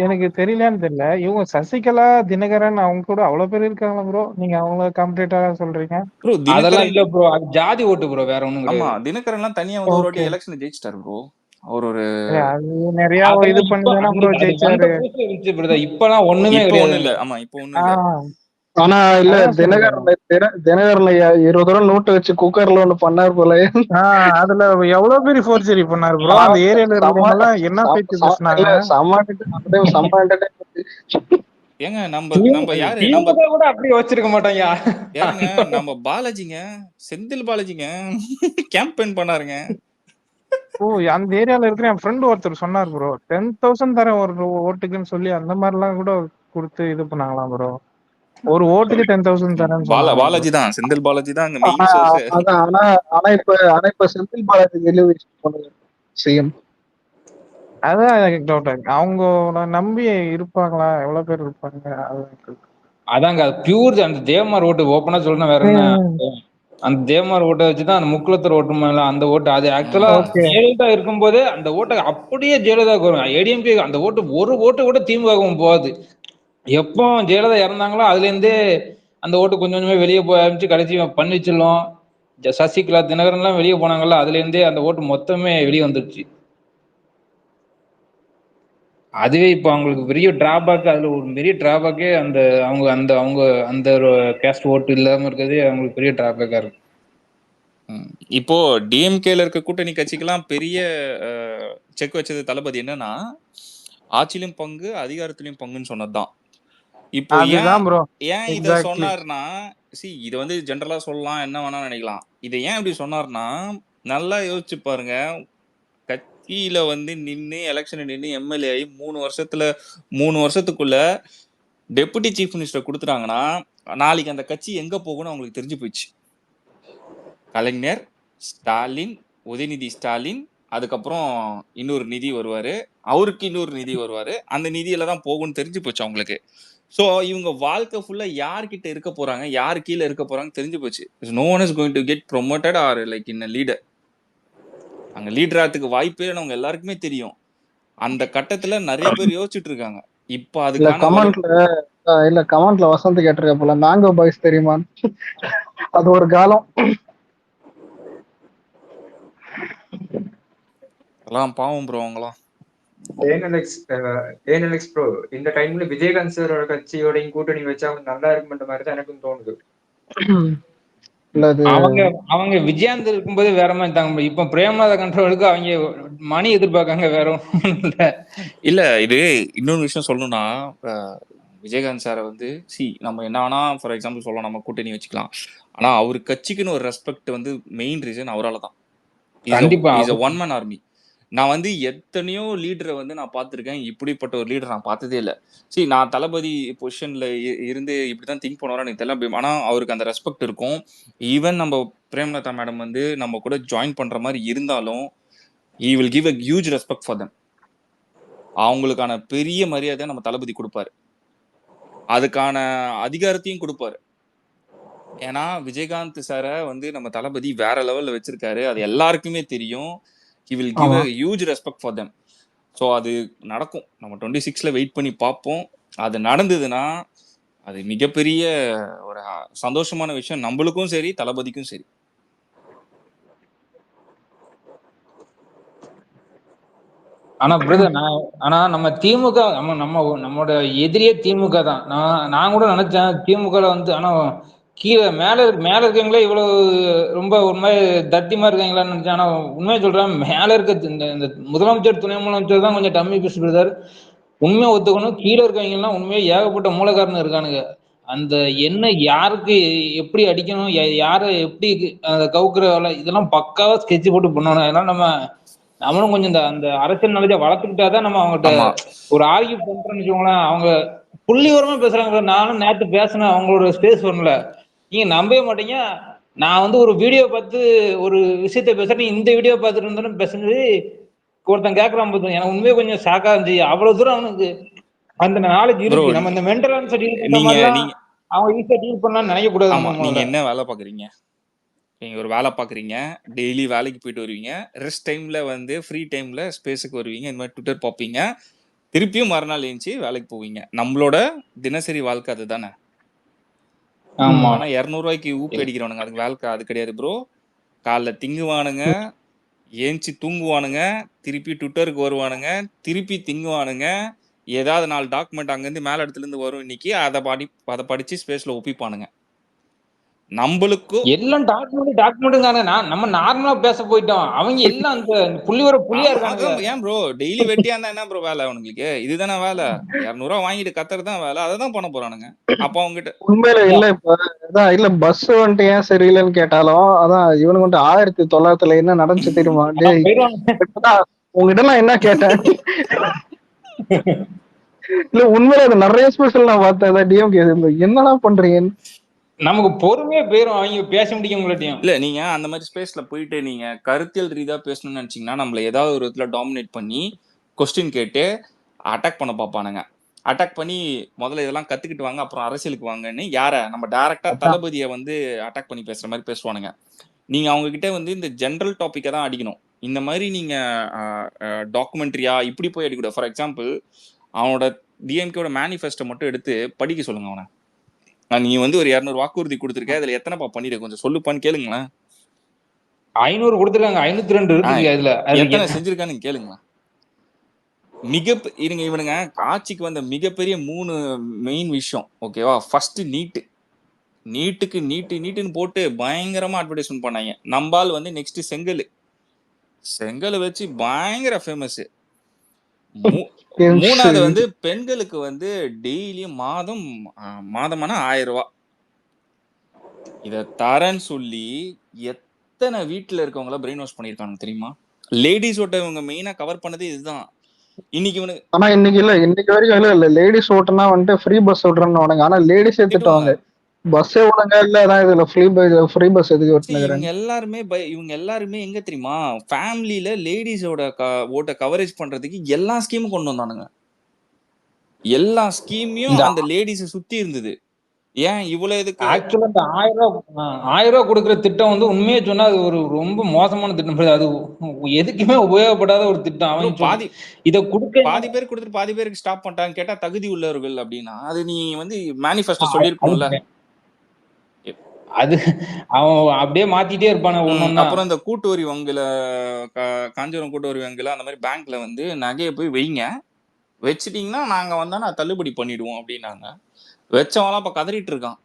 எனக்கு தெரியலையான்னு தெரியல. இவங்க சசிகலா, தினகரன் அவங்க கூட அவ்வளவு பேர் இருக்காங்களா ப்ரோ? நீங்க அவங்கள காம்படிட்டரா சொல்றீங்க? ப்ரோ அதெல்லாம் தினகரன் இல்ல ப்ரோ. அது ஜாதி ஓட்டு ப்ரோ, வேற ஒண்ணும் ஆமா கிடையாது. தினகரன்லாம் தனியா வந்து ஒரு வாட்டி ஓகே. எலெக்ஷன்ல ஜெயிச்சிட்டாரு ப்ரோ. அவர் ஒரு அது நெறைய இது அதெல்லாம் இப்ப பண்ணி தானே ப்ரோ அது வந்த ஜெயிச்சாரு. புதுசுல இருந்துச்சு பிரதர். இப்பலாம் ஒண்ணுமே இப்போ ஒண்ணும் இல்ல. கிடையாதுங்க. ஆமா இப்போ ஒண்ணும் ஆ இல்ல. ஆனா இல்ல அதான் சொல்றேன். தினகரன் 20 ரூபா நோட்டு வச்சு குக்கர்ல ஒண்ணு பண்ணாரு போல. அதுல எவ்வளவு பேர் ஃபோர்ஜரி பண்ணாரு ப்ரோ? ஆ, அந்த ஏரியால செம்ம இருக்கிறவங்க எல்லாம் என்ன பேச்சு பேசுனாங்க? இல்ல செம்ம entertainment. ஏங்க நம்ம யாரு நம்ம திமுக கூட அப்படி வச்சிருக்க மாட்டாங்க. யாருங்க நம்ம பாலாஜிங்க, செந்தில் பாலாஜிங்க கேம்பெயின் பண்ணாருங்க. ஓ, அந்த ஏரியால இருக்கிற என் ஃப்ரெண்ட் ஒருத்தர் சொன்னார் ப்ரோ. 10,000 தரேன் ஒரு ஓட்டுக்குன்னு சொல்லி அந்த மாதிரிலாம் கூட கொடுத்து இது பண்ணாங்களாம் ப்ரோ. ஒரு ஓட்டுக்கு 10,000 தரேன்னு சொன்னாங்க ப்ரோ. பாலாஜி தான், செந்தில் பாலாஜி தான் அங்க ஆனா மெயின் சோர்ஸ். அதான் ஆனா இப்ப செந்தில் பாலாஜி வெளியே சிஎம். அதான் எனக்கு டவுட் ஆகுது. அவங்க நம்பி இருப்பாங்களா? எவ்வளவு பேர் இருப்பாங்க? அது எனக்கு அதாங்க பியூர் அந்த தேவமார் ஓட்டு ஓப்பனா சொல்லணும். வேற என்ன, அந்த தேவமார் ஓட்டை வச்சுதான் அந்த முக்குளத்தூர் ஓட்டு அந்த ஓட்டு அது ஆக்சுவலா ஓகே. ஜெயலலிதா இருக்கும்போதே அந்த ஓட்டை அப்படியே ஜெயலலிதாவுக்கு வரும். ஏடிஎம்கே அந்த ஓட்டு ஒரு ஓட்டு கூட திமுகவும் போகாது. எப்போ ஜெயலலிதா இறந்தாங்களோ அதுல இருந்தே அந்த ஓட்டு கொஞ்சம் கொஞ்சமே வெளியே போய் ஆரம்பிச்சு கடைசி பன்னீர்செல்வம், சசிகலா, தினகரன் எல்லாம் வெளியே போனாங்கல்ல, அதுல இருந்தே அந்த ஓட்டு மொத்தமே வெளியே வந்துருச்சு. அதுவே இப்போ அவங்களுக்கு பெரிய டிராபேக். அதுல ஒரு பெரிய டிராபேக்கே அந்த அவங்க அந்த அவங்க அந்த கேஸ்ட் ஓட்டு இல்லாம இருக்கிறதே அவங்களுக்கு பெரிய டிராபேக்கா இருக்கு. இப்போ டிஎம்கேல இருக்க கூட்டணி கட்சிக்கெல்லாம் பெரிய செக் வச்சது தளபதி என்னன்னா, ஆட்சியிலும் பங்கு அதிகாரத்திலும் பங்குன்னு சொன்னதுதான். இப்போ அதுதான் ப்ரோ. ஏன் இத எக்ஸாக்ட்லி. சொன்னார்னா, இது வந்து ஜெனரலா சொல்லலாம், என்ன வேணா நினைக்கலாம். இதை ஏன் இப்படி சொன்னார்னா, நல்லா யோசிச்சு பாருங்க. கட்சியில வந்து நின்று எலெக்ஷன் நின்று எம்எல்ஏ ஆகி 3 வருஷத்துக்குள்ள டெபுட்டி சீஃப் மினிஸ்டர் கொடுத்துட்டாங்கன்னா, நாளைக்கு அந்த கட்சி எங்க போகும்னு அவங்களுக்கு தெரிஞ்சு போயிடுச்சு. கலைஞர், ஸ்டாலின், உதயநிதி ஸ்டாலின், அதுக்கப்புறம் இன்னொரு நிதி வருவாரு, அவருக்கு இன்னொரு நிதி வருவாரு, அந்த நிதியில தான் போகும்னு தெரிஞ்சு போச்சு அவங்களுக்கு. ஸோ இவங்க வாழ்க்கை ஃபுல்லா யார்கிட்ட இருக்க போறாங்க, யார் கீழே இருக்க போறாங்க தெரிஞ்சு போச்சு. No one is going to get promoted or like in leader. அங்க லீடர் ஆகிறதுக்கு வாய்ப்பே அவங்க எல்லாருக்குமே தெரியும். அந்த கட்டத்துல நிறைய பேர் யோசிச்சுட்டு இருக்காங்க. இப்ப அதுக்கான கமெண்ட்ல வசந்த் கேட்டிருக்க போல, மேங்கோ பாய்ஸ் தெரியுமா? அது ஒரு காலம். எல்லாம் பாவம் ப்ரோ அவங்களாம். ஏனலெக்ஸ் ப்ரோ, இந்த டைம்ல விஜயகாந்த் சாரோட கட்சியோடையும் கூட்டணி வச்சா நல்லா இருக்குன்ற மாதிரி தான் எனக்கும் தோணுது. அவங்க விஜயாந்த் இருக்கும்போது வேற மாதிரி தாங்க. இப்ப பிரேமநாத கண்ட்ரோலுக்கு அவங்க மணி எதிர்பார்க்காங்க, வேற இல்ல. இது இன்னொரு விஷயம் சொல்லணும்னா, விஜயகாந்த் சாரை வந்து நம்ம என்ன வேணா ஃபார் எக்ஸாம்பிள் சொல்லலாம், நம்ம கூட்டணி வச்சுக்கலாம். ஆனா அவர் கட்சிக்குன்னு ஒரு ரெஸ்பெக்ட் வந்து மெயின் ரீசன் அவரால் தான். கண்டிப்பா. Is one man army. நான் வந்து எத்தனையோ லீடரை வந்து நான் பார்த்துருக்கேன். இப்படிப்பட்ட ஒரு லீடர் நான் பார்த்ததே இல்லை. நான் தளபதி பொசிஷன்ல இருந்து இப்படிதான் திங்க் பண்ணுவாரா எனக்கு தெரியல. ஆனா அவருக்கு அந்த ரெஸ்பெக்ட் இருக்கும். ஈவன் நம்ம பிரேமலதா மேடம் வந்து நம்ம கூட ஜாயின் பண்ற மாதிரி இருந்தாலும் he will give a huge respect for them. அவங்களுக்கான பெரிய மரியாதை நம்ம தளபதி கொடுப்பாரு, அதுக்கான அதிகாரத்தையும் கொடுப்பாரு. ஏன்னா விஜயகாந்த் சாரை வந்து நம்ம தளபதி வேற லெவல்ல வச்சிருக்காரு, அது எல்லாருக்குமே தெரியும். he will give a huge respect for them. So அது நடக்கும். நம்ம 26ல வெயிட் பண்ணி பார்ப்போம். அது நடந்ததுன்னா அது மிகப்பெரிய ஒரு சந்தோஷமான விஷயம், நம்மளுக்கும் சரி தளபதிக்கும் சரி. ஆனா பிரதர், ஆனா நம்ம திமுக நம்மளோட எதிரியே திமுக தான். நான் கூட நினைச்சேன் திமுக வந்து, ஆனா கீழே மேல இருக்கவங்களே இவ்வளவு ரொம்ப ஒரு மாதிரி தத்திமா இருக்காங்களான்னு நினைச்சேன். ஆனா உண்மையை சொல்றேன், மேல இருக்க இந்த முதலமைச்சர், துணை முதலமைச்சர் தான் கொஞ்சம் டம்மி பீஸ் பிரதர். உண்மையை ஒத்துக்கணும், கீழே இருக்கவங்க எல்லாம் உண்மையை ஏகப்பட்ட மூலக்காரன் இருக்கானுங்க. அந்த என்ன யாருக்கு எப்படி அடிக்கணும், யாரை எப்படி கவுக்குற வேலை, இதெல்லாம் பக்காவா ஸ்கெட்ச் போட்டு பண்ணணும். அதனால நம்மளும் கொஞ்சம் அந்த அரசியல் நாலேஜை வளர்த்துக்கிட்டாதான் நம்ம அவங்ககிட்ட ஒரு ஆர்கியூ பண்றோம்னு வச்சுக்கோங்களேன். அவங்க புள்ளிவரமா பேசுறாங்க. நானும் நேத்து பேசினேன், அவங்களோட ஸ்பேஸ் வரல. நீங்க நம்பவே மாட்டீங்க. நான் வந்து ஒரு வீடியோ பார்த்து ஒரு விஷயத்த பேசுறேன், இந்த வீடியோ பார்த்துட்டு இருந்தேன்னு பேசுனது ஒருத்தன் கேட்கறான் போது எனக்கு உண்மையே கொஞ்சம் ஷாக்கா இருந்துச்சு. அவ்வளவு தூரம் அவனுக்கு அந்த நாலேஜ் இருக்கு. நம்ம இந்த மென்டல் ஆன்சர் டீல் பண்ற மாதிரிலாம் அவங்க ஈஸியா டீல் பண்ணலாம்னு நினைக்க கூடாது. நம்ம நீங்க என்ன வேலை பாக்குறீங்க? நீங்க ஒரு வேலை பாக்குறீங்க, டெய்லி வேலைக்கு போயிட்டு வருவீங்க, ரெஸ்ட் டைம்ல வந்து ஃப்ரீ டைம்ல ஸ்பேஸுக்கு வருவீங்க, இந்த மாதிரி ட்விட்டர் பார்ப்பீங்க, திருப்பியும் மறுநாள் எழுந்துச்சு வேலைக்கு போவீங்க. நம்மளோட தினசரி வாழ்க்கை அதுதானே. ஆமா. ஆனா 200 ரூபாய்க்கு ஊப்பி அடிக்கிறவனுங்க அதுக்கு வாழ்க்கை அது கிடையாது ப்ரோ. காலைல திங்குவானுங்க, ஏஞ்சி தூங்குவானுங்க, திருப்பி ட்விட்டருக்கு வருவானுங்க, திருப்பி திங்குவானுங்க, ஏதாவது 4 டாக்குமெண்ட் அங்கேருந்து மேல இடத்துல இருந்து வரும் இன்னைக்கு, அதை படிச்சு ஸ்பேஸ்ல ஒப்பிப்பானுங்க. நம்மளுக்கும் எல்லாம் டாக்குமெண்ட்டுங்கான நம்ம நார்மலா பேச போயிட்டோம். அவங்க எல்லாம் அந்த புள்ளிவர புள்ளியா ஆமா இருக்கானுங்க. அதான் ஏன் ப்ரோ டெய்லி வெட்டியா இருந்தா என்ன ப்ரோ வேலை அவனுங்களுக்கு? இதுதானே வேலை. 200 ரூபா வாங்கிட்டு கத்துறது தான் வேலை. அதை தான் பண்ண போறானுங்க. அப்ப அவங்ககிட்ட உண்மையில இல்ல இப்ப அதான் இல்ல பஸ் வந்துட்டு ஏன் சரியில்லைன்னு கேட்டாலும் அதான் இவனுக்கு வந்துட்டு 1900 என்ன நடந்துச்சு தெரியுமா? டேய் போயிடுவாங்க. இப்பதான் உங்ககிட்ட நான் என்ன கேட்டேன்? இல்ல உண்மையில அது நிறைய ஸ்பெஷல் நான் பார்த்தேன் டிஎம்கே என்னடா பண்றீங்க? நமக்கு பொறுமையா போயிரும் அவங்க பேச முடிக்க முடியாட்டியும். இல்ல நீங்க அந்த மாதிரி ஸ்பேஸ்ல போயிட்டு நீங்க கருத்தியல் ரீதியா பேசணும்னு நினைச்சீங்கன்னா நம்மள ஏதாவது ஒரு விதத்துல டாமினேட் பண்ணி கொஸ்டின் கேட்டு அட்டாக் பண்ண பார்ப்பானுங்க. அட்டாக் பண்ணி முதல்ல இதெல்லாம் கத்துக்கிட்டு வாங்க அப்புறம் அரசியலுக்கு வாங்கன்னு யார நம்ம டைரக்டா தளபதியை வந்து அட்டாக் பண்ணி பேசுற மாதிரி பேசுவானுங்க. நீங்க அவங்க கிட்ட வந்து இந்த ஜென்ரல் டாபிக்கை தான் அடிக்கணும். இந்த மாதிரி நீங்க டாக்குமெண்ட்ரியா இப்படி போய் அடிக்கூடாது. ஃபார் எக்ஸாம்பிள் அவனோட டிஎம்கேவோட மேனிஃபெஸ்டோ மட்டும் எடுத்து படிக்க சொல்லுங்க அவனை. நீ வந்து ஒரு 200 வாக்குறுதி கொடுத்துருக்க, அதுல எத்தனைப்பா பண்ணிருக்க கொஞ்சம் சொல்லுப்பான்னு கேளுங்களேன். 500 கொடுத்துருக்காங்க, 502 இருக்கு அதுல. எத்தனை செஞ்சிருக்கான்னு கேளுங்களேன். இருங்க இவனுங்க ஆட்சிக்கு வந்த மிகப்பெரிய 3 மெயின் விஷயம் ஓகேவா. ஃபர்ஸ்ட் நீட்டுன்னு போட்டு பயங்கரமா அட்வர்டைஸ்மெண்ட் பண்ணாங்க. நம்பால் வந்து நெக்ஸ்ட் செங்கல் வச்சு பயங்கர ஃபேமஸ். மூணாவது வந்து பெண்களுக்கு வந்து டெய்லியும் மாதமான 1000 ரூபாய் இத தரேன்னு சொல்லி எத்தனை வீட்டுல இருக்கவங்கள பிரெயின் வாஷ் பண்ணிருக்காங்க தெரியுமா? லேடிஸ் ஓட்ட இவங்க மெயினா கவர் பண்ணதே இதுதான். இன்னைக்கு இவனுக்கு ஆனா இன்னைக்கு வரைக்கும் இல்ல லேடிஸ் ஓட்டுனா வந்துட்டு ஃப்ரீ பஸ் ஓட்டுறேன்னு. ஆனா லேடிஸ் எடுத்துட்டாங்க பஸ்ஸே ஓடுங்க இல்ல அதான் இதுல ஃப்ரீ பஸ் எதுக்கு ஓட்டுறாங்க? இவங்க எல்லாருமே எங்க தெரியுமா ஃபேமிலில லேடிஸோட ஓட்ட கவரேஜ் பண்றதுக்கு எல்லா ஸ்கீமும் கொண்டு வந்தானுங்க. எல்லா ஸ்கீமையும் அந்த லேடிஸ் சுத்தி இருந்தது. ஏன் இவ்வளவு இதுக்கு ஆக்சுவலா இந்த 1000 ரூபாய் கொடுக்குற திட்டம் வந்து உண்மையை சொன்னா அது ஒரு ரொம்ப மோசமான திட்டம். அது எதுக்குமே உபயோகப்படாத ஒரு திட்டம். அவங்க இத கொடுக்க பாதி பேர் கொடுத்துட்டு பாதி பேருக்கு ஸ்டாப் பண்ணிட்டாங்க. கேட்டா தகுதி உள்ளவர்கள் அப்படின்னா அது நீ வந்து மேனிஃபெஸ்டோ சொல்லிருக்கணும்ல. அது அவன் அப்படியே மாத்திட்டே இருப்பானு. அப்புறம் இந்த கூட்டு வரி வங்கில காஞ்சிபுரம் கூட்டு வரி வங்கில அந்த மாதிரி பேங்க்ல வந்து நகையை போய் வைங்க, வச்சிட்டீங்கன்னா நாங்க வந்தா நான் தள்ளுபடி பண்ணிடுவோம் அப்படின்னாங்க. வச்சவங்களாம் இப்ப கதறிட்டு இருக்கான்.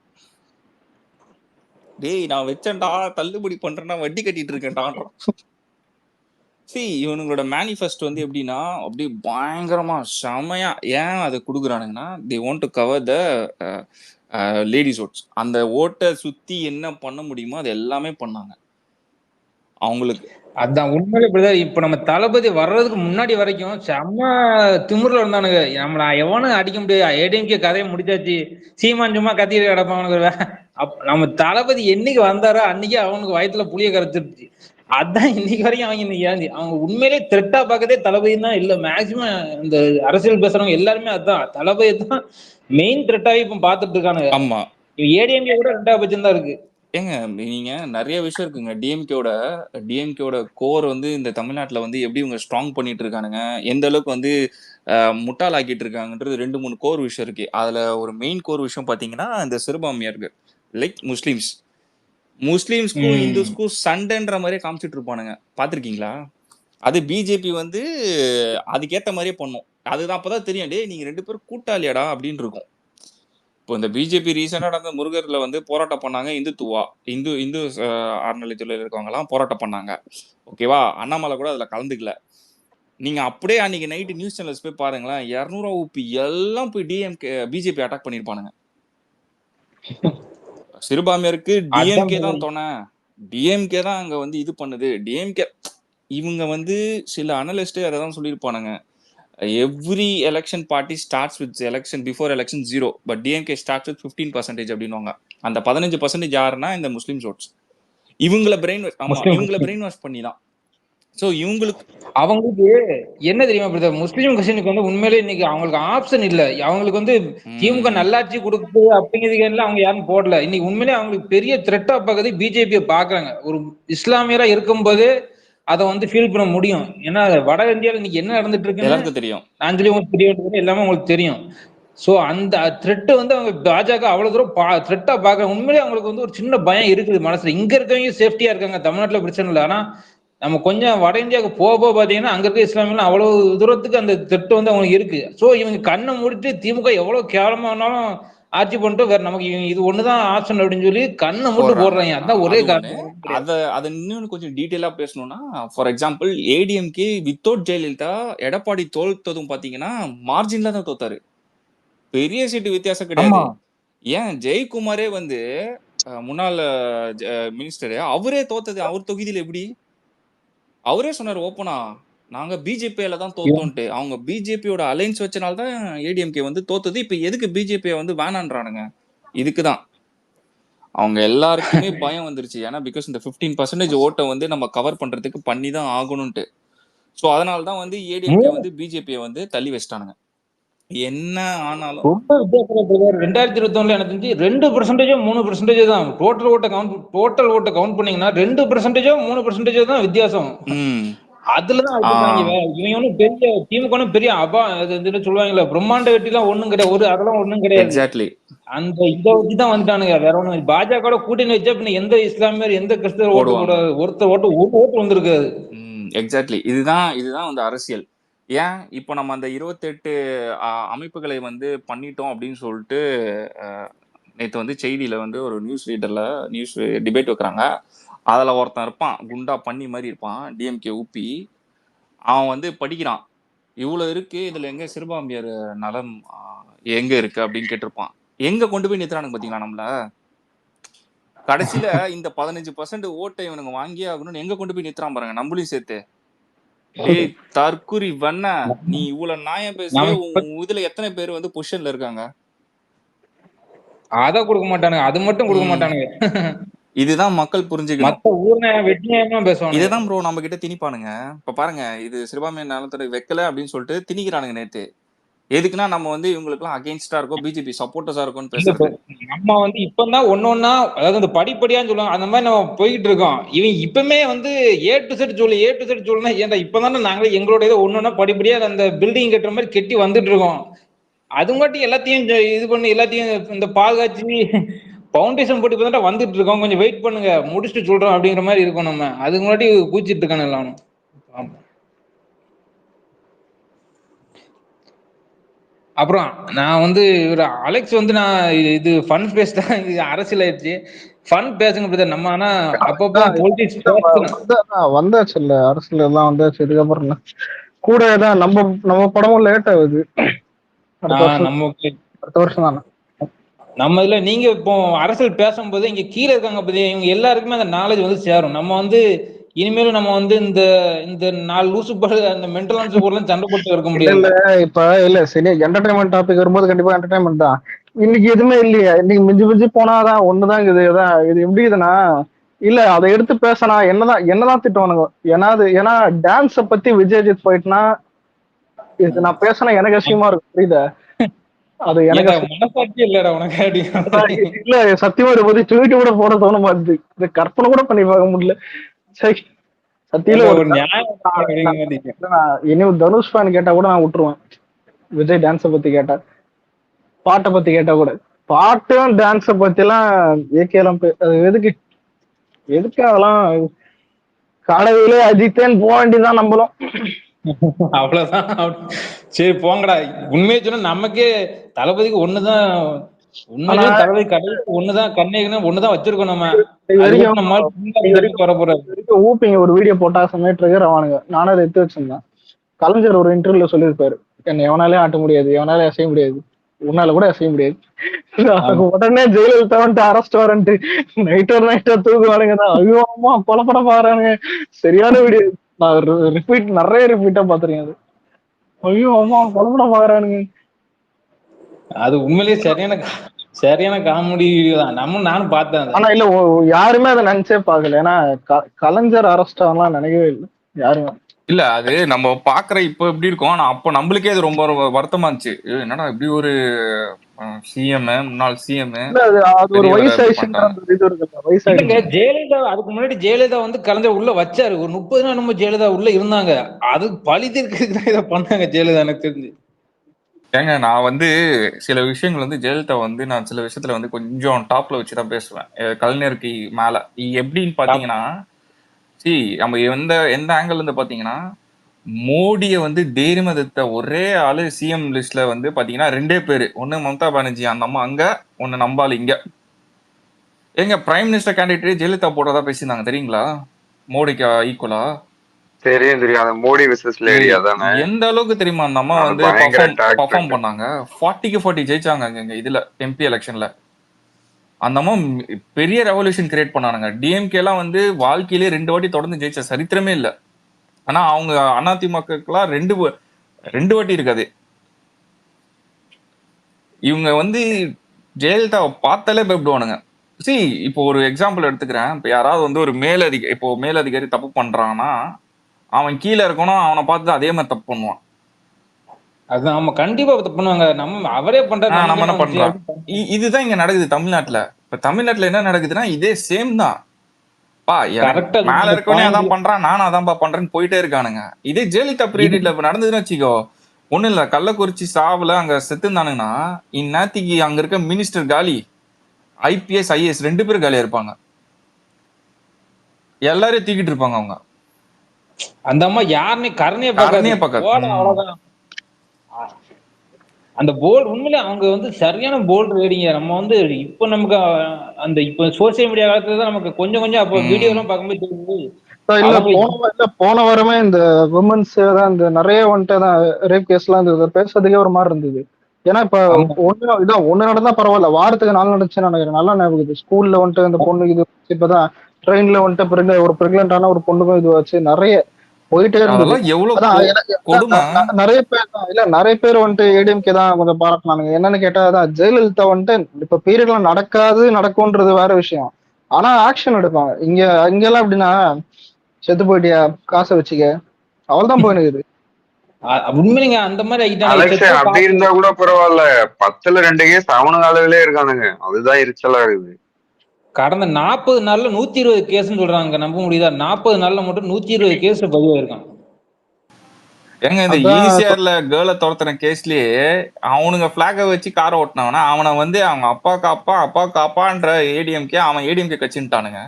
டேய் நான் வச்சேன்டா தள்ளுபடி பண்றேன்னா வட்டி கட்டிட்டு இருக்கேன்டான்றான். இவனுங்களோட மேனிஃபெஸ்டோ வந்து எப்படின்னா அப்படியே பயங்கரமா செமையா ஏன் அதை கொடுக்குறானுங்கன்னா they want to cover the ladies votes. அந்த ஓட்டை சுத்தி என்ன பண்ண முடியுமோ அது எல்லாமே பண்ணாங்க அவங்களுக்கு. அதான் உண்மையிலே இப்படிதான். இப்ப நம்ம தளபதி வர்றதுக்கு முன்னாடி வரைக்கும் செம்ம திமுறல இருந்தானுங்க. நம்மள எவனும் அடிக்க முடியாது. ஏடிஎம்கே கதையை முடிச்சாச்சு. சீமான் சும்மா கத்திட்டு கிடப்பானுங்க. நம்ம தளபதி என்னைக்கு வந்தாரோ அன்னைக்கு அவனுக்கு வயிற்றுல புளிய கரைச்சிருச்சு. அதான் இன்னைக்கு வரைக்கும் அவங்க உண்மையிலே த்ரெட்டா பார்க்கதே தளபதி தான். இல்ல மேக்சிமம் இந்த அரசியல் பேசுறவங்க எல்லாருமே அதுதான் தளபதி தான் மெயின் த்ரெட்டாவே இப்ப பாத்துட்டு இருக்கானுங்க. ஆமா ஏடிஎம்கே கூட 2ஆம் பட்சம் தான் இருக்கு. ஏங்க நீங்க நிறைய விஷயம் இருக்குங்க. டிஎம்கேவோட கோர் வந்து இந்த தமிழ்நாட்டுல வந்து எப்படி இவங்க ஸ்ட்ராங் பண்ணிட்டு இருக்கானுங்க, எந்த அளவுக்கு வந்து முட்டாள் ஆக்கிட்டு இருக்காங்கன்றது 2-3 கோர் விஷயம் இருக்கு. அதுல ஒரு மெயின் கோர் விஷயம் பாத்தீங்கன்னா இந்த சிறுபான்மையர்கள் லைக் முஸ்லிம்ஸ்க்கும் இந்துஸ்க்கும் சண்டைன்ற மாதிரியே காமிச்சிட்டு இருப்பானுங்க. பாத்திருக்கீங்களா? அது பிஜேபி வந்து அதுக்கேத்த மாதிரியே பண்ணும். அதுதான் அப்பதான் தெரியும், டே நீங்க 2 பேரும் கூட்டாளியாடா அப்படின்னு இருக்கும். இப்போ இந்த பிஜேபி ரீசெண்டா நடந்த முருகர்ல வந்து போராட்டம் பண்ணாங்க. இந்து அறநிலையத்துறையில இருக்கவங்கலாம் போராட்டம் பண்ணாங்க. ஓகேவா? அண்ணாமலை கூட அதுல கலந்துக்கல. நீங்க அப்படியே அன்னைக்கு நைட்டு நியூஸ் சேனல்ஸ் போய் பாருங்களேன், 200 ஊப்பி எல்லாம் போய் பிஜேபி அட்டாக் பண்ணிருப்பானுங்க. சிறுபான்மையருக்கு டிஎம்கே தான் தோணை, டிஎம்கே தான் அங்க வந்து இது பண்ணுது. டிஎம்கே இவங்க வந்து சில அனலிஸ்டே அதை தான் சொல்லியிருப்பானுங்க. Every election party starts with election before election 0 but DMK starts with 15% அப்படின்வாங்க. அந்த 15% யாருன்னா இந்த முஸ்லிம்ஸ் ஓட்ஸ். இவங்களை பிரெயின் வாஷ் பண்ணி தான். சோ அவங்களுக்கு என்ன தெரியுமா பிரதர், முஸ்லீம் கிறிஸ்டினுக்கு வந்து உண்மையிலே இன்னைக்கு அவங்களுக்கு ஆப்ஷன் இல்ல. அவங்களுக்கு வந்து திமுக நல்லாட்சி கொடுக்குது அப்படிங்கிறதுக்கு அவங்க யாரும் போடல. இன்னைக்கு உண்மையிலே அவங்களுக்கு பெரிய த்ரெட்டா பார்க்கறது பிஜேபியை பாக்குறாங்க. ஒரு இஸ்லாமியரா இருக்கும்போது அதை வந்து ஃபீல் பண்ண முடியும். ஏன்னா வட இந்தியாவில் இன்னைக்கு என்ன நடந்துட்டு இருக்குன்னு எல்லாருக்கும் தெரியும். நான் சொல்லி உங்களுக்கு தெரிய வேண்டியது எல்லாமே உங்களுக்கு தெரியும். ஸோ அந்த த்ரெட் வந்து அவங்க பாஜக அவ்வளவு தூரம் த்ரெட்டா பாக்குறாங்க. உண்மையிலேயே அவங்களுக்கு வந்து ஒரு சின்ன பயம் இருக்குது மனசுல. இங்க இருக்கவங்க சேஃப்டியா இருக்காங்க, தமிழ்நாட்டுல பிரச்சனை இல்லை. ஆனா நம்ம கொஞ்சம் வட இந்தியாவுக்கு போக போக பாத்தீங்கன்னா அங்க இருக்க இஸ்லாமியர்கள் அவ்வளவு தூரத்துக்கு அந்த த்ரெட் வந்து அவங்களுக்கு இருக்கு. ஸோ இவங்க கண்ணை மூடிட்டு திமுக எவ்வளவு கேவலமானாலும் ஆட்சி பண்ணிட்டு வேற நமக்கு இது ஒண்ணுதான் ஆப்ஷன் அப்படின்னு சொல்லி கண்ணை மூட்டு போடுறாங்க. அதான் ஒரே அது ஒண்ணு. காரணம். அதை இன்னும் கொஞ்சம் டீட்டெயிலா பேசணும்னா, for example ADMK without Jayalalithaa Edappadi தோத்ததும் பாத்தீங்கன்னா மார்ஜின்ல தான் தோத்தாரு. பெரிய சீட்டு வித்தியாசம் கிடையாது. ஆமா. ஏன் ஜெயக்குமாரே வந்து முன்னாள் மினிஸ்டர் அவரே தோத்தது அவர் தொகுதியில எப்படி? அவரே சொன்னாரு ஓப்பனா, நாங்க பிஜேபியில தான் தோத்தோன்ட்டு. அவங்க பிஜேபியோட அலைன்ஸ் வச்சனால தான் ஏடிஎம்கே வந்து தோத்தது. இப்ப எதுக்கு பிஜேபியை வந்து வேணான்றானுங்க? இதுக்குதான் அவங்க எல்லாருக்குமே பயம் வந்துருச்சு. ஏன்னா பிகாஸ் இந்த 15% ஓட்டை வந்து நம்ம கவர் பண்றதுக்கு பண்ணி தான் ஆகணும்ட்டு. ஸோ அதனாலதான் வந்து ஏடிஎம்கே வந்து பிஜேபியை வந்து தள்ளி வச்சிட்டானுங்க. என்ன ஆனாலும் ரொம்ப வித்தியாசம் 2021 எனக்கு தெரிஞ்சு 2% 3% தான் டோட்டல் ஓட்டை கவுண்ட் பண்ணீங்கன்னா 2% 3% தான் வித்தியாசம். அதுலதான் இவங்க ஒன்னும் பெரிய திமுக ஒன்னும் பெரிய சொல்லுவாங்கல்ல பிரம்மாண்ட வெட்டி எல்லாம் ஒண்ணும் கிடையாது. அதெல்லாம் ஒண்ணும் கிடையாது. எக்ஸாக்ட்லி அந்த இதை வச்சுதான் வந்துட்டானுங்க. வேற ஒண்ணு பாஜக கூட்டணி வச்சா பின்ன எந்த இஸ்லாமியர் எந்த கிறிஸ்தவர் ஓட்டு போடாது. ஒருத்தர் ஓட்டு ஒரு ஓட்டு வந்திருக்காது. எக்ஸாக்ட்லி இதுதான் வந்து அரசியல். ஏன் இப்போ நம்ம அந்த 28 அமைப்புகளை வந்து பண்ணிட்டோம் அப்படின்னு சொல்லிட்டு நேற்று வந்து செய்தியில வந்து ஒரு நியூஸ் டிபேட் வைக்கிறாங்க. அதில் ஒருத்தன் இருப்பான், குண்டா பண்ணி மாதிரி இருப்பான், டிஎம்கே ஊப்பி. அவன் வந்து படிக்கிறான், இவ்வளோ இருக்கு இதுல எங்க சிறுபான்மையர் நலம் எங்க இருக்கு அப்படின்னு கேட்டிருப்பான். எங்க கொண்டு போய் நிறுத்துறானுங்க பாத்தீங்களா நம்மள. கடைசியில இந்த 15% ஓட்டை இவனுங்க வாங்கியே ஆகணும்னு எங்க கொண்டு போய் நிறுத்துறான் பாருங்க, நம்மளையும் சேர்த்து. ஏய் தற்குறி வண்ண, நீ இவ்வளவு நியாயம் பேசுறிய, இதுல எத்தனை பேர் வந்து பொசிஷன்ல இருக்காங்க? அத கொடுக்க மாட்டானுங்க, அது மட்டும் கொடுக்க மாட்டானுங்க. இதுதான் மக்கள் புரிஞ்சுக்கணும். இதுதான் ப்ரோ நம்ம கிட்ட திணிப்பானுங்க. இப்ப பாருங்க, இது சிறுபான்மையினர் நலத்துறை வைக்கல அப்படின்னு சொல்லிட்டு திணிக்கிறானுங்க நேத்து. எதுக்குன்னா நம்ம வந்து இவங்களுக்கு எல்லாம் அகைன்ஸ்டா இருக்கும், பிஜேபி சப்போர்ட்டர்ஸா இருக்கும்னு பேசுறது. நம்ம வந்து இப்பதான் ஒன்னொன்னா, அதாவது இந்த படிப்படியான்னு சொல்லுவாங்க, அந்த மாதிரி நம்ம போயிட்டு இருக்கோம். இவன் இப்பவுமே வந்து ஏ டு செட் சொல்லுனா ஏன்டா இப்பதானே நாங்களே எங்களோட இதை ஒன்னொன்னா படிப்படியா அந்த பில்டிங் கட்டுற மாதிரி கெட்டி வந்துட்டு இருக்கோம். அது மட்டும் எல்லாத்தையும் இது பண்ணி எல்லாத்தையும் இந்த பால் காய்ச்சி பவுண்டேஷன் போட்டு இப்பதான் வந்துட்டு இருக்கோம், கொஞ்சம் வெயிட் பண்ணுங்க முடிச்சுட்டு சொல்றோம் அப்படிங்கிற மாதிரி இருக்கும். நம்ம அதுக்கு முன்னாடி கூச்சிட்டு இருக்கானு எல்லாரும். அப்புறம் நான் வந்து இவர் அலெக்ஸ் வந்து நான் இது ஃபன் பேஸ் தான், இது அரசியல் ஆயிடுச்சு. ஃபன் பேசுங்க பிரதர். நம்ம ஆனா அப்பப்போ பொலிட்டிக்ஸ் வந்தாச்சு இல்ல, அரசியல் எல்லாம் வந்தாச்சு. இதுக்கப்புறம் கூட தான் நம்ம படமும் லேட் ஆகுது. அடுத்த வருஷம் தானே நம்ம இதுல. நீங்க இப்போ அரசியல் பேசும்போது இங்க கீழே இருக்காங்க பத்தி இவங்க எல்லாருக்குமே அந்த நாலேஜ் வந்து சேரும். நம்ம வந்து இனிமேலும் நம்ம வந்து இந்த 4 லூசு அந்த மென்டல் போர்லாம் சண்டை போட்டு இருக்க முடியாது. இல்ல இப்ப இல்ல சரி, என்டர்டைன்மெண்ட் டாபிக் வரும்போது கண்டிப்பா என்டர்டைன்மெண்ட் தான். இன்னைக்கு எதுவுமே இல்லையா, இன்னைக்கு மிஞ்சி போனாதான் ஒண்ணுதான் இது எப்படி இதுனா, இல்ல அதை எடுத்து பேசினா என்னதான் திட்டுவானுங்க. ஏன்னா டான்ஸ பத்தி விஜயஜித் போயிட்டுனா இது நான் பேசினா எனக்கு அசிங்கமா இருக்கும், புரியுதா? அது எனக்கு மனசாட்சி இல்லடா உனக்கு. இல்ல சத்தியமா இதை பத்தி ட்வீட் கூட போட தோண மாட்டுது, இதை கற்பனை கூட பண்ணி பார்க்க முடியல. சரி சத்தியில இனி தனுஷ் ஃபேன் கேட்டா கூட நான் விட்டுருவேன். விஜய் டான்ஸ பத்தி கேட்டா, பாட்டை பத்தி கேட்டா கூட, பாட்டும் டான்ஸ பத்தி எல்லாம் ஏகேலாம் அது எதுக்கு அதெல்லாம் கடவுளே அஜித்தேன்னு போக வேண்டியதான் நம்மளும். அவ்வளவுதான். சரி போங்கடா. உண்மையை சொன்னா நமக்கே தளபதிக்கு ஒண்ணுதான், உண்மையிலே தளபதி கடைசி ஒண்ணுதான், கண்ணேகன்னு ஒண்ணுதான் வச்சிருக்கோம். நம்ம ஊப்பிங்க ஒரு வீடியோ போட்டா சமயத்துக்கு அவனுங்க. நானும் அதை எடுத்து வச்சிருந்தேன். கலைஞர் ஒரு இன்டர்வியூல சொல்லியிருப்பாரு, என்னை எவனாலே ஆட்ட முடியாது, எவனாலே அசைய முடியாது, உன்னால கூட அசைய முடியாது. உடனே ஜெயலலிதா வந்துட்டு அரெஸ்ட் வாரன்ட்டு நைட்டா தூக்குவானுங்க. ஐயோ அம்மா கொலப்பட பாருங்க, சரியான வீடியோ. நான் நிறைய ரிப்பீட்டா பாத்துருக்கேன் அது. ஐயோ அம்மா கொலப்பட பாக்குறானுங்க. அது உண்மையிலேயே சரியான காமெடி தான். நானும் பார்த்தேன். ஆனா இல்ல யாருமே அதை நினைச்சே பாக்கல. ஏன்னா கலைஞர் அரெஸ்ட் ஆகலாம் நினைக்கவே இல்லை யாருமே. இல்ல அது நம்ம பாக்குற இப்ப எப்படி இருக்கும், ஆனா அப்ப நம்மளுக்கே அது ரொம்ப வருத்தமா இருந்துச்சு. என்னடா இப்படி ஒரு சிஎம், முன்னாள் சிஎம் இல்ல அது ஒரு பெரியவரை இப்படி வயசாயிடுச்சுன்ற பண்ணிட்டாங்க. அந்த இது இருக்குல்ல, இல்லங்க, வயசாயிடுச்சு. ஜெயலலிதா அதுக்கு முன்னாடி ஜெயலலிதா வந்து கலைஞர் உள்ள வச்சாரு. ஒரு 30 நாள் நம்ம ஜெயலலிதா உள்ள இருந்தாங்க. அது பழி தீர்க்கிறதுக்கு தான் இதை பண்ணாங்க ஜெயலலிதா, எனக்கு தெரிஞ்சு. ஏங்க நான் வந்து சில விஷயங்கள் வந்து ஜெயலலிதா வந்து நான் சில விஷயத்துல வந்து கொஞ்சம் டாப்ல வச்சுதான் பேசுவேன். கலைஞருக்கு மேல எப்படின்னு பாத்தீங்கன்னா, நம்ம எந்த எந்த ஆங்கிள் இருந்து பாத்தீங்கன்னா, மோடியை வந்து தைரியமா எதிர்த்த ஒரே ஆளு சிஎம் லிஸ்ட்ல வந்து பாத்தீங்கன்னா 2 பேரு. ஒண்ணு மம்தா பானர்ஜி, அந்த அம்மா அங்க, ஒண்ணு நம்பால் இங்க. எங்க பிரைம் மினிஸ்டர் கேண்டிடேட் ஜெயலலிதா போடுறதா பேசியிருந்தாங்க தெரியுங்களா? மோடிக்கு ஈக்குவலா. தெரியும் அந்த மோடி விசஸ் லேடி அதானே. எந்த அளவுக்கு தெரியுமா அந்த அம்மா அது வந்து பயங்கர பர்ஃபார்ம் பண்ணாங்க. 40க்கு 40 ஜெயிச்சாங்க இங்க இதுல எம்பி எலெக்ஷன்ல. அந்த அம்மா பெரிய ரெவல்யூஷன் கிரியேட் பண்ணானுங்க. டிஎம்கே எல்லாம் வந்து வாழ்க்கையிலே 2 வாட்டி தொடர்ந்து ஜெயிச்ச சரித்திரமே இல்ல. ஆனா அவங்க அதிமுகலாம் 2 வாட்டி இருக்காது. இவங்க வந்து ஜெயலலிதாவை பார்த்தாலே பயப்படுவானுங்க. இப்போ ஒரு எக்ஸாம்பிள் எடுத்துக்கிறேன். இப்ப யாராவது வந்து ஒரு மேலதிகாரி தப்பு பண்றான்னா, அவன் கீழே இருக்கணும், அவனை பார்த்து அதே மாதிரி தப்பு பண்ணுவான். அதான் நம்ம கண்டிப்பா தப்பு பண்ணுவாங்க. நம்ம அவரே பண்றாரு, நம்ம என்ன பண்றோம்? இதுதான் இங்க நடக்குது தமிழ்நாட்டுல. இப்ப தமிழ்நாட்டுல என்ன நடக்குதுன்னா இதே சேம் தான். மேல இருக்கவனே அதான் பண்றான், நானும் அதான்பா பண்றேன்னு போயிட்டே இருக்கானுங்க. இதே ஜெயலலிதா பீரியட்ல இப்ப நடந்ததுன்னு வச்சுக்கோ, ஒண்ணு இல்ல, கள்ளக்குறிச்சி சாவுல அங்க செத்துந்தானுங்கன்னா இந்நேரத்துக்கு அங்க இருக்க மினிஸ்டர் காலி, ஐபிஎஸ் ஐஏஎஸ் 2 பேரும் காலியா இருப்பாங்க. எல்லாரையும் தூக்கிட்டு இருப்பாங்க அவங்க. அந்த அம்மா யாருன்னு கருணையை பார்க்காது. அந்த போல்டு உண்மையிலே அவங்க வந்து சரியான போல்டு ரீடிங்க. நம்ம வந்து இப்ப நமக்கு அந்த இப்ப சோசியல் மீடியா காலத்துல தான் நமக்கு கொஞ்சம் அப்ப வீடியோ எல்லாம் பார்க்கும்போது தெரியுது. இல்ல போன வாரமே இந்த விமன்ஸ் தான் இந்த நிறைய வந்துட்டு தான் ரேப் கேஸ் எல்லாம் இருந்தது, பேசுறதுக்கே ஒரு மாதிரி இருந்தது. ஏன்னா இப்ப ஒண்ணு நடந்தா பரவாயில்ல, வாரத்துக்கு 4 நடந்துச்சுன்னு நினைக்கிறேன். நல்லா ஞாபகம். ஸ்கூல்ல வந்துட்டு இந்த பொண்ணு இது இப்பதான் ட்ரெயின்ல வந்துட்டு ஒரு பிரெக்னென்டான ஒரு பொண்ணுக்கும் இது வச்சு நிறைய போயிட்டே இருந்தது. நிறைய பேர் வந்துட்டு ஏடிஎம்கே தான் கொஞ்சம் பாராட்டினானுங்க. என்னன்னு கேட்டா அதான் ஜெயலலிதா வந்துட்டு இப்ப பீரியட்ல நடக்கும்ன்றது வேற விஷயம். ஆனா ஆக்ஷன் எடுப்பாங்க. இங்கெல்லாம் எப்படின்னா, செத்து போயிட்டியா, காசை வச்சுக்க, அவள்தான் போயினுக்குது. உண்மைங்க அந்த மாதிரி அப்படி இருந்தா கூட பரவாயில்ல. 10ல 2 கேஸ் அவனுங்க அளவிலே இருக்கானுங்க. அதுதான் எரிச்சலா இருக்குது. கடந்த 40 நாள்ல 120 கேஸ்ன்னு சொல்றாங்க. நம்ப முடியுதா? 40 நாள்ல மட்டும் 120 கேஸ் பதிவாயிருக்கான். ஏங்க இந்த ஈசிஆர்ல கேர்ளை துரத்துன கேஸ்லயே அவனுங்க பிளாக வச்சு காரை ஓட்டினவனா அவனை வந்து அவங்க அப்பா காப்பான்ற ஏடிஎம்கே, அவன் ஏடிஎம்கே கட்சின்ட்டானுங்க.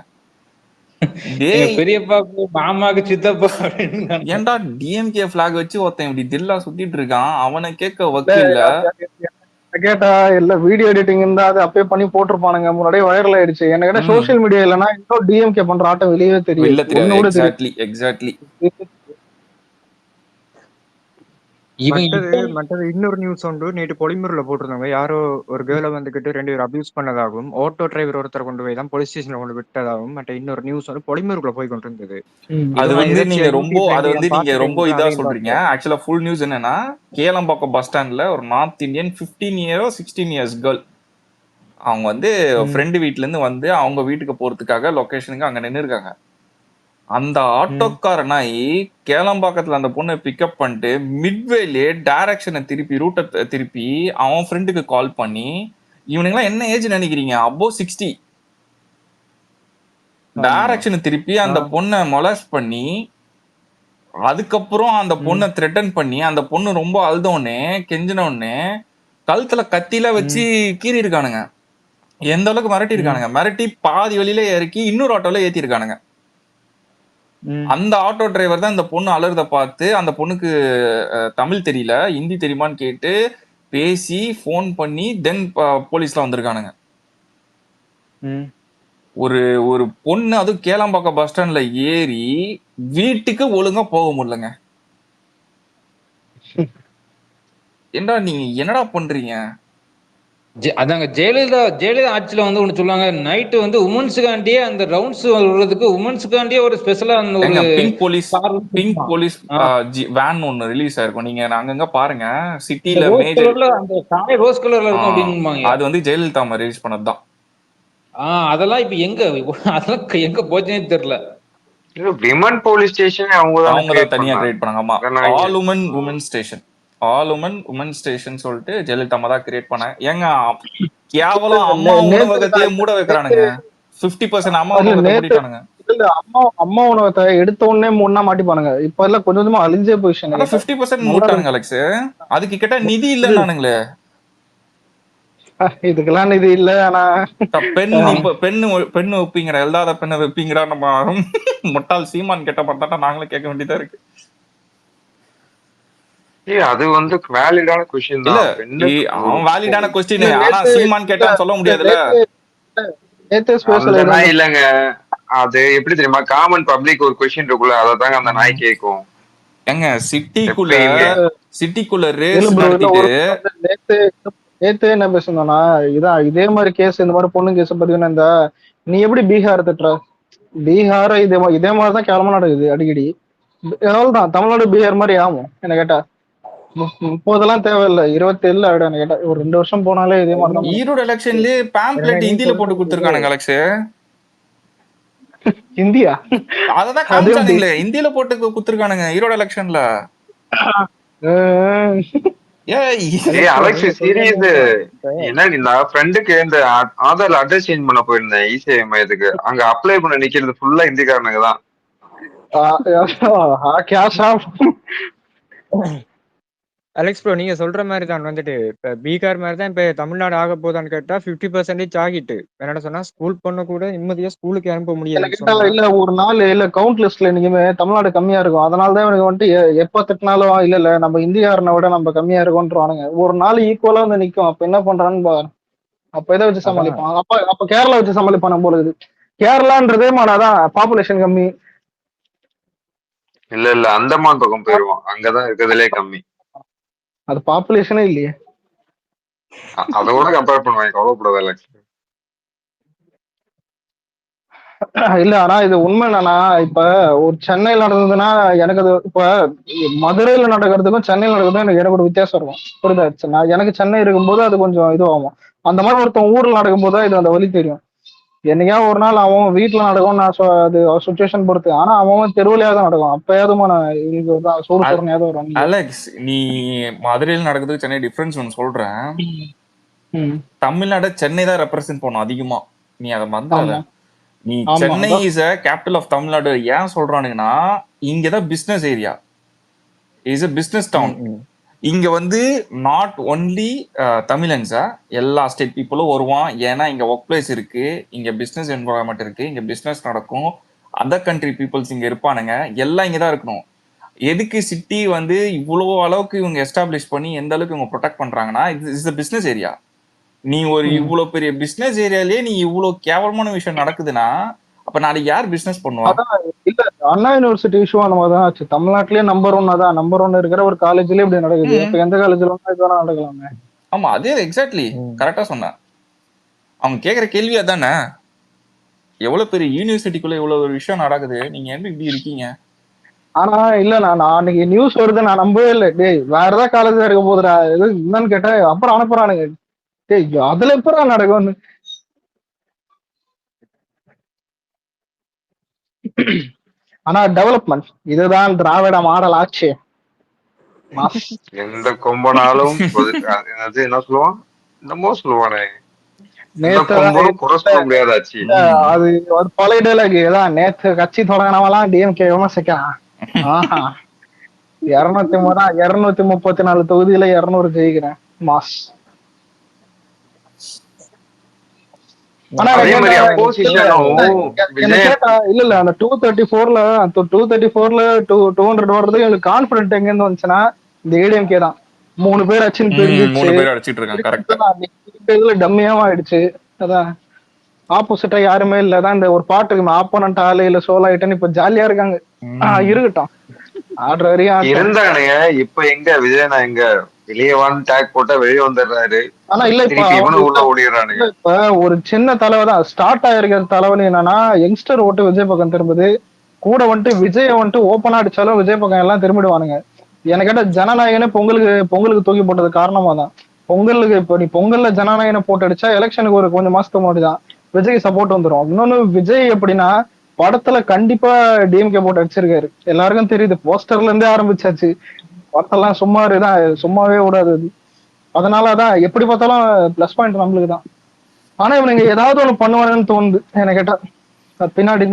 பெரியப்பாக்கு மாமாக்கு சித்தப்பா. ஏன்டா டிஎம்கே பிளாக் வச்சு ஒருத்தன் இப்படி தில்லா சுத்திட்டு இருக்கான், அவனை கேட்க வக்கீல்ல. கேட்டா இல்ல வீடியோ எடிட்டிங் இருந்தா அது அப்பயே பண்ணி போட்டிருப்பானுங்க, முன்னாடியே வைரல் ஆயிடுச்சு. என்ன கேட்டா சோசியல் மீடியா இல்லைன்னா இன்னும் டிஎம்கே பண்ற ஆட்டம் வெளியே தெரியும். எக்ஸாக்ட்லி. மற்றது இன்னொரு நியூஸ் உண்டு. நேற்று பொலிமூர்ல போட்டிருந்தாங்க. யாரோ ஒரு கேர்ளை வந்துகிட்டு 2 பேர் அபியூஸ் பண்ணதாகவும், ஆட்டோ டிரைவர் ஒருத்தர் கொண்டு போய் தான் போலீஸ் ஸ்டேஷன்ல கொண்டு விட்டதாகவும் மற்ற இன்னொரு நியூஸ் வந்து பொலிமூருக்குள்ள போய் கொண்டு இருந்தது. அது வந்து நீங்க ரொம்ப இதா சொல்றீங்க. ஆக்சுவலா ஃபுல் நியூஸ் என்னன்னா, கேளம்பாக்கம் பஸ் ஸ்டாண்ட்ல ஒரு நார்த் இந்தியன் 16 இயர்ஸ் கேர்ள், அவங்க வந்து ஃப்ரெண்டு வீட்டுல இருந்து வந்து அவங்க வீட்டுக்கு போறதுக்காக லொகேஷனுக்கு அங்க நின்று இருக்காங்க. அந்த ஆட்டோக்காரனாயி கேளம்பாக்கத்துல அந்த பொண்ணை பிக்கப் பண்ணிட்டு மிட்வேலே டைரக்ஷனை ரூட்டை திருப்பி அவன் ஃப்ரெண்டுக்கு கால் பண்ணி, இவனுங்கெல்லாம் என்ன ஏஜ் நினைக்கிறீங்க, அபோவ் 60, டைரக்ஷனை திருப்பி அந்த பொண்ணை மொலாஸ்ட் பண்ணி, அதுக்கப்புறம் அந்த பொண்ணை த்ரெட்டன் பண்ணி, அந்த பொண்ணு ரொம்ப அழுதோடனே கெஞ்சினோடனே கழுத்துல கத்தில வச்சு கீறி இருக்கானுங்க. எந்த அளவுக்கு மிரட்டி இருக்கானுங்க, மிரட்டி பாதி வழியில இறக்கி இன்னொரு ஆட்டோல ஏத்தி இருக்கானுங்க. அந்த ஆட்டோ டிரைவர் தான் இந்த பொண்ணு அலறத பார்த்து, அந்த பொண்ணுக்கு தமிழ் தெரியல, ஹிந்தி தெரியுமான்னு கேட்டு பேசி போன் பண்ணி தென் போலீஸ்ல வந்திருக்கானுங்க. ஒரு பொண்ணு அது கேளம்பாக்கம் பஸ் ஸ்டாண்ட்ல ஏறி வீட்டுக்கு ஒழுங்கா போக முடியலங்க. ஏண்டா நீங்க என்னடா பண்றீங்க? அதாங்க ஜெயலலிதா ஆட்சியில வந்து ஒண்ணு சொல்லுவாங்க, நைட்டு வந்து உமன்ஸுக்காண்டியே அந்த ரவுண்ட்ஸ் வர்றதுக்கு உமன்ஸுக்காண்டியே ஒரு ஸ்பெஷலா அந்த ஒரு பிங்க் போலீஸ் வேன் ஒன்னு ரிலீஸ் ஆயிருக்கும். நீங்க அங்கங்க பாருங்க, சிட்டில மேஜர் அந்த சாய் ரோஸ் கலர்ல இருக்கும் அப்படின்னுவாங்க. அது வந்து ஜெயலலிதா ரிலீஸ் பண்ணதுதான். அதெல்லாம் இப்ப அதெல்லாம் எங்க போச்சுனே தெரியல. விமன் போலீஸ் ஸ்டேஷன் அவங்க தான் தனியா கிரியேட் பண்ணாங்க. ஆமா, all women station. All women station சொல்லிட்டு ஜெயலலிதா அம்மா தான் கிரியேட் பண்ண. ஏங்க கேவலம் அம்மா நேத்து உணவகத்தையே மூட வைக்கிறானுங்க. 50% அம்மா இல்ல உணவகத்தை நேத்து மூடிட்டானுங்க. இல்ல அம்மா அம்மா உணவகத்தை எடுத்த உடனே முன்னா மாட்டிப்பானுங்க. இப்ப எல்லாம் கொஞ்சம் கொஞ்சமா அழிஞ்சே போயிடுச்சு ஆனா கேட்டா. 50% நல்லா மூட்டானுங்க அலெக்ஸ். அதுக்கு கேட்டா நிதி இல்லைன்னானுங்களே. இதுக்கெல்லாம் இது இல்ல. ஆனா பெண்ணு வைப்பீங்கடா, எழுதாத பெண்ணை வைப்பீங்கடா நம்ம முட்டாள் சீமான் கேட்ட பார்த்தாட்டா நாங்களே கேட்க வேண்டியதா இருக்கு. அது வந்து வேலிடான கொஸ்டின் இல்ல தான். அவன் வேலிடான கொஸ்டின். இல்ல ஆனா நேத்து சீமான் கேட்டான்னு சொல்ல முடியாதுல்ல. நேத்து ஸ்பேஸ்ல அந்த நாய் இல்லங்க, அது எப்படி தெரியுமா, காமன் பப்ளிக் ஒரு கொஸ்டின் இருக்குல்ல, அததாங்க அந்த நாய் கேட்கும். எங்க சிட்டிக்குள்ள இல்ல ரேஸ் ப்ரோ, இல்ல நடத்திட்டு ஒரு நேத்து நேத்து என்ன பேசணும்னா, இதான் இதே மாதிரி கேஸ், இந்த மாதிரி பொண்ணு கேஸ் பாத்தீங்கன்னா, இந்த நீ எப்படி பீகார் திட்டுற, பீகார் இதே மாதிரிதான் கேவலமா நடக்குது அடிக்கடி. தான் தமிழ்நாடு பீகார் மாதிரி ஆகும் என்ன கேட்டா. 30 தேவையில்லை, 27 ஆயிடும் என்ன கேட்டா. ஒரு 2 வருஷம் போனாலே இதே மாதிரி தான். ஈரோடு எலெக்ஷன்லயே பேம்ப்ளெட் ஹிந்தியில போட்டு கொடுத்துருக்கானுங்க அலெக்ஸ். இந்தியா அததான் காமிச்சானுங்களே, ஹிந்தியில போட்டு கொடுத்துருக்கானுங்க ஈரோடு எலெக்ஷன்ல. அலெக்ஸ் சீரியஸ் என்ன, நான் ஃப்ரெண்டுக்கு இந்த ஆதார் அட்ரஸ் சேஞ்ச் பண்ண போயிருந்தேன் இசேவை மையத்துக்கு. அங்க அப்ளை பண்ண நிக்கிறது ஃபுல்லா ஹிந்திக்காரனுங்க தான். அலெக்ஸ் ப்ரோ, நீங்க சொல்ற மாதிரி தான் வந்துட்டு இப்ப பீகார் மாதிரி தான் இப்ப தமிழ்நாடு ஆக போதான்னு கேட்டா 50% ஆகிட்டு. என்ன சொன்னா ஸ்கூல் பொண்ணு கூட நிம்மதியா ஸ்கூலுக்கு அனுப்ப முடியாது. இல்ல ஒரு நாள் இல்ல கவுண்ட் லிஸ்ட்ல இன்னைக்குமே தமிழ்நாடு கம்மியா இருக்கும். அதனாலதான் இவனுக்கு வந்துட்டு எப்ப திட்டினாலும் இல்ல நம்ம இந்தியாரனை விட நம்ம கம்மியா இருக்கோன்றானுங்க. ஒரு நாள் ஈக்குவலா வந்து நிக்கும். அப்ப என்ன பண்றான்னு பாரு. அப்ப எதை வச்சு சமாளிப்பான்? அப்ப கேரளா வச்சு சமாளிப்பான போல இது. கேரளான்றதே மாடாதான் பாப்புலேஷன் கம்மி. இல்ல அந்தமான் பக்கம் போயிருவோம், அங்கதான் இருக்கிறதுலே கம்மி. அது பாப்புலேஷனே இல்லையே. அதோட கம்பேர் பண்ணுவாங்க, கவலைப்படாத. இல்ல ஆனா இது உண்மை என்னன்னா, இப்ப ஒரு சென்னையில் நடந்ததுன்னா எனக்கு அது, இப்ப மதுரையில நடக்கிறதுக்கும் சென்னையில் நடக்கிறதுக்கும் எனக்கு ஒரு வித்தியாசம் இருக்கும். புரியுதா? எனக்கு சென்னை இருக்கும்போது அது கொஞ்சம் இதுவாகும். அந்த மாதிரி ஒருத்தன் ஊர்ல நடக்கும் போது இது அந்த வழி தெரியும். என்னைக்கா ஒரு நாள் அவன் வீட்டுல நடக்கும், நான் அது சுச்சுவேஷன் பொறுத்து. ஆனா அவன் தெருவிலையா தான் நடக்கும். அப்பயாவதுமான சூடு வரும். அலெக்ஸ், நீ மதுரையில் நடக்குது சென்னை டிஃபரன்ஸ் ஒன்னு சொல்றேன். தமிழ்நாடு சென்னை தான் ரெப்ரசென்ட் பண்ணும் அதிகமா. நீ அதை மறந்துடாத. நீ Chennai is a capital of Tamil Nadu ஏன் சொல்றானுங்கன்னா, இங்கதான் business area, is a business town. இங்க வந்து நாட் ஒன்லி தமிழன்ஸா, எல்லா ஸ்டேட் பீப்புளும் வருவான். ஏன்னா இங்க ஒர்க் பிளேஸ் இருக்கு, இங்க பிசினஸ் என்வரான்மெண்ட் இருக்கு, இங்க பிசினஸ் நடக்கும். அதர் கண்ட்ரி பீப்புள்ஸ் இங்க இருப்பானுங்க, எல்லாம் இங்கதான் இருக்கணும். எதுக்கு சிட்டி வந்து இவ்வளோ அளவுக்கு இவங்க எஸ்டாப்ளிஷ் பண்ணி எந்த அளவுக்கு இவங்க ப்ரொடெக்ட் பண்றாங்கன்னா, இட்ஸ் a பிசினஸ் ஏரியா. நீ ஒரு இவ்வளவு பெரிய பிசினஸ் ஏரியாலேயே நீ இவ்வளவு கேவலமான விஷயம் நடக்குதுன்னா, அப்ப நாளைக்கு யார் பிசினஸ் பண்ணுவா? இல்ல அண்ணா யூனிவர்சிட்டி இஷ்யூ அந்த மாதிரி தான் ஆச்சு. தமிழ்நாட்டிலேயே நம்பர் 1 தான். நம்பர் 1 இருக்கிற ஒரு காலேஜ்ல இப்படி நடக்குது. இப்ப எந்த காலேஜ்ல இதுவரை நடக்கலாமே. ஆமா, அதே எக்ஸாக்ட்லி கரெக்டா சொன்ன. அவங்க கேக்குற கேள்வி அதானே, எவ்வளவு பெரிய யூனிவர்சிட்டிக்குள்ள இவ்வளவு ஒரு விஷயம் நடக்குது, நீங்க எப்படி இப்படி இருக்கீங்க? ஆனா இல்ல, நான் அன்னைக்கு நியூஸ் வருது நான் நம்பவே இல்லை. டேய் வேற ஏதாவது காலேஜா இருக்க போதுடா எது என்னன்னு கேட்டேன். அப்புறம் அனுப்புறானுங்க. டேய் அதுல எப்படா நடக்கும்? ஆனா டெவலப்மெண்ட் இதுதான் திராவிட மாடல் ஆட்சி. எந்த கொம்பனாலும் என்ன சொல்லுவான், என்னமோ சொல்லுவானே, முடியாதாச்சு. அது பழைய டைலாக் ஏதான். நேத்து கட்சி தொடங்கினவெல்லாம் டிஎம்கே விமர்சிக்கலாம். 234 தொகுதியில 200 ஜெயிக்கிறேன் மாஸ். இல்ல அந்த 234ல 200 வர்றது எங்களுக்கு கான்பிடன்ட் எங்க இருந்து வந்துச்சுன்னா, இந்த ஏடிஎம்கே தான். 3 பேர் அடிச்சுட்டு டம்மியாவும் ஆயிடுச்சு. அதான் ஆப்போசிட்டா யாருமே இல்லதான். இந்த ஒரு பாட்டுக்கு ஆப்போனன்ட் ஆளு இல்ல சோலோ ஆயிட்டேன்னு இப்ப ஜாலியா இருக்காங்க. இருக்கட்டும், ஆடுற வரையும் இருந்தானுங்க. இப்ப எங்க விஜயனா எங்க வெளியவான்னு டேக் போட்டா வெளியே வந்துடுறாரு. ஆனா இல்ல இப்ப ஒரு சின்ன தலைவதான் ஸ்டார்ட் ஆயிருக்கிற தலைவலி என்னன்னா, யங்ஸ்டர் ஓட்டு விஜய் பக்கம் திரும்புது. கூட வந்துட்டு விஜய வந்துட்டு ஓப்பனா அடிச்சாலும் விஜய் பக்கம் எல்லாம் திரும்பிடுவானுங்க. எனக்கு கேட்ட ஜனநாயகனே பொங்கலுக்கு தூக்கி போட்டது காரணமா தான். பொங்கலுக்கு இப்ப நீ பொங்கல்ல ஜனநாயகனை போட்டு அடிச்சா எலெக்ஷனுக்கு ஒரு கொஞ்சம் மாசத்துக்கு முன்னாடிதான் விஜய் சப்போர்ட் வந்துடும். இன்னொன்னு விஜய் எப்படின்னா படத்துல கண்டிப்பா டிஎம்கே போட்டு அடிச்சிருக்காரு. எல்லாருக்கும் தெரியுது, போஸ்டர்ல இருந்தே ஆரம்பிச்சாச்சு. படத்தெல்லாம் சும்மாவே விடாது அது. அதனாலதான் எப்படி பார்த்தாலும் பிளஸ் பாயிண்ட் நம்மளுக்கு தான். ஆனா இவனுங்க ஏதாவது ஒண்ணு பண்ணுவானுன்னு தோணுது என்ன கேட்டா. பின்னாடி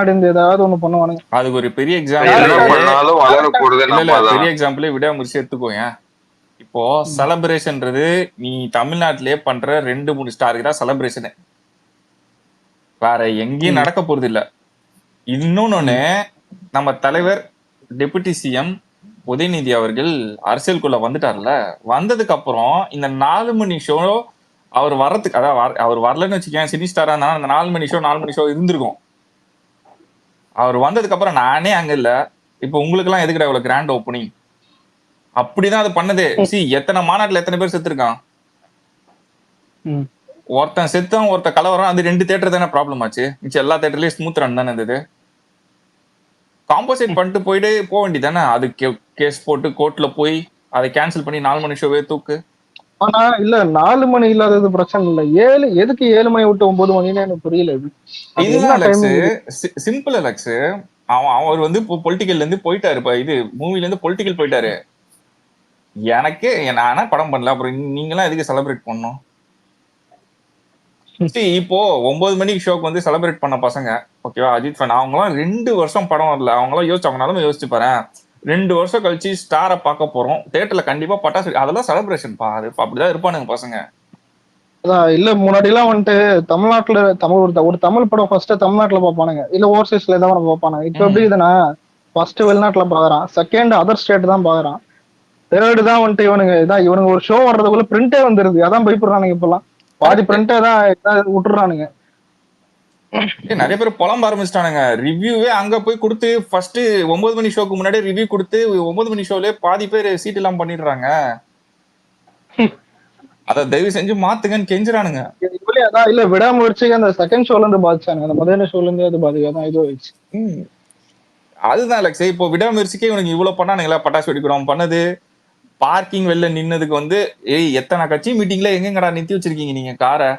இருந்து ஏதாவது ஒண்ணு பண்ணுவானுங்க. அதுக்கு ஒரு பெரிய என்ன பண்ணாலும் வளர போறது எக்ஸாம்பிள் நம்ம தான். பெரிய எக்ஸாம்பிள் விடாமுயற்சி எடுத்துக்கோங்க. இப்போ செலிப்ரேஷன்ன்றது நீ தமிழ்நாட்டிலேயே பண்ற 2-3 ஸ்டாருக்கு தான் செலிப்ரேஷனு, வேற எங்கேயும் நடக்க போறது இல்ல. இன்னொன்னு, நம்ம தலைவர் டெபுட்டி சிஎம் உதயநிதி அவர்கள் அரசியலுக்குள்ள வந்துட்டார்ல, வந்ததுக்கு அப்புறம் இந்த 4 மணி ஷோ அவர் வர்றதுக்கு, அதாவது அவர் வரலன்னு வச்சுக்கேன், சினி ஸ்டாரா இருந்தாலும் அந்த 4 மணி ஷோ இருந்திருக்கும். அவர் வந்ததுக்கு அப்புறம் நானே அங்க இல்ல, இப்ப உங்களுக்கு எல்லாம் எதுக்குடா இவ்வளவு கிராண்ட் ஓப்பனிங், அப்படிதான் அது பண்ணதே. எத்தனை மாநாட்டுல எத்தனை பேர் செத்துருக்கான், ஒருத்தன் செத்தம் ஒருத்தன் கலவரம், அது 2 தியேட்டர் தானே ப்ராப்ளம் ஆச்சு, மிச்சம் எல்லா தியேட்டர்லயும் ஸ்மூத் ரன் தானே இருந்தது. காம்பன்சேட் பண்ணிட்டு போயிட்டு போக வேண்டியதானே, அது கேஸ் போட்டு கோர்ட்ல போய் அதை கேன்சல் பண்ணி 4 மணி ஷோவே தூக்கு. ஆனா இல்ல 4 மணி இல்லாதது பிரச்சனை இல்ல, 7 மணி விட்டு 9 மணின்னு எனக்கு புரியல. இதுதான் சிம்பிள் அலெக்ஸ். அவர் வந்து இப்போ பொலிட்டிக்கல்ல இருந்து போயிட்டாரு, இப்ப இது மூவில இருந்து பொலிட்டிக்கல் போயிட்டாரு. எனக்கு நானா படம் பண்ணல, அப்புறம் நீங்க எல்லாம் எதுக்கு செலிப்ரேட் பண்ணணும்? இப்போ 9 மணிக்கு ஷோக்கு வந்து செலிப்ரேட் பண்ண பசங்க, ஓகேவா, அஜித் ஃபேன், அவங்க எல்லாம் 2 வருஷம் படம் வரல, அவங்க எல்லாம் யோசிச்சு, அவங்களாலும் யோசிச்சு பாரு, 2 வருஷம் கழிச்சு ஸ்டாரை பார்க்க போறோம் தியேட்டர்ல, கண்டிப்பா பட்டாசு, அதெல்லாம் செலிப்ரேஷன் பா, அது அப்படிதான் இருப்பானுங்க பசங்க. அதான் இல்ல, முன்னாடி எல்லாம் வந்துட்டு தமிழ்நாட்டுல ஒரு தமிழ் படம் ஃபர்ஸ்ட் தமிழ்நாட்டுல பாப்பானுங்க, இல்ல ஓவர்சீஸ்ல ஏதாவது பாப்பானுங்க. இப்ப எப்படி இதுனா, ஃபர்ஸ்ட் வெளிநாட்டுல பாக்குறான், செகண்ட் அதர் ஸ்டேட் தான் பாக்குறான், தேர்டு தான் வந்துட்டு இவனுங்க ஒரு ஷோ வர்றதுக்குள்ள பிரிண்டே வந்துருது. அதான் பயப்படுறானுங்க இப்பெல்லாம், பாதி பிரிண்டே தான் விட்டுறானுங்க. நிறைய பேர் புலம்ப ஆரம்பிச்சிட்டானுங்க, ரிவ்யூவே அங்க போய் கொடுத்து ஃபர்ஸ்ட் 9 மணி ஷோக்கு முன்னாடி ரிவ்யூ கொடுத்து 9 மணி ஷோலயே பாதி பேர் சீட் எல்லாம் பண்ணிடுறாங்க. அத தயவு செஞ்சு மாத்துங்கன்னு கெஞ்சுறானுங்க. அதான் இல்ல, விடாமுயற்சிக்கு அந்த செகண்ட் ஷோல இருந்து பாதிச்சானுங்க, அந்த முதல்ல ஷோல இருந்து அது பாதிக்காதான் இது ஆயிடுச்சு. அதுதான் அலெக்ஸ், இப்போ விடாமுயற்சிக்கே இவனுக்கு இவ்வளவு பண்ணானுங்களா, பட்டாசு வெடிக்கிறோம் பண்ணது, பார்க்கிங் வெளில நின்னதுக்கு வந்து எத்தனை கட்சி மீட்டிங்ல எங்கடா நிறுத்தி வச்சிருக்கீங்க நீங்க காரை,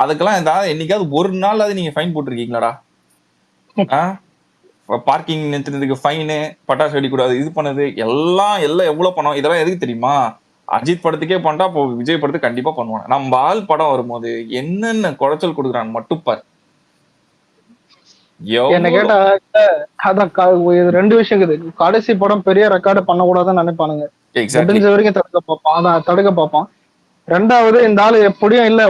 அதுக்கெல்லாம் ஏதாவது என்னைக்காவது ஒரு நாள் அது நீங்க ஃபைன் போட்டிருக்கீங்களாடா? பார்க்கிங் நிறுத்தினதுக்கு ஃபைனு, பட்டாசு வெடிக்கூடாது, இது பண்ணது எல்லாம் எவ்வளவு பணம், இதெல்லாம் எதுக்கு தெரியுமா? அஜித் படத்துக்கே பண்ணா இப்போ விஜய் படத்துக்கு கண்டிப்பா பண்ணுவாங்க. நம்ம ஆள் படம் வரும்போது என்னென்ன குறைச்சல் கொடுக்குறான்னு மட்டும் பாரு. என்ன கேட்டா அதான் 2 விஷயம் இருக்குது. கடைசி படம் பெரிய ரெக்கார்டு பண்ணக்கூடாதுன்னு நினைப்பானுங்க, முடிஞ்ச வரைக்கும் தடுக்க பார்ப்பான். 2வது, இந்த ஆளு எப்படியும் இல்ல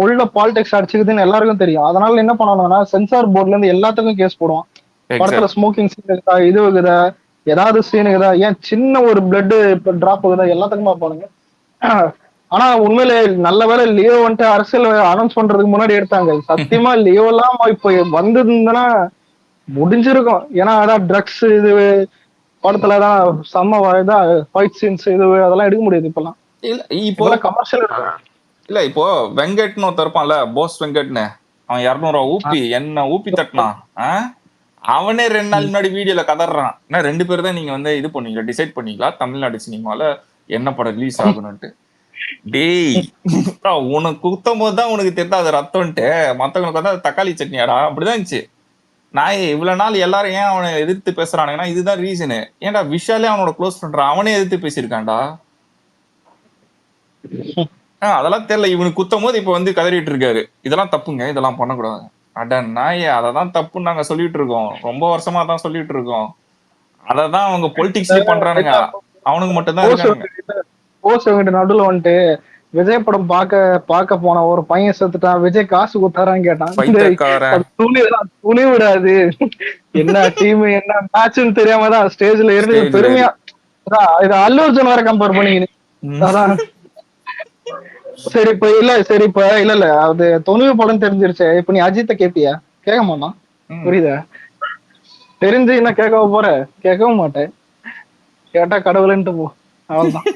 உள்ள பாலிடிக்ஸ் அடிச்சுக்குதுன்னு எல்லாருக்கும் தெரியும். அதனால என்ன பண்ணணும்னா, சென்சார் போர்ட்ல இருந்து எல்லாத்துக்கும் கேஸ் போடுவான். படத்துல ஸ்மோக்கிங் சீன் இருக்குதா, இது இருக்குதா, ஏதாவது சீன் இருக்குதா, ஏன் சின்ன ஒரு பிளட் டிராப் இருக்குதா, எல்லாத்துக்கும் பார்ப்பானுங்க. ஆனா உண்மையிலே நல்ல வேலை லியோ வந்துட்டு அரசியல் அனௌன்ஸ் பண்றதுக்கு முன்னாடி எடுத்தாங்க. சத்தியமா லியோ எல்லாம் இப்ப வந்திருந்ததுன்னா முடிஞ்சிருக்கும். ஏன்னா அதான் ட்ரக்ஸ் இது படத்துலதான் செம்ம ஃபைட் சீன்ஸ் இது அதெல்லாம் எடுக்க முடியாது இப்பெல்லாம். இப்போ கமர்ஷியல் இல்ல, இப்போ வெங்கட்னு ஒருத்தர் இருப்பான்ல, போஸ் வெங்கட்னு, அவன் 200 ரூபா ஊப்பி என்ன ஊப்பி தட்டினான், அவனே 2 நாள் முன்னாடி வீடியோல கதறான். ஏன்னா 2 பேர் தான் நீங்க வந்து இது பண்ணீங்களா, டிசைட் பண்ணீங்களா தமிழ்நாடு சினிமால என்ன படம் ரிலீஸ் ஆகணும்ட்டு? டேய், உனக்கு குத்தும் போதுதான் உனக்கு தெரிந்தா அது ரத்தம்ட்டு, மத்தவங்களுக்கு வந்து அது தக்காளி சட்னியாடா, அப்படிதான் இருந்துச்சு. நான் இவ்வளவு நாள் எல்லாரும் ஏன் அவனை எதிர்த்து பேசுறானுங்கன்னா இதுதான் ரீசனு. ஏன்டா விஷாலே அவனோட க்ளோஸ் பண்றான், அவனே எதிர்த்து பேசியிருக்கான்டா. அதெல்லாம் தெரியல, இவனுக்கு குத்தும் போது இப்ப வந்து கதறிட்டு இருக்காரு, இதெல்லாம் தப்புங்க, இதெல்லாம் பண்ணக்கூடாது. அட நாயே, அததான் தப்புன்னு நாங்க சொல்லிட்டு இருக்கோம், ரொம்ப வருஷமா தான் சொல்லிட்டு இருக்கோம். அததான் அவங்க பொலிட்டிக்ஸ்ல பண்றானுங்க, அவனுக்கு மட்டும் தான் இருக்காங்க. நடுவுல வந்துட்டு விஜய் படம் பார்க்க போன ஒரு பையன் செத்துட்டான், விஜய் காசு கொடுத்தாரான்னு கேட்டான். துணி விடாது, என்ன டீம் என்ன மேட்ச்னு தெரியாம தான் ஸ்டேஜ்ல இருந்து பெருமையா இது அல்லு அர்ஜுன் வேற கம்பேர் பண்ணிக்கின்னு. அதான் சரி இப்ப இல்ல அது துணிவு படம் தெரிஞ்சிருச்சு. இப்ப நீ அஜித்த கேப்பியா? கேட்க மாட்டான், புரியுதா? தெரிஞ்சு என்ன கேட்கவும் போற? கேட்கவும் மாட்டேன், கேட்டா கடவுள்ன்ட்டு போ, அவ்வளவுதான்.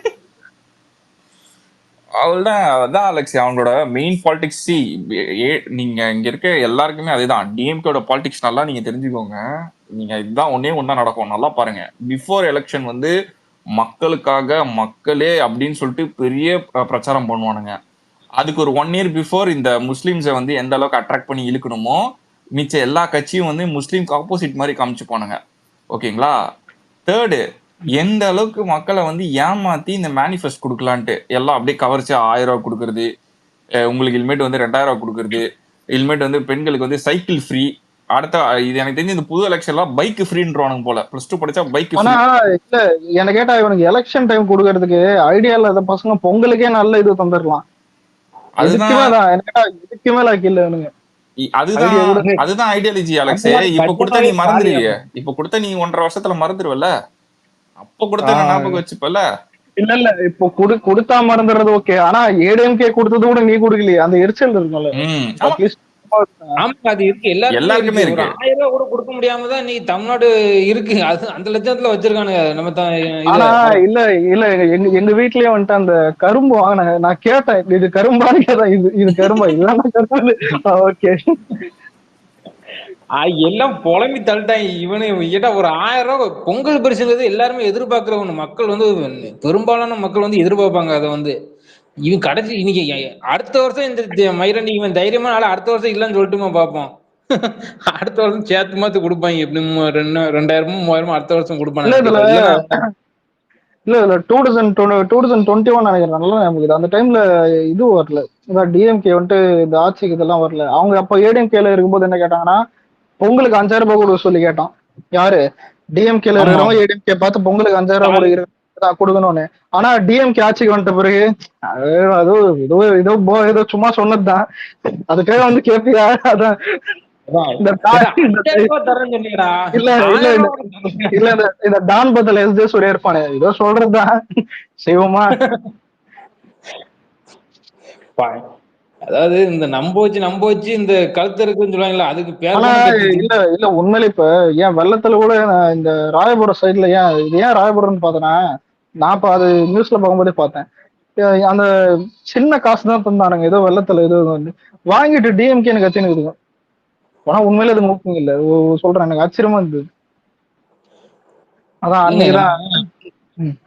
அவள்தான் அதான் அலெக்ஸ், அவங்களோட மெயின் பாலிடிக்ஸ். நீங்க இங்க இருக்க எல்லாருக்குமே அதுதான், டிஎம்கேட பாலிடிக்ஸ் நல்லா நீங்க தெரிஞ்சுக்கோங்க. நீங்க இதுதான் ஒண்ணா நடக்கும், நல்லா பாருங்க. பிஃபோர் எலெக்ஷன் வந்து மக்களுக்காக மக்களே அப்படின்னு சொல்லிட்டு பெரிய பிரச்சாரம் பண்ணுவானுங்க. அதுக்கு ஒரு 1 இயர் பிஃபோர் இந்த முஸ்லிம்ஸை வந்து எந்த அளவுக்கு அட்ராக்ட் பண்ணி இழுக்கணுமோ மிச்ச எல்லா கட்சியும் வந்து முஸ்லீம்க்கு ஆப்போசிட் மாதிரி காமிச்சு போனாங்க, ஓகேங்களா? தேர்டு, எந்த அளவுக்கு மக்களை வந்து ஏமாத்தி இந்த மேனிஃபெஸ்ட் கொடுக்கலான்ட்டு எல்லாம் அப்படியே கவர்ச்சி 1000 ரூபாய் கொடுக்கறது, உங்களுக்கு இனிமேட்டு வந்து 2000 ரூபாய் கொடுக்கறது, இனிமேட்டு வந்து பெண்களுக்கு வந்து சைக்கிள் ஃப்ரீ. அடுத்த இது எனக்கு தெரிஞ்சு இந்த புது எலெக்ஷன்லாம் பைக் ஃப்ரீன்றானுங்க போல. +2 படிச்சா பைக் ஆனா ஃப்ரீ. இல்ல என்ன கேட்டா இவனுக்கு எலெக்ஷன் டைம் கொடுக்கறதுக்கு ஐடியா இல்லாத பசங்க பொங்கலுக்கே நல்ல இது தந்துடலாம். அதுதான் எதுக்குமே தான் என்ன கேட்டா இதுக்கு மேல இல்ல இவனுங்க அதுதான் ஐடியா கூட. அதுதான் ஐடியாலஜி அலெக்ஸ். தமிழ்நாடு இப்ப கொடுத்தா நீ கஜானாவே காலியா மறந்துடுவிய. இருக்கும். இப்ப கொடுத்தா நீ 1.5 வருஷத்துல மறந்துடுவல. அப்ப கொடுத்தா நான் ஞாபகம் வச்சுப்பல. இல்ல இல்ல இப்போ கொடுத்தா மறந்துடுறது ஓகே. ஆனா ஏடிஎம்கே கொடுத்தது கூட நீ கொடுக்கலையே, அந்த எரிச்சல் இருக்கும்ல. ஆமா, அட்லீஸ்ட் ஆமா அது இருக்கு, எல்லாருக்குமே எல்லாருக்குமே இருக்கு. ஒரு இருக்கு. 1000 ரூபாய் கூட கொடுக்க முடியாம தான் நீ தமிழ்நாடு இருக்கு. அது அந்த லட்சத்துல வச்சிருக்கானுங்க நம்ம ஆனா இல்ல இல்ல எங்க வீட்லயே வந்துட்டு அந்த கரும்பு வாங்கினாங்க. நான் கேட்டேன் இது கரும்பான்னு கேட்டேன். இது கரும்பா இதுதான் கரும்பு. ஓகே எல்லாம் புலம்பி தள்ளிட்டாங்க. இவனு ஏட்டா ஒரு 1000 ரூபாய் பொங்கல் பரிசுங்கிறது எல்லாருமே எதிர்பார்க்கிற ஒண்ணு. மக்கள் வந்து பெரும்பாலான மக்கள் வந்து எதிர்பார்ப்பாங்க அதை வந்து. இவன் கடைசி இன்னைக்கு அடுத்த வருஷம் இந்த மயிரண்டி இவன் தைரியமான ஆள அடுத்த வருஷம் இல்லைன்னு சொல்லிட்டுமா பார்ப்போம். அடுத்த வருஷம் சேர்த்து மாத்து கொடுப்பாங்க. எப்படி 2000 3000 அடுத்த வருஷம் கொடுப்பாங்க. இல்ல இல்ல 2021 நினைக்கிறேன். நல்லா நமக்கு அந்த டைம்ல இது வரல, டிஎம்கே வந்துட்டு இந்த ஆட்சிக்கு இதெல்லாம் வரல. அவங்க அப்ப ஏடிஎம்கேல இருக்கும்போது என்ன கேட்டாங்கன்னா பொங்கலுக்கு 5000 ரூபாய் கொடுக்க சொல்லி கேட்டான். யாரு டிஎம்கேல இருக்கிறவங்க ஏடிஎம்கே பார்த்து பொங்கலுக்கு 5000 ரூபாய் கொடுக்கணும்னு. ஆனா டிஎம்கே ஆட்சிக்கு வந்துட்ட பிறகு ஏதோ சும்மா சொன்னதுதான். அதுக்காக வந்து கேப்பியா? அதான் இந்த டான் பத்தல எஸ்ஜே சூர்யா இருப்பானே, ஏதோ சொல்றதுதான் செய்வோமா. அதாவது இந்த நம்ப வச்சு இந்த கழுத்து இருக்குன்னு சொல்லுவாங்களா, அதுக்கு பேர் இல்ல இல்ல உண்மையில இப்ப ஏன் வெள்ளத்துல கூட இந்த ராயபுரம் சைட்ல ஏன் ராயபுரம்னு பார்த்தேன்னா, நான் இப்ப அது நியூஸ்ல பார்க்கும்போதே பார்த்தேன். அந்த சின்ன காசு தான் தந்தானுங்க ஏதோ வெள்ளத்துல ஏதோ வந்து வாங்கிட்டு டிஎம்கே எனக்கு கட்சின்னு இருக்குது. ஆனா உண்மையில அது மூப்பிங் இல்ல சொல்றேன். எனக்கு ஆச்சரியமா இருந்தது. அதான் அன்னைக்குதான்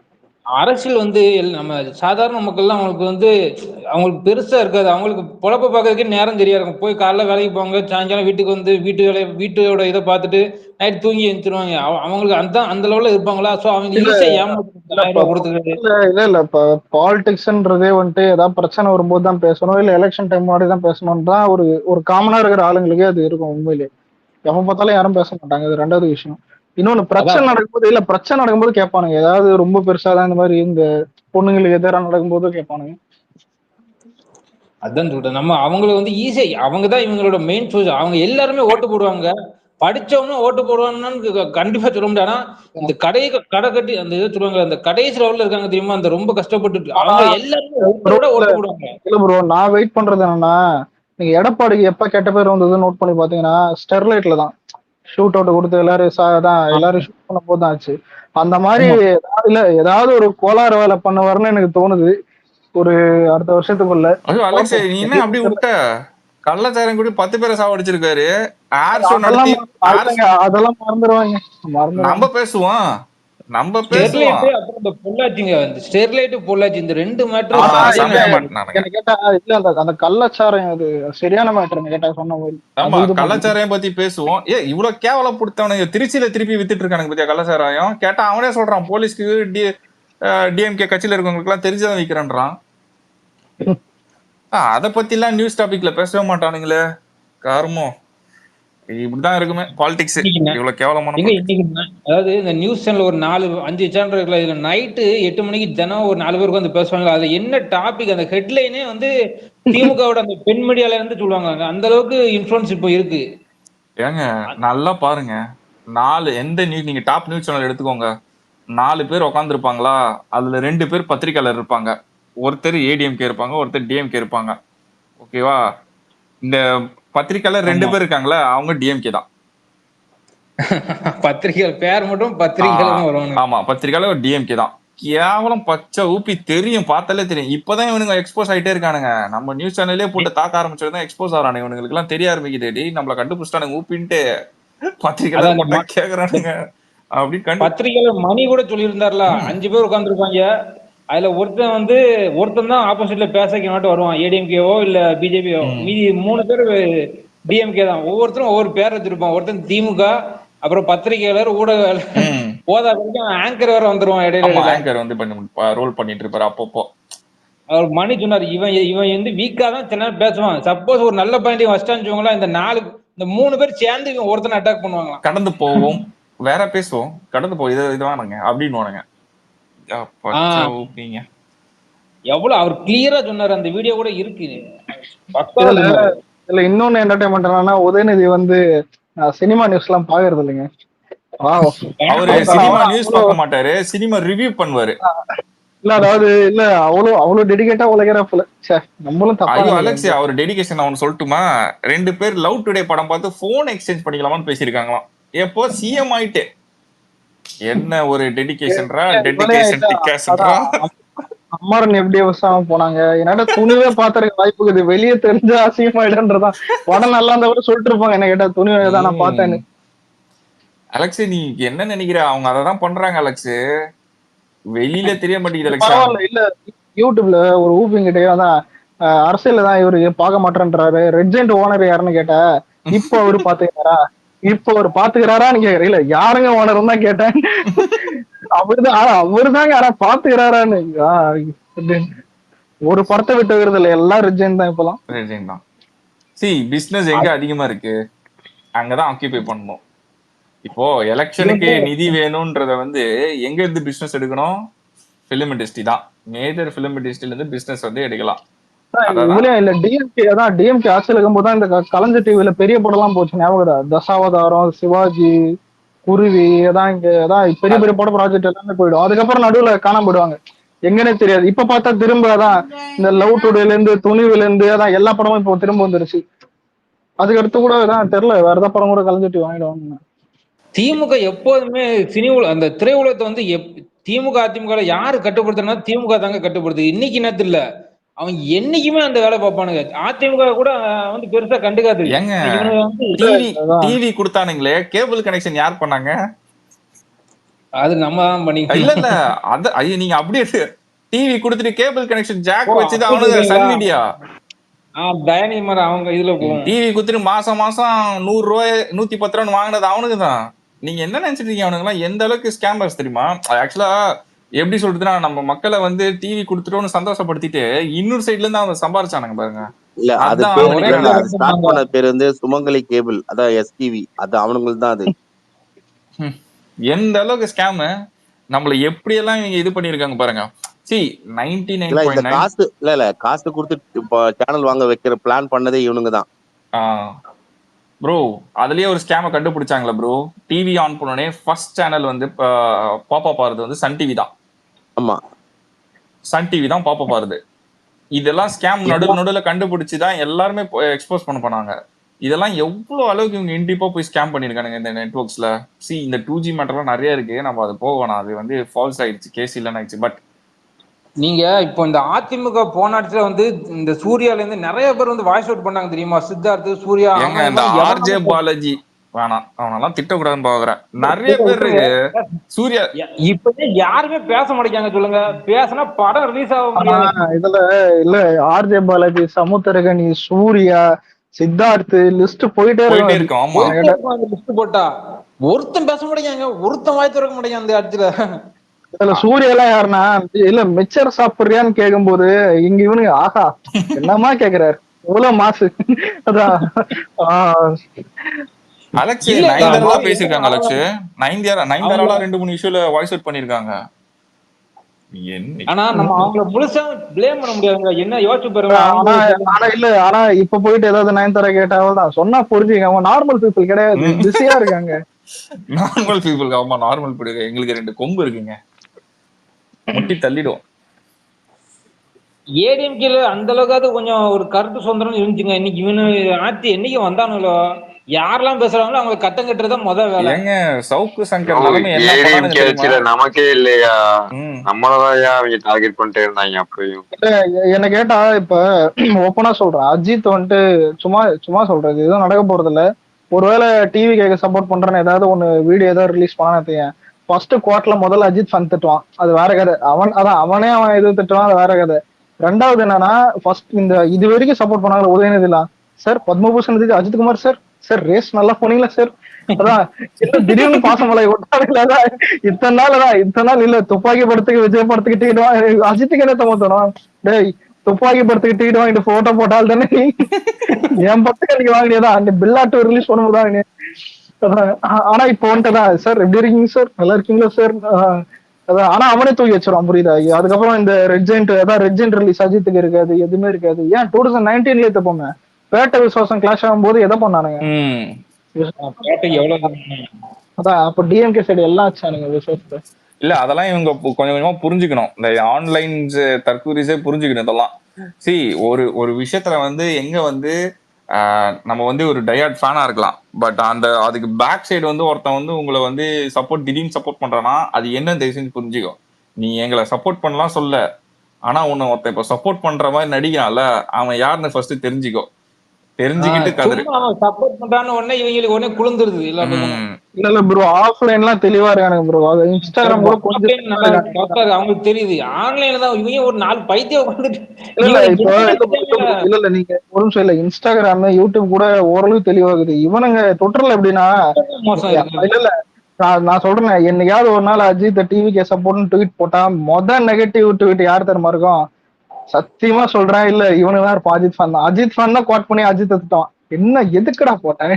அரசியல் வந்து நம்ம சாதாரண மக்கள்லாம் அவங்களுக்கு வந்து அவங்களுக்கு பெருசா இருக்காது. அவங்களுக்கு பொழப்ப பார்க்கறதுக்கே நேரம் சரியா இருக்கும். போய் காலைல வேலைக்கு போவாங்க, சாயங்காலம் வீட்டுக்கு வந்து வீட்டோட இதை பார்த்துட்டு நைட் தூங்கி எழுந்துருவாங்க. அவங்களுக்கு அந்த லெவல்ல இருப்பாங்களா? சோ அவங்க ஈஸியா ஏமாத்து இல்ல இல்ல இப்ப பாலிடிக்ஸ்ன்றதே வந்துட்டு ஏதாவது பிரச்சனை வரும்போது தான் பேசணும், இல்ல எலெக்ஷன் டைம் முன்னாடி தான் பேசணும் தான் ஒரு காமனா இருக்கிற ஆளுங்களுக்கே அது இருக்கும். உண்மையிலே எப்ப பார்த்தாலும் யாரும் பேச மாட்டாங்க. இது ரெண்டாவது விஷயம். இன்னொன்னு பிரச்சனை நடக்கும்போது கேட்பானுங்க. ஏதாவது ரொம்ப பெருசாதான் இந்த மாதிரி இந்த பொண்ணுங்களுக்கு எதிராக நடக்கும்போது கேட்பானுங்க. அதான் சொல்றேன். நம்ம அவங்களுக்கு வந்து ஈஸியா அவங்கதான் இவங்களோட மெயின் சோர்ஸ். அவங்க எல்லாருமே ஓட்டு போடுவாங்க. படிச்சவனும் ஓட்டு போடுவான்னு கண்டிப்பா சொல்ல முடியாது. ஆனா இந்த கடை கட்டி அந்த இதை சொல்லுவாங்க, அந்த கடைசி லெவல்ல இருக்காங்க தெரியுமா, அந்த ரொம்ப கஷ்டப்பட்டு அவங்க எல்லாருமே ஓட்டு போடுவாங்க. இல்ல ப்ரோ, நான் வெயிட் பண்றது என்னன்னா, நீங்க எடப்பாடிக்கு எப்ப கெட்ட பேர் வந்தது நோட் பண்ணி பாத்தீங்கன்னா ஸ்டெர்லைட்ல தான் ஷூட் அவுட் கொடுத்து எல்லாரும் ஷூட் பண்ண போதுதான் ஆச்சு. அந்த மாதிரி இல்ல ஏதாவது ஒரு கோளாறு வேலை பண்ணுவாருன்னு எனக்கு தோணுது ஒரு அடுத்த வருஷத்துக்குள்ள. நீ என்ன அப்படி விட்ட? கள்ளச்சாரம் கூட 10 பேரை சாவடிச்சிருக்காரு. அதெல்லாம் மறந்துடுவாங்க. நம்ம பேசுவோம். ஸ்டெர்லைட் பொள்ளாச்சி இந்த ரெண்டு மேட்டர் கேட்டா இல்ல அந்த கள்ளச்சாரம் அது சரியான மேட்டர் கேட்டா சொன்ன மாதிரி. ஆமா, கள்ளச்சாராயம் பத்தி பேசுவோம். இவ்வளவு கேவலப்படுத்தவனுங்க திருச்சியில திருப்பி வித்துட்டு இருக்கானுங்க பத்தியா கள்ளச்சாராயம். கேட்டா அவனே சொல்றான் போலீஸ்க்கு டிஎம்கே கட்சியில இருக்கவங்களுக்கு எல்லாம் தெரிஞ்சுதான் வைக்கிறான்றான். அத பத்தி எல்லாம் நியூஸ் டாபிக்ல பேசவே மாட்டானுங்களே. காரணம் இப்படிதான் இருக்குமே பாலிடிக்ஸ். இவ்வளவு கேவலமான அதாவது இந்த நியூஸ் சேனல் ஒரு 4-5 சேனல் இருக்குல்ல, இதுல நைட்டு 8 மணிக்கு தினம் ஒரு 4 பேருக்கு வந்து பேசுவாங்க. அதுல என்ன டாபிக் அந்த ஹெட்லைனே வந்து திமுகவோட அந்த பெண் மீடியால இருந்து சொல்லுவாங்க. அந்த அளவுக்கு இன்ஃபுளுன்ஸ் இப்போ இருக்கு. ஏங்க நல்லா பாருங்க, எந்த நியூஸ் நீங்க டாப் நியூஸ் சேனல் எடுத்துக்கோங்க, 4 பேர் உட்கார்ந்து இருப்பாங்களா, அதுல 2 பேர் பத்திரிகையாளர் இருப்பாங்க, ஒருத்தர் ஏடிஎம்கே இருப்பாங்க, ஒருத்தர் டிஎம்கே இருப்பாங்க. ஓகேவா? இந்த பத்திரிகையாளர் 2 பேர் இருக்காங்களா, அவங்க டிஎம்கே தான். பத்திரிகையாளர் பேர் மட்டும் பத்திரிகையாளர் வருவாங்க. ஆமா, பத்திரிகையாளர் டிஎம்கே தான். கேவலம் பச்சை ஊப்பி தெரியும், பார்த்தாலே தெரியும். இப்பதான் இவனுங்க எக்ஸ்போஸ் ஆயிட்டே இருக்கானுங்க. நம்ம நியூஸ் சேனல்லே போட்டு தாக்க ஆரம்பிச்சதுதான் எக்ஸ்போஸ் ஆறானு. இவனுங்களுக்கு எல்லாம் தெரிய ஆரம்பிக்குது, நம்மள கண்டுபிடிச்சிட்டானுங்க ஊப்பின்ட்டு பத்திரிகையாளர் மட்டும் கேக்குறானுங்க அப்படின்னு. பத்திரிகையாளர் மணி கூட சொல்லியிருந்தாருல, 5 பேர் உட்கார்ந்துருப்பாங்க. அதுல ஒருத்தன் தான் ஆப்போசிட்ல பேச வருவான், ஏடிஎம்கேவோ இல்ல பிஜேபியோ. மீதி 3 பேர் டிஎம்கே தான். ஒவ்வொருத்தரும் ஒவ்வொரு பேர் வச்சிருப்பான். ஒருத்தன் திமுக, அப்புறம் பத்திரிகையாளர் ஊடகவியலாளர் ம். போதா வரைக்கும் ஆங்கர் வேற வந்துருவான் இடையில ஆமா இடையில. ஆங்கர் வந்து ரோல் பண்ணிட்டு இருப்பாரு அப்பப்போ. அவர் மணி சொன்னாரு, இவன் இவன் வந்து வீக்கா தான் சில நேரம் பேசுவான். சப்போஸ் ஒரு நல்ல பாயிண்ட் வச்சிட்டான்னு இந்த 3 பேர் சேர்ந்து இவன் ஒருத்தனை அட்டாக் பண்ணுவாங்களாம். கடந்து போவோம் வேற பேசுவோம், கடந்து போ இது வேணுங்க அப்படின்னு வானுங்க. எவ்வளவு அவர் கிளியரா சொன்னாரு. அந்த வீடியோ கூட இருக்கு. இதுல இன்னொன்னு என்டர்டைன்மெண்ட் என்னன்னா, உதயநிதி வந்து சினிமா நியூஸ் எல்லாம் பாக்குறது இல்லைங்க. அவரு சினிமா நியூஸ் பார்க்க மாட்டாரு, சினிமா ரிவ்யூ பண்ணுவாரு. இல்ல அதாவது இல்ல அவ்வளவு டெடிகேட்டா உழைக்கிறப்பல நம்மளும் தப்பா. அலெக்ஸ் அவர் டெடிகேஷன் அவன் சொல்லட்டுமா, 2 பேர் லவ் டுடே படம் பார்த்து போன் எக்ஸ்சேஞ்ச் பண்ணிக்கலாமான்னு பேசியிருக்காங்களாம். எப்போ சிஎம் ஆயிட்டு என்ன ஒரு டெடிகேஷன்ரா, டெடிகேஷன் டிகேஷன்ரா. அம்மாரன் எப்படி அவசரம் போனாங்க, என்னடா துணிவே பாத்துறதுக்கு வாய்ப்பு இருக்குது, வெளியே தெரிஞ்ச அசிங்கமாயிடுன்றதான். படம் நல்லா இருந்தா கூட சொல்லிட்டு இருப்பாங்க, என்ன கேட்டா துணிவே தான் நான் பார்த்தேன்னு. அலெக்ஸ் நீ என்ன நினைக்கிற, அவங்க அததான் பண்றாங்க அலெக்ஸ், வெளியில தெரிய மாட்டேங்குது. பரவாயில்ல, இல்ல யூடியூப்ல ஒரு ஊப்பிங்கிட்டே தான் அரசியல் தான் இவரு பார்க்க மாட்டேன்றாரு, ரெட்ஜென்ட் ஓனர் யாருன்னு கேட்டா, இப்போ அவரு பாத்துக்கிறாரா, இப்போ அவர் பாத்துக்கிறாரான்னு கேக்குற, இல்ல யாருங்க ஓனர் தான் கேட்டேன். அவருதாங்க யாரா பாத்துக்கிறாரான்னு. ஒரு படத்தை விட்டு வருது இல்ல, எல்லாம் ரெட்ஜென்ட் தான் இப்பெல்லாம். ரெட்ஜென்ட் தான். சி பிசினஸ் எங்க அதிகமா இருக்கு அங்கதான் ஆக்கியூபை பண்ணணும். இப்போ எலெக்ஷனுக்கு நிதி வேணும்ன்றத வந்து எங்க இருந்து பிசினஸ் எடுக்கணும், பிலிம் இண்டஸ்ட்ரி தான். மேஜர் பிலிம் இண்டஸ்ட்ரியில இருந்து பிசினஸ் வந்து எடுக்கலாம். இல்ல டிஎம்கே ஆட்சியில் இருக்கும்போது தான் இந்த கலைஞர் டிவில பெரிய படம் எல்லாம் போச்சு, ஞாபகம். தசாவதாரம், சிவாஜி, குருவி, அதான் இங்க அதான் பெரிய பெரிய படம் ப்ராஜெக்ட் எல்லாமே போயிடும். அதுக்கப்புறம் நடுவுல காணாம போயிடுவாங்க, எங்கன்னே தெரியாது. இப்ப பார்த்தா திரும்ப அதான் இந்த லவ் டுடேல இருந்து துணிவுல இருந்து அதான் எல்லா படமும் இப்போ திரும்ப வந்துருச்சு. அதுக்கு அடுத்து கூட தான் தெரியல, வேற ஏதாவது படம் கூட கலைஞர் டிவி வாங்கிடுவாங்க. திமுக எப்போதுமே அந்த திரையுலகத்தை வந்து திமுக அதிமுக யாரு கட்டுப்படுத்தினா திமுக தாங்க கட்டுப்படுது. இன்னைக்கு நேரத்துல இல்ல, அவன் என்னைக்குமே அந்த வேலை பார்ப்பானுங்க. அதிமுக கூட வந்து பெருசா கண்டுக்காது. டிவி கொடுத்தானுங்களே, கேபிள் கனெக்ஷன் யார் பண்ணாங்க? அது நம்ம தான் பண்ணி. இல்ல இல்ல அத ஐயோ நீங்க அப்படியே டிவி கொடுத்துட்டு கேபிள் கனெக்ஷன் ஜாக் வச்சுதான் அவனுக்கு சன் மீடியா அவங்க இதுல டிவி குடுத்துட்டு மாசம் மாசம் 100 ரூபாய் 110 ரூபாய் வாங்கினது அவனுக்கு தான். நீங்க என்ன நினைச்சிட்டு இருக்கீங்க, அவனுக்கு எல்லாம் எந்த அளவுக்கு ஸ்கேமர்ஸ் தெரியுமா? ஆக்சுவலா எப்படி சொல்றதுன்னா, நம்ம மக்களை வந்து டிவி கொடுத்துட்டோம்னு சந்தோஷப்படுத்திட்டு இன்னொரு சைட்ல இருந்து அவங்க சம்பாரிச்சானுங்க பாருங்க. இல்ல அது ஸ்டார்ட் பண்ண பேர் வந்து சுமங்கலி கேபிள், அதான் எஸ்டிவி, அது அவனுங்களுக்கு தான். அது எந்த அளவுக்கு ஸ்கேம் நம்மள எப்படி எல்லாம் இவங்க இது பண்ணிருக்காங்க பாருங்க. சி 99.9 காசு இல்ல காசு கொடுத்து சேனல் வாங்க வைக்கிற பிளான் பண்ணதே இவனுங்க தான். ப்ரோ அதுலயே ஒரு ஸ்கேம கண்டுபிடிச்சாங்களா ப்ரோ? டிவி ஆன் பண்ணோடனே ஃபர்ஸ்ட் சேனல் வந்து பாப்பா பாருது வந்து சன் டிவி தான். ஆமா, சன் டிவி தான் பாப்பா பாருது. இதெல்லாம் ஸ்கேம் நடுவுல கண்டுபிடிச்சுதான் எல்லாருமே எக்ஸ்போஸ் பண்ணாங்க. இதெல்லாம் எவ்வளவு அளவுக்கு இவங்க இன்டிப்பா போய் ஸ்கேம் பண்ணிருக்கானுங்க இந்த நெட்வொர்க்ஸ்ல. சி இந்த 2G மேட்டர்லாம் நிறைய இருக்கு, நம்ம அது போகணும். அது வந்து ஃபால்ஸ் ஆயிடுச்சு, கேஸ் இல்லைன்னு ஆயிடுச்சு. பட் நீங்க இப்போ இந்த அதிமுக போனாட்சியில வந்து இந்த சூர்யால இருந்து நிறைய பேர் வந்து வாய்ஸ் அவுட் பண்ணாங்க தெரியுமா? சித்தார்த், சூர்யா, இந்த ஆர்ஜே பாலாஜி வேணாம், அவனெல்லாம் திட்டக்கூடாதுன்னு பாக்குறேன். நிறைய பேர் இருக்கு. சூர்யா இப்ப யாருமே பேச மாட்டேங்காங்க சொல்லுங்க. பேசினா படம் ரிலீஸ் ஆக முடியாது. இதுல இல்ல ஆர்ஜே பாலாஜி, சமுத்திரகனி, சூர்யா, சித்தார்த் லிஸ்ட் போயிட்டே இருக்கும். லிஸ்ட் போட்டா ஒருத்தன் பேச மாட்டேங்காங்க, ஒருத்தன் வாய் திறக்க மாட்டேங்க அந்த இடத்துல. இதுல சூர்யா எல்லாம் யாருன்னா, இல்ல மிச்சர் சாப்பிடுறியான்னு கேட்கும் போது இங்க இவனுங்க ஆஹா என்னமா கேக்குறாரு, இவ்வளவு மாசு. அதான் அலெக்ஸ் நயன்தாரா பேசிருக்காங்க. அலெக்ஸ் நயன்தாரா 2-3 இஷ்யூல வாய்ஸ் அவுட் பண்ணிருக்காங்க. ஆனா நம்ம அவங்கள முழுசா ப்ளேம் பண்ண முடியாதுங்க. என்ன யோசிச்சு பாருங்க. ஆனா இப்ப போயிட்டு ஏதாவது நயன்தாரா கேட்டாதான் சொன்னா புரிஞ்சுங்க. அவங்க நார்மல் பீப்புள் கிடையாது, பிஸியா இருக்காங்க. நார்மல் பீப்புள் ஆமா, நார்மல் பீப்புள். எங்களுக்கு 2 கொம்பு இருக்குங்க, முட்டி தள்ளிடும். ஏடிஎம்கேல அந்த அளவுக்காவது கொஞ்சம் ஒரு கருத்து சுதந்திரம் இருந்துச்சுங்க. இன்னைக்கு இவனு ஆட்சி என்னைக்கு வந்தானுங்களோ, யாரெல்லாம் பேசுறாங்களோ அவங்க கட்டம் கட்டுறதா முதல் வேலை. ஏங்க சவுக்கு சங்கர் நமக்கே இல்லையா, நம்மளதான் அவங்க டார்கெட் பண்ணிட்டே இருந்தாங்க. அப்பயும் என்ன கேட்டா இப்ப ஓப்பனா சொல்றேன், அஜித் வந்துட்டு சும்மா சொல்றது எதுவும் நடக்க போறது இல்ல. ஒருவேளை டிவி கேட்க சப்போர்ட் பண்றேன்னு ஏதாவது ஒண்ணு வீடியோ ஏதாவது ரிலீஸ் பண்ணா ஃபர்ஸ்ட் குவார்ட்ல முதல்ல அஜித் ஃபன் திட்டுவான், அது வேற கதை. அவன் எது திட்டுவான், அது வேற கதை. ரெண்டாவது என்னன்னா, ஃபர்ஸ்ட் இந்த இது வரைக்கும் சப்போர்ட் பண்ணாங்க உதயநிதிலாம் sir, Padma Bhushan Ajithkumar sir, race நல்லா போனீங்களா சார், அதான் இல்ல திடீர்னு பாசமலை விட்டாங்களா? இத்தனை நாள் இல்ல துப்பாக்கி படத்துக்கு விஜய் படத்துக்கு டிக்கெட் அஜித்துக்கு என்ன தோணும்? டேய் துப்பாக்கி படத்துக்கு டிக்கெட் வாங்கிட்டு போட்டோ போட்டால் தானே நீ என் படத்துக்கு நீங்க வாங்கினதான் அந்த பில்லாட்டு ரிலீஸ் பண்ணும்போது. ஆனா இப்போ வந்துட்டுதான் சார் எப்படி இருக்கீங்க சார், நல்லா இருக்கீங்களா சார், அதான் ஆனா அவனே தூக்கி வச்சிருவான் புரியுதா. அதுக்கப்புறம் இந்த ரெட் ஜெயின்ட் ரிலீஸ் அஜித்துக்கு இருக்காது, எதுவுமே இருக்காது. ஏன் 2019 தப்போமே பேட்ட விசுவாசம் கிளாஷ் ஆகும்போது எதை பண்ணானுங்க? அதான் அப்ப டிஎம்கே சைடு எல்லாம் ஆச்சானுங்க விசுவாசத்தை. இல்ல அதெல்லாம் இவங்க கொஞ்சம் கொஞ்சமா புரிஞ்சுக்கணும். இந்த ஆன்லைன் தற்கூரிஸே புரிஞ்சுக்கணும் இதெல்லாம். சி ஒரு விஷயத்துல வந்து எங்க வந்து நம்ம வந்து ஒரு டயர்ட் ஃபேனா இருக்கலாம், பட் அதுக்கு பேக் சைடு வந்து ஒருத்தன் வந்து உங்களை வந்து திடீர்னு சப்போர்ட் பண்றான்னா அது என்ன தயவு செஞ்சு புரிஞ்சுக்கோ. நீ எங்களை சப்போர்ட் பண்ணலாம் சொல்ல, ஆனா உன்னை ஒருத்தன் இப்ப சப்போர்ட் பண்ற மாதிரி நடிக்கிறான்ல, அவன் யாருன்னு ஃபர்ஸ்ட் தெரிஞ்சுக்கோ. தெரிஞ்சுக்கிட்டு கதறு. சப்போர்ட் பண்றான்னு உடனே இவங்களுக்கு உடனே குளிர்ந்துருது எல்லா பக்கமும். இல்ல ப்ரோ ஆஃப்லைன்லாம் தெளிவா இருக்கானுங்க ப்ரோ. அது இன்ஸ்டாகிராம் கூட கொஞ்சம் நல்லா அவங்களுக்கு தெரியுது. ஆன்லைன்ல தான் இவங்க ஒரு 4 பைத்தியம் உட்கார்ந்துட்டு இல்ல இல்ல நீங்க ஒரு நிமிஷம் இல்ல இன்ஸ்டாகிராம் யூடியூப் கூட ஓரளவு தெளிவாகுது. இவனுங்க ட்விட்டர்ல எப்படின்னா இல்ல நான் சொல்றேன், என்னைக்காவது ஒரு நாள் அஜித் டிவிக்கு சப்போர்ட்னு ட்வீட் போட்டா நெகட்டிவ் ட்வீட் யார் தெரியுமா இருக்கும்? சத்தியமா சொல்றேன், இல்ல இவனுதான் இருப்பான் அஜித் ஃபேன் தான். அஜித் ஃபேன் தான் கோட் பண்ணி அஜித் எடுத்துட்டான். என்ன எதுக்குடா போட்டேன்?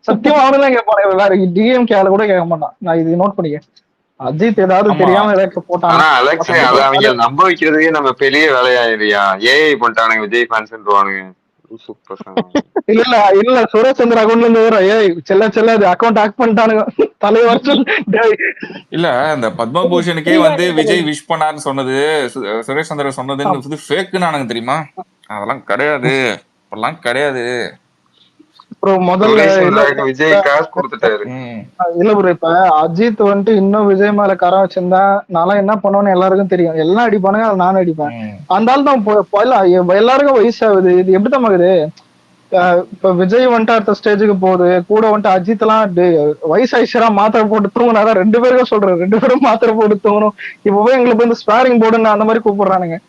சத்தியமா அவனுதான் கேட்பான், வேற டிஎம்கே கூட கேட்க மாட்டான். நான் இது நோட் பண்ணிக்கேன். அஜித் ஏதாவது தெரியாம ஏதாவது போட்டான். அலெக்ஸ் அத அவங்க நம்ப வைக்கிறதுக்கே நம்ம பெரிய வேலையாயிருயா. ஏஐ பண்ணிட்டானுங்க விஜய் ஃபேன்ஸ்ன்றானுங்க. இல்ல சுரேஷ் சந்திர அக்கௌண்ட்ல இருந்து வர ஏய் செல்ல அது அக்கௌண்ட் ஹேக் பண்ணிட்டானுங்க தலைவர். இல்ல இந்த பத்மபூஷனுக்கே வந்து விஜய் விஷ் பண்ணாருன்னு சொன்னது சுரேஷ் சந்திர சொன்னதுன்னு ஃபேக்குன்னு நானுங்க தெரியுமா? அதெல்லாம் கிடையாது, அப்பெல்லாம் கிடையாது. முதல்ல விஜய் காசு கொடுத்துட்டாரு. இல்ல ப்ரோ இப்ப அஜித் வந்துட்டு இன்னும் விஜய் மேல கரம் வச்சிருந்தா நான் என்ன பண்ணுவேன்னு எல்லாருக்கும் தெரியும். எல்லாம் அடிப்பானுங்க, அதை நானும் அடிப்பேன். அந்த ஆள் தான் எல்லாருக்கும் வயசாகுது. இது எப்படித்தான் ஆகுது? இப்ப விஜய் வந்துட்டு அடுத்த ஸ்டேஜுக்கு போகுது, கூட வந்துட்டு அஜித் எல்லாம் வயசாயிடுச்சா மாத்திரை போட்டு தூங்கினாதான் 2 பேருக்கும் சொல்றேன், 2 பேரும் மாத்திரை போட்டு தூங்கணும். இப்பவே எங்களுக்கு வந்து ஸ்பேரிங் போர்டுன்னு அந்த மாதிரி கூப்பிடுறானுங்க.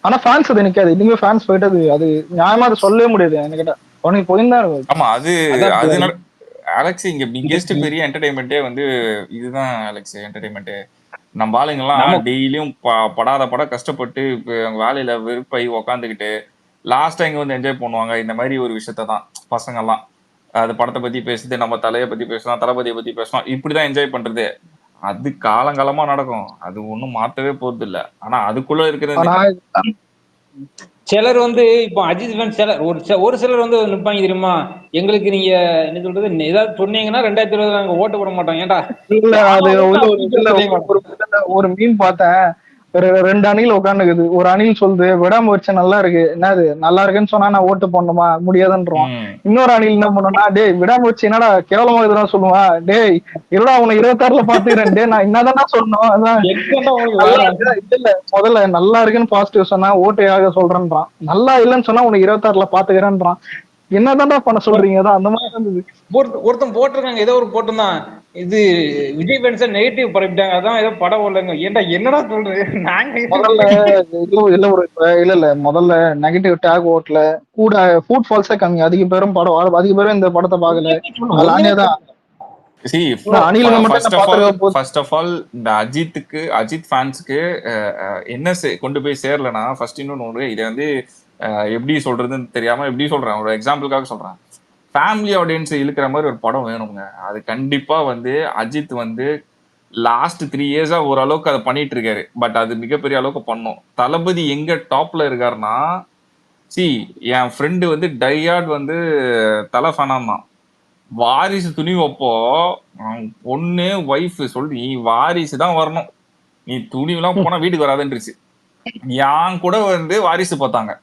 ஆனா ஃபேன்ஸ் அது நிக்காது. இனிமே ஃபேன்ஸ் போயிட்டு அது நியாயமா அதை சொல்லவே முடியாது என்கிட்ட. உனக்கு போயிருந்தா ஆமா அது அலெக்ஸ் இங்க பிக்கெஸ்ட் பெரிய என்டர்டைன்மெண்டே வந்து இதுதான் அலெக்ஸ். என்டர்டைன்மெண்ட் நம்ம ஆளுங்கெல்லாம் டெய்லியும் படாத பட கஷ்டப்பட்டு வேலையில வெறுப்பாகி உக்காந்துக்கிட்டு லாஸ்டா இங்க வந்து என்ஜாய் பண்ணுவாங்க. இந்த மாதிரி ஒரு விஷயத்தான் பசங்கள்லாம் அது படத்தை பத்தி பேசுது, நம்ம தலையை பத்தி பேசலாம், தளபதியை பத்தி பேசலாம், இப்படிதான் என்ஜாய் பண்றது. அது காலங்காலமா நடக்கும், அது ஒண்ணும் மாத்தவே போறது இல்ல. ஆனா அதுக்குள்ள இருக்கிறது சிலர் வந்து இப்போ அஜித் ஃபேன் சிலர் ஒரு சிலர் வந்து நிப்பாங்க தெரியுமா, எங்களுக்கு நீங்க என்ன சொல்றது ஏதாவது சொன்னீங்கன்னா 2020 நாங்க ஓட்டு போட மாட்டோம். ஏன்டா இல்ல அது ஒரு மீம் பார்த்தேன். 2 அணில் உட்காந்துக்குது. ஒரு அணில் சொல்லுது விடாம வச்ச நல்லா இருக்கு, என்னது நல்லா இருக்குன்னு சொன்னா நான் ஓட்டு போடணுமா, முடியாதுன்றோம். இன்னொரு அணில் என்ன பண்ணா, டேய் விடாம வச்சு என்னடா கேவலமா இதுதான் சொல்லுவா, டேய் இல்லடா உன 26ல பாத்துக்கிறேன், டே நான் என்னதான் சொல்லணும். அதான் இல்ல முதல்ல நல்லா இருக்குன்னு பாசிட்டிவ் சொன்னா ஓட்டையாக சொல்றேன்றான், நல்லா இல்லைன்னு சொன்னா உனக்கு 26ல பாத்துக்கிறேன்றான். என்னதான்டா பண்ண சொல்றீங்க? அதான் அந்த மாதிரி இருந்தது. ஒருத்தன் போட்டிருக்காங்க, ஏதோ ஒரு போட்டுதான் இது விஜய் ஃபேன்ஸ் நெகட்டிவ் பரப்பிட்டாங்க, அதான் ஏதோ படம் வரலங்க. ஏன்டா என்னடா சொல்றது? இல்ல முதல்ல நெகட்டிவ் டேக் ஓட்டல கூட ஃபுட் ஃபால்ஸே கம்மி. அதிக பேரும் இந்த படத்தை பாக்கல. ஃபர்ஸ்ட் ஆஃப் ஆல் இந்த அஜித் ஃபேன்ஸ்க்கு என்ன கொண்டு போய் சேரலன்னா ஃபர்ஸ்ட் இன்னொன்னு இதை வந்து எப்படி சொல்றதுன்னு தெரியாம எப்படி சொல்றேன், ஒரு எக்ஸாம்பிளுக்காக சொல்றேன். ஃபேமிலி ஆடியன்ஸ் இழுக்கிற மாதிரி ஒரு படம் வேணுங்க. அது கண்டிப்பா வந்து அஜித் வந்து லாஸ்ட் 3 இயர்ஸா ஓரளவுக்கு அதை பண்ணிட்டு இருக்காரு, பட் அது மிகப்பெரிய அளவுக்கு பண்ணும். தளபதி எங்க டாப்ல இருக்காருன்னா, என் ஃப்ரெண்டு வந்து டையார்ட் வந்து தலை ஃபேனான் தான். வாரிசு துணிவப்போ பொண்ணு ஒய்ஃப் சொல்லி நீ வாரிசு தான் வரணும், நீ துணிவெல்லாம் போனா வீட்டுக்கு வராதுன்றுச்சு. என் கூட வந்து வாரிசு பார்த்தாங்க,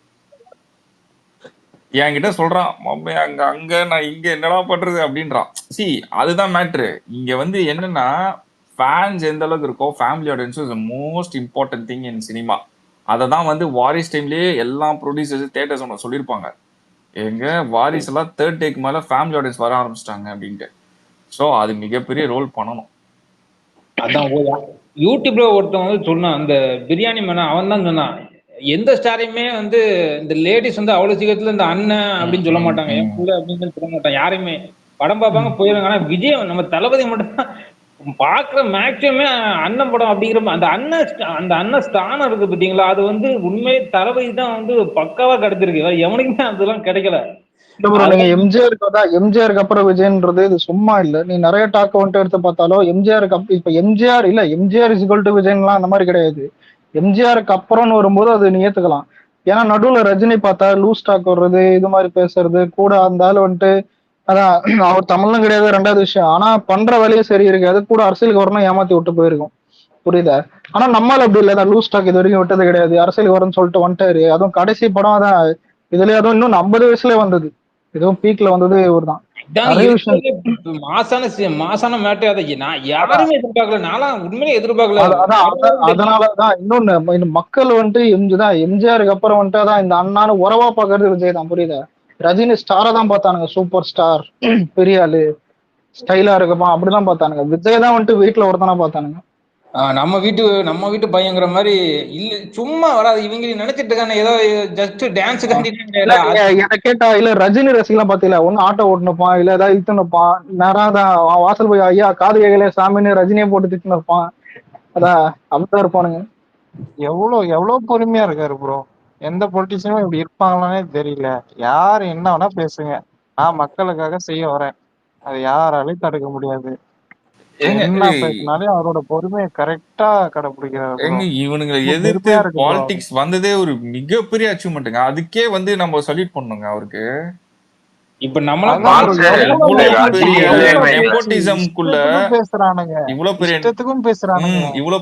என்கிட்ட சொல்றான் மம்மி அங்க நான் இங்க என்னடா பண்றது அப்படின்றான். அதுதான் மேட்ரு. இங்க வந்து என்னன்னா ஃபேன்ஸ் எந்த அளவுக்கு இருக்கோ family audience is most important thing in cinema. அதை தான் வந்து வாரிஸ் டைம்லயே எல்லா ப்ரொடியூசர்ஸ் தியேட்டர்ஸ் சொல்லியிருப்பாங்க, எங்க வாரிஸ் எல்லாம் 3rd டேக் மேல ஃபேமிலி ஆடியன்ஸ் வர ஆரம்பிச்சிட்டாங்க அப்படின்ட்டு. ஸோ அது மிகப்பெரிய ரோல் பண்ணணும். அதான் யூடியூப்ல ஒருத்தன் வந்து சொன்னான், அந்த பிரியாணி மேன அவன் தான் சொன்னான், எந்த ஸ்டாரையுமே வந்து இந்த லேடிஸ் வந்து அவ்வளவு சீக்கிரத்துல இந்த அண்ணன் அப்படின்னு சொல்ல மாட்டாங்க, என் பிள்ளை அப்படின்னு சொல்ல மாட்டான் யாரையுமே. படம் பார்ப்பாங்க போயிருவாங்க. ஆனா விஜய் நம்ம தளபதி மட்டும் தான் பாக்குற மேக்சிமமே அண்ணன் படம் அப்படிங்கிற அந்த அண்ணன் ஸ்தானம் இருக்கு பாத்தீங்களா, அது வந்து உண்மையே தளபதி தான் வந்து பக்காவா கிடைச்சிருக்கு. வேற எவனுக்குமே அதெல்லாம் கிடைக்கல. இல்ல ப்ரோ, நீங்க எம்ஜிஆருக்கு அப்புறம் விஜயன்றது இது சும்மா இல்ல. நீ நிறைய டாக் வந்துட்டு எடுத்து பார்த்தாலும் எம்ஜிஆருக்கு இப்ப எம்ஜிஆர் இஸ் ஈக்குவல் டு விஜயன்லாம் அந்த மாதிரி கிடையாது. எம்ஜிஆருக்கு அப்புறம்னு வரும்போது அது நீ ஏத்துக்கலாம். ஏன்னா நடுவுல ரஜினி பார்த்தா லூஸ் டாக் வர்றது, இது மாதிரி பேசுறது கூட அந்த ஆளு வந்துட்டு அதான் அவர் தமிழும் கிடையாது, ரெண்டாவது விஷயம். ஆனா பண்ற வேலையும் சரி இருக்காது, கூட அரசியலுக்கு வரணும் ஏமாத்தி விட்டு போயிருக்கும். புரியுதா? ஆனா நம்மளால அப்படி இல்லை, லூஸ் ஸ்டாக் இது வரைக்கும் விட்டது கிடையாது. அரசியலுக்கு வரும்னு சொல்லிட்டு வந்துட்டாரு. அதுவும் கடைசி படம் தான் இதுலயே, அதுவும் இன்னும் 50 வயசுல வந்தது, இதுவும் பீக்ல வந்தது இவர் தான். நிறைய விஷயம் மாசான மேட்டே அதை நான் யாருமே எதிர்பார்க்கல. நான்லாம் உண்மையிலே எதிர்பார்க்கல. அதனாலதான் இன்னொன்னு மக்கள் வந்துட்டு எம்ஜிஆருக்கு அப்புறம் வந்துட்டு அதான் இந்த அண்ணான்னு உறவா பாக்குறது விஜய் தான். புரியுதா? ரஜினி ஸ்டாரை தான் பார்த்தானுங்க, சூப்பர் ஸ்டார், பெரிய ஆளு, ஸ்டைலா இருக்குமா அப்படிதான் பார்த்தானுங்க. விஜய் தான் வந்துட்டு வீட்டுல ஒருத்தனா பார்த்தானுங்க. நம்ம வீட்டு பையங்கிற மாதிரி இல்ல, சும்மா வராது. இவங்க நினைச்சிட்டு இருக்காங்க ஏதோ ஜஸ்ட் டான்ஸ் என்ன கேட்டா இல்ல ரஜினி ரசிகலாம் பாத்தீங்களா, ஒண்ணு ஆட்டோ ஓட்டுனுப்பான், இல்ல ஏதாவது இத்துனுப்பான், நேரம் வாசல் போய் ஐயா காது கேகல சாமின்னு ரஜினியை போட்டு திட்டுன்னு இருப்பான். அதான் அப்படிதான் இருப்பானுங்க. எவ்வளவு பொறுமையா இருக்காரு ப்ரோ. எந்த பொலிட்டிஷியனும் இப்படி இருப்பாங்களானே தெரியல. யாரு என்ன வேணா பேசுங்க, நான் மக்களுக்காக செய்ய வரேன், அது யாராலையும் தடுக்க முடியாது. என்ன பேசினாலே அவரோட பொறுமையை கரெக்டா கடைபிடிக்கிறாரு. இவனுங்களை எதிர்த்து பாலிடிக்ஸ் வந்ததே ஒரு மிகப்பெரிய அச்சீவ்மெண்ட்டுங்க. அதுக்கே வந்து நம்ம சல்யூட் பண்ணுங்க அவருக்கு. இப்ப நம்மள பேசுறானுங்க, இவ்வளவு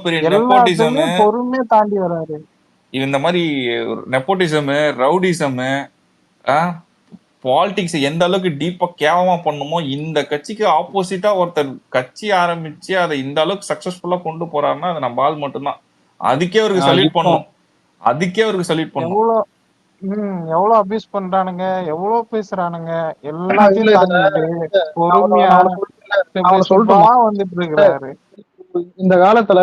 பெரிய நெப்போட்டிசம் பொறுமையா தாண்டி வராரு. இந்த மாதிரி நெப்போட்டிசம், ரவுடிசம், பாலிடிக்ஸ் எந்த அளவுக்கு டீப்பா கேவலமா பண்ணுமோ, இந்த கட்சிக்கு ஆப்போசிட்டா ஒருத்தர் கட்சி ஆரம்பிச்சு அதை இந்த அளவுக்கு சக்சஸ்ஃபுல்லா கொண்டு போறாருன்னா அது நம்ம ஆள் மட்டும்தான். அதுக்கே அவருக்கு சல்யூட் பண்ணும். எவ்வளவு அபியூஸ் பண்றானுங்க, எவ்வளவு பேசுறானுங்க, எல்லாத்தையும் பொறுமையா வந்துட்டு இருக்கிறாரு. இந்த காலத்துல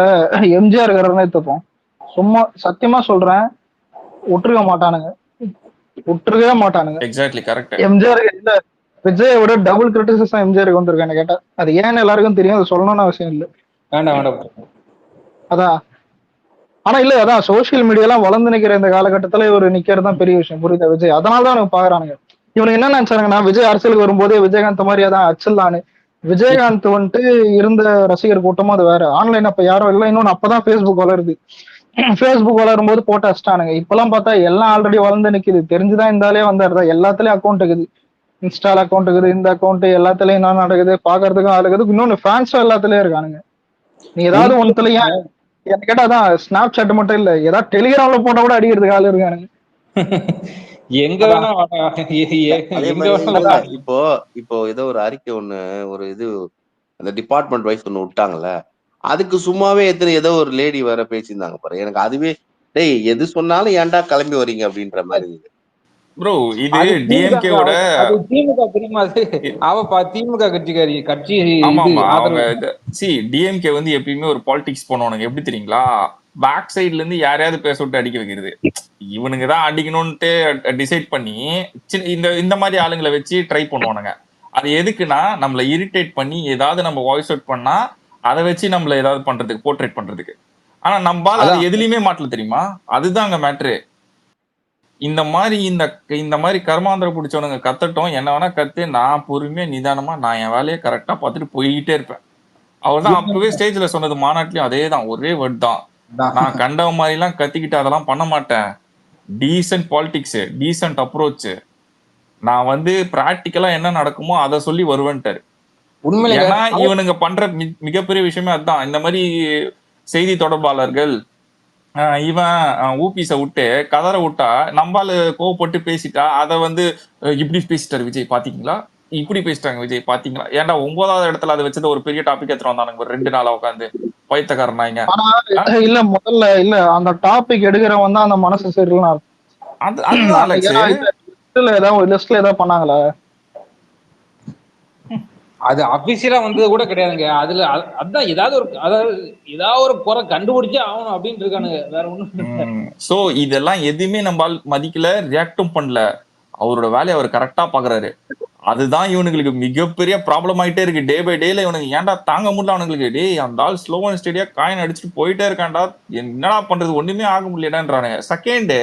எம்ஜிஆர் எடுத்துப்போம், சும்மா சத்தியமா சொல்றேன், ஒற்றுக்க மாட்டானுங்க, ஒற்றுக்கவே மாட்டானுங்க. Exactly correct. எம்ஜிஆர் இல்ல, விஜயை விட டபுள் கிரிட்டிசிசம் எம்ஜிஆருக்கு வந்திருக்கான்னு கேட்டா அது ஏன்னு எல்லாருக்கும் தெரியும், அது சொல்லணும்னு அவசியம் இல்லை. அதான் ஆனா இல்ல, அதான் சோசியல் மீடியாலாம் வளர்ந்து நிக்கிற இந்த காலகட்டத்துல இவர் நிக்கிறது தான் பெரிய விஷயம். புரியுதா? விஜய் அதனாலதான் எனக்கு பாக்குறானுங்க. இவனுக்கு என்ன நினைச்சானுங்கன்னா, விஜய் அரசியலுக்கு வரும்போதே விஜயகாந்த் மாதிரியா தான் அச்சல்லான்னு. விஜயகாந்த் வந்துட்டு இருந்த ரசிகர் கூட்டமும் அது வேற. ஆன்லைன் அப்ப யாரும் இல்லை, இன்னொன்னு அப்பதான் பேஸ்புக் வளருது. பேஸ்புக் வளரும் போது போட்டு அடிச்சிட்டானுங்க. இப்பெல்லாம் பார்த்தா எல்லாம் ஆல்ரெடி வளர்ந்து நிக்குது, தெரிஞ்சுதான் இருந்தாலே வந்தாருதா. எல்லாத்துலயும் அக்கௌண்ட் இருக்குது, இன்ஸ்டால அக்கௌண்ட் இருக்குது, இந்த அக்கௌண்ட் எல்லாத்துலயும் என்ன நடக்குது பாக்குறதுக்கும் ஆளுக்குது. இன்னொன்னு ஃபேன்ஸும் எல்லாத்துலயும் இருக்கானுங்க. நீ ஏதாவது ஒன்றுலயும் என்ன கேட்டாதான் ஸ்னாப் சாட் மட்டும் இல்ல, ஏதாவது டெலிகிராம்ல போட்டா கூட அடிக்கிறதுக்கு ஆளு இருக்கானுங்க. எங்க வேணா இப்போ ஏதோ ஒரு அறிக்கை ஒண்ணு, ஒரு இது அந்த டிபார்ட்மெண்ட் வைஸ் ஒண்ணு விட்டாங்கல்ல, அதுக்கு சும்மாவே ஏதோ ஒரு லேடி வேற பேசியிருந்தாங்க பாரு. எனக்கு அதுவே டேய் எது சொன்னாலும் ஏன்டா கிளம்பி வரீங்க அப்படின்ற மாதிரி இருக்குது ப்ரோ. இது டிஎம்கேவோட திமுக தெரியுமா? அவ திமுக கட்சி. டிஎம்கே வந்து எப்பயுமே ஒரு பாலிடிக்ஸ் பண்ணுவானுங்க. எப்படி தெரியுங்களா? பேக் சைட்ல இருந்து யாரையாவது பேச விட்டு அடிக்க வைக்கிறது. இவனுங்க தான் அடிக்கணும்ட்டு டிசைட் பண்ணி இந்த மாதிரி ஆளுங்களை வச்சு ட்ரை பண்ணுவானுங்க. அது எதுக்குன்னா நம்மளை இரிட்டேட் பண்ணி ஏதாவது நம்ம வாய்ஸ் அவுட் பண்ணா அதை வச்சு நம்மள ஏதாவது பண்றதுக்கு, போர்ட்ரேட் பண்றதுக்கு. ஆனா நம்மளால அது எதுலயுமே மாட்டல தெரியுமா? அதுதான் அங்க மேட்ரு. இந்த மாதிரி கர்மாந்திர பிடிச்சவனுங்க கத்தட்டும், என்ன வேணா கத்து, நான் பொறுமையா நிதானமா நான் என் வேலையை கரெக்டா பார்த்துட்டு போயிட்டே இருப்பேன். அவர் தான் அப்பவே ஸ்டேஜ்ல சொன்னது, மாநாட்டிலயும் அதே தான், ஒரே வேர்ட் தான். நான் கண்டவ மாதிரி எல்லாம் கத்திக்கிட்டு அதெல்லாம் பண்ண மாட்டேன். டீசென்ட் பாலிடிக்ஸ், டீசென்ட் அப்ரோச், நான் வந்து பிராக்டிக்கலா என்ன நடக்குமோ அதை சொல்லி வருவேன்ட்டாரு. ஏன்னா இவனுங்க பண்ற மிகப்பெரிய விஷயமே அதுதான். இந்த மாதிரி செய்தி தொடர்பாளர்கள் இவன் ஊபிஸ விட்டு கதற விட்டா நம்மால கோவப்பட்டு பேசிட்டா அதை வந்து இப்படி பேசிட்டாரு விஜய் பாத்தீங்களா, இப்படி பேசிட்டாங்க விஜய் பாத்தீங்களா. ஏன்டா 9வது இடத்துல அதை வச்சது ஒரு பெரிய டாபிக் எடுத்துட்டு வந்தானுங்க 2 நாளா உட்காந்து பைத்தக்காரனாங்க. இல்ல முதல்ல இல்ல அந்த டாபிக் எடுக்கிறவன் தான் அந்த மனசு சரியில்லை. ஏதாவது ஏதாவது பண்ணாங்களா? அது அபிஷியலா வந்தது கூட கிடையாதுங்க. அதுல அதான் ஏதாவது ஒரு குறை கண்டுபிடிச்சே ஆகணும் அப்படின்னு இருக்கானுங்க, வேற ஒண்ணும். சோ இதெல்லாம் எதுவுமே நம்ம மதிக்கல, ரியாக்டும் பண்ணல. அவரோட வேலையை அவர் கரெக்டா பாக்குறாரு. அதுதான் இவனுங்களுக்கு மிகப்பெரிய ப்ராப்ளம் ஆயிட்டே இருக்கு. டே பை டேல இவனுக்கு ஏன்டா தாங்க முடியல அவனுங்களுக்கு. டேய் அந்த ஆள் ஸ்லோ அண்ட் ஸ்டெடியா காயின் அடிச்சுட்டு போயிட்டே இருக்கான்டா, என்னடா பண்றது ஒண்ணுமே ஆக முடியலன்றானுங்க. செகண்ட்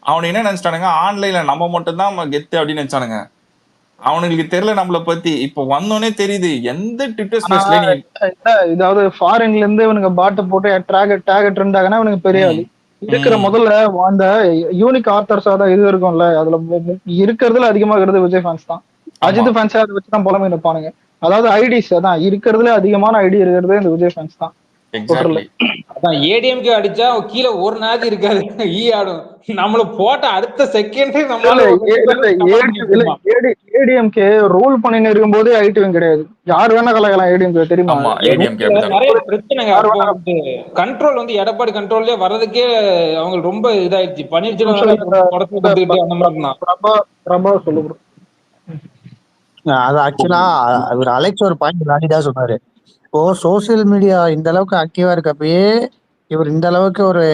அவனை என்ன நினைச்சிட்டானுங்க, ஆன்லைன்ல நம்ம மட்டும் தான் கெத்து அப்படின்னு நினைச்சானுங்க. அவனுங்களுக்கு தெரியல நம்மள பத்தி. இப்ப வந்தோடனே தெரியுது எந்த ட்விட்டர் ஆனா ஸ்பேஸ்ல நீ இதாவது ஃபாரின்ல இருந்து இவனுங்க பாட்டு போட்டு டேக் ட்ரெண்ட் ஆகுனா இவனுக்கு பெரிய ஆளு. இருக்கிற ம், முதல்ல அந்த யூனிக் ஆத்தர்ஸா தான் இது இருக்கும்ல, அதுல இருக்கிறதுல அதிகமா இருக்கிறது விஜய் ஃபேன்ஸ் தான். ஆமா அஜித் ஃபேன்ஸே அதை வச்சுதான் புலம்பி நிற்பானுங்க. அதாவது ஐடிஸ் தான் இருக்கிறதுல அதிகமான ஐடி இருக்கிறது இந்த விஜய் ஃபேன்ஸ் தான் ட்விட்டர்ல. எக்ஸாக்ட்லி. அதான் ஏடிஎம்கே அடிச்சா கீழே ஒரு நாதி இருக்காது, ஈ ஆடும். நம்மள போட்ட அடுத்த செகண்டே நம்மளால ஏடிஎம்கே ரூல் பண்ணின்னு இருக்கும் போதே ஐடியும் கிடையாது. யார் வேணா கலக்கலாம் ஏடிஎம்கே, தெரியுமா? ஆமா ஏடிஎம்கே அப்படிதான். நிறைய பிரச்சனைங்க. அப்போ வந்து கண்ட்ரோல் வந்து எடப்பாடி கண்ட்ரோல்லே வர்றதுக்கே அவங்க ரொம்ப இதாயிடுச்சு. பன்னீர்செல்வம் படத்தை கொடுத்துக்கிட்டு அந்த மாதிரி தான். பிரபா சொல்லு bro. அது ஆக்சுவலா அவர் அலெக்ஸ் ஒரு பாயிண்ட் விளையாடிதா சொன்னாரு. இப்போ சோசியல் மீடியா இந்த அளவுக்கு ஆக்டிவா இருக்கப்பயே இவர் இந்த அளவுக்கு ஒரு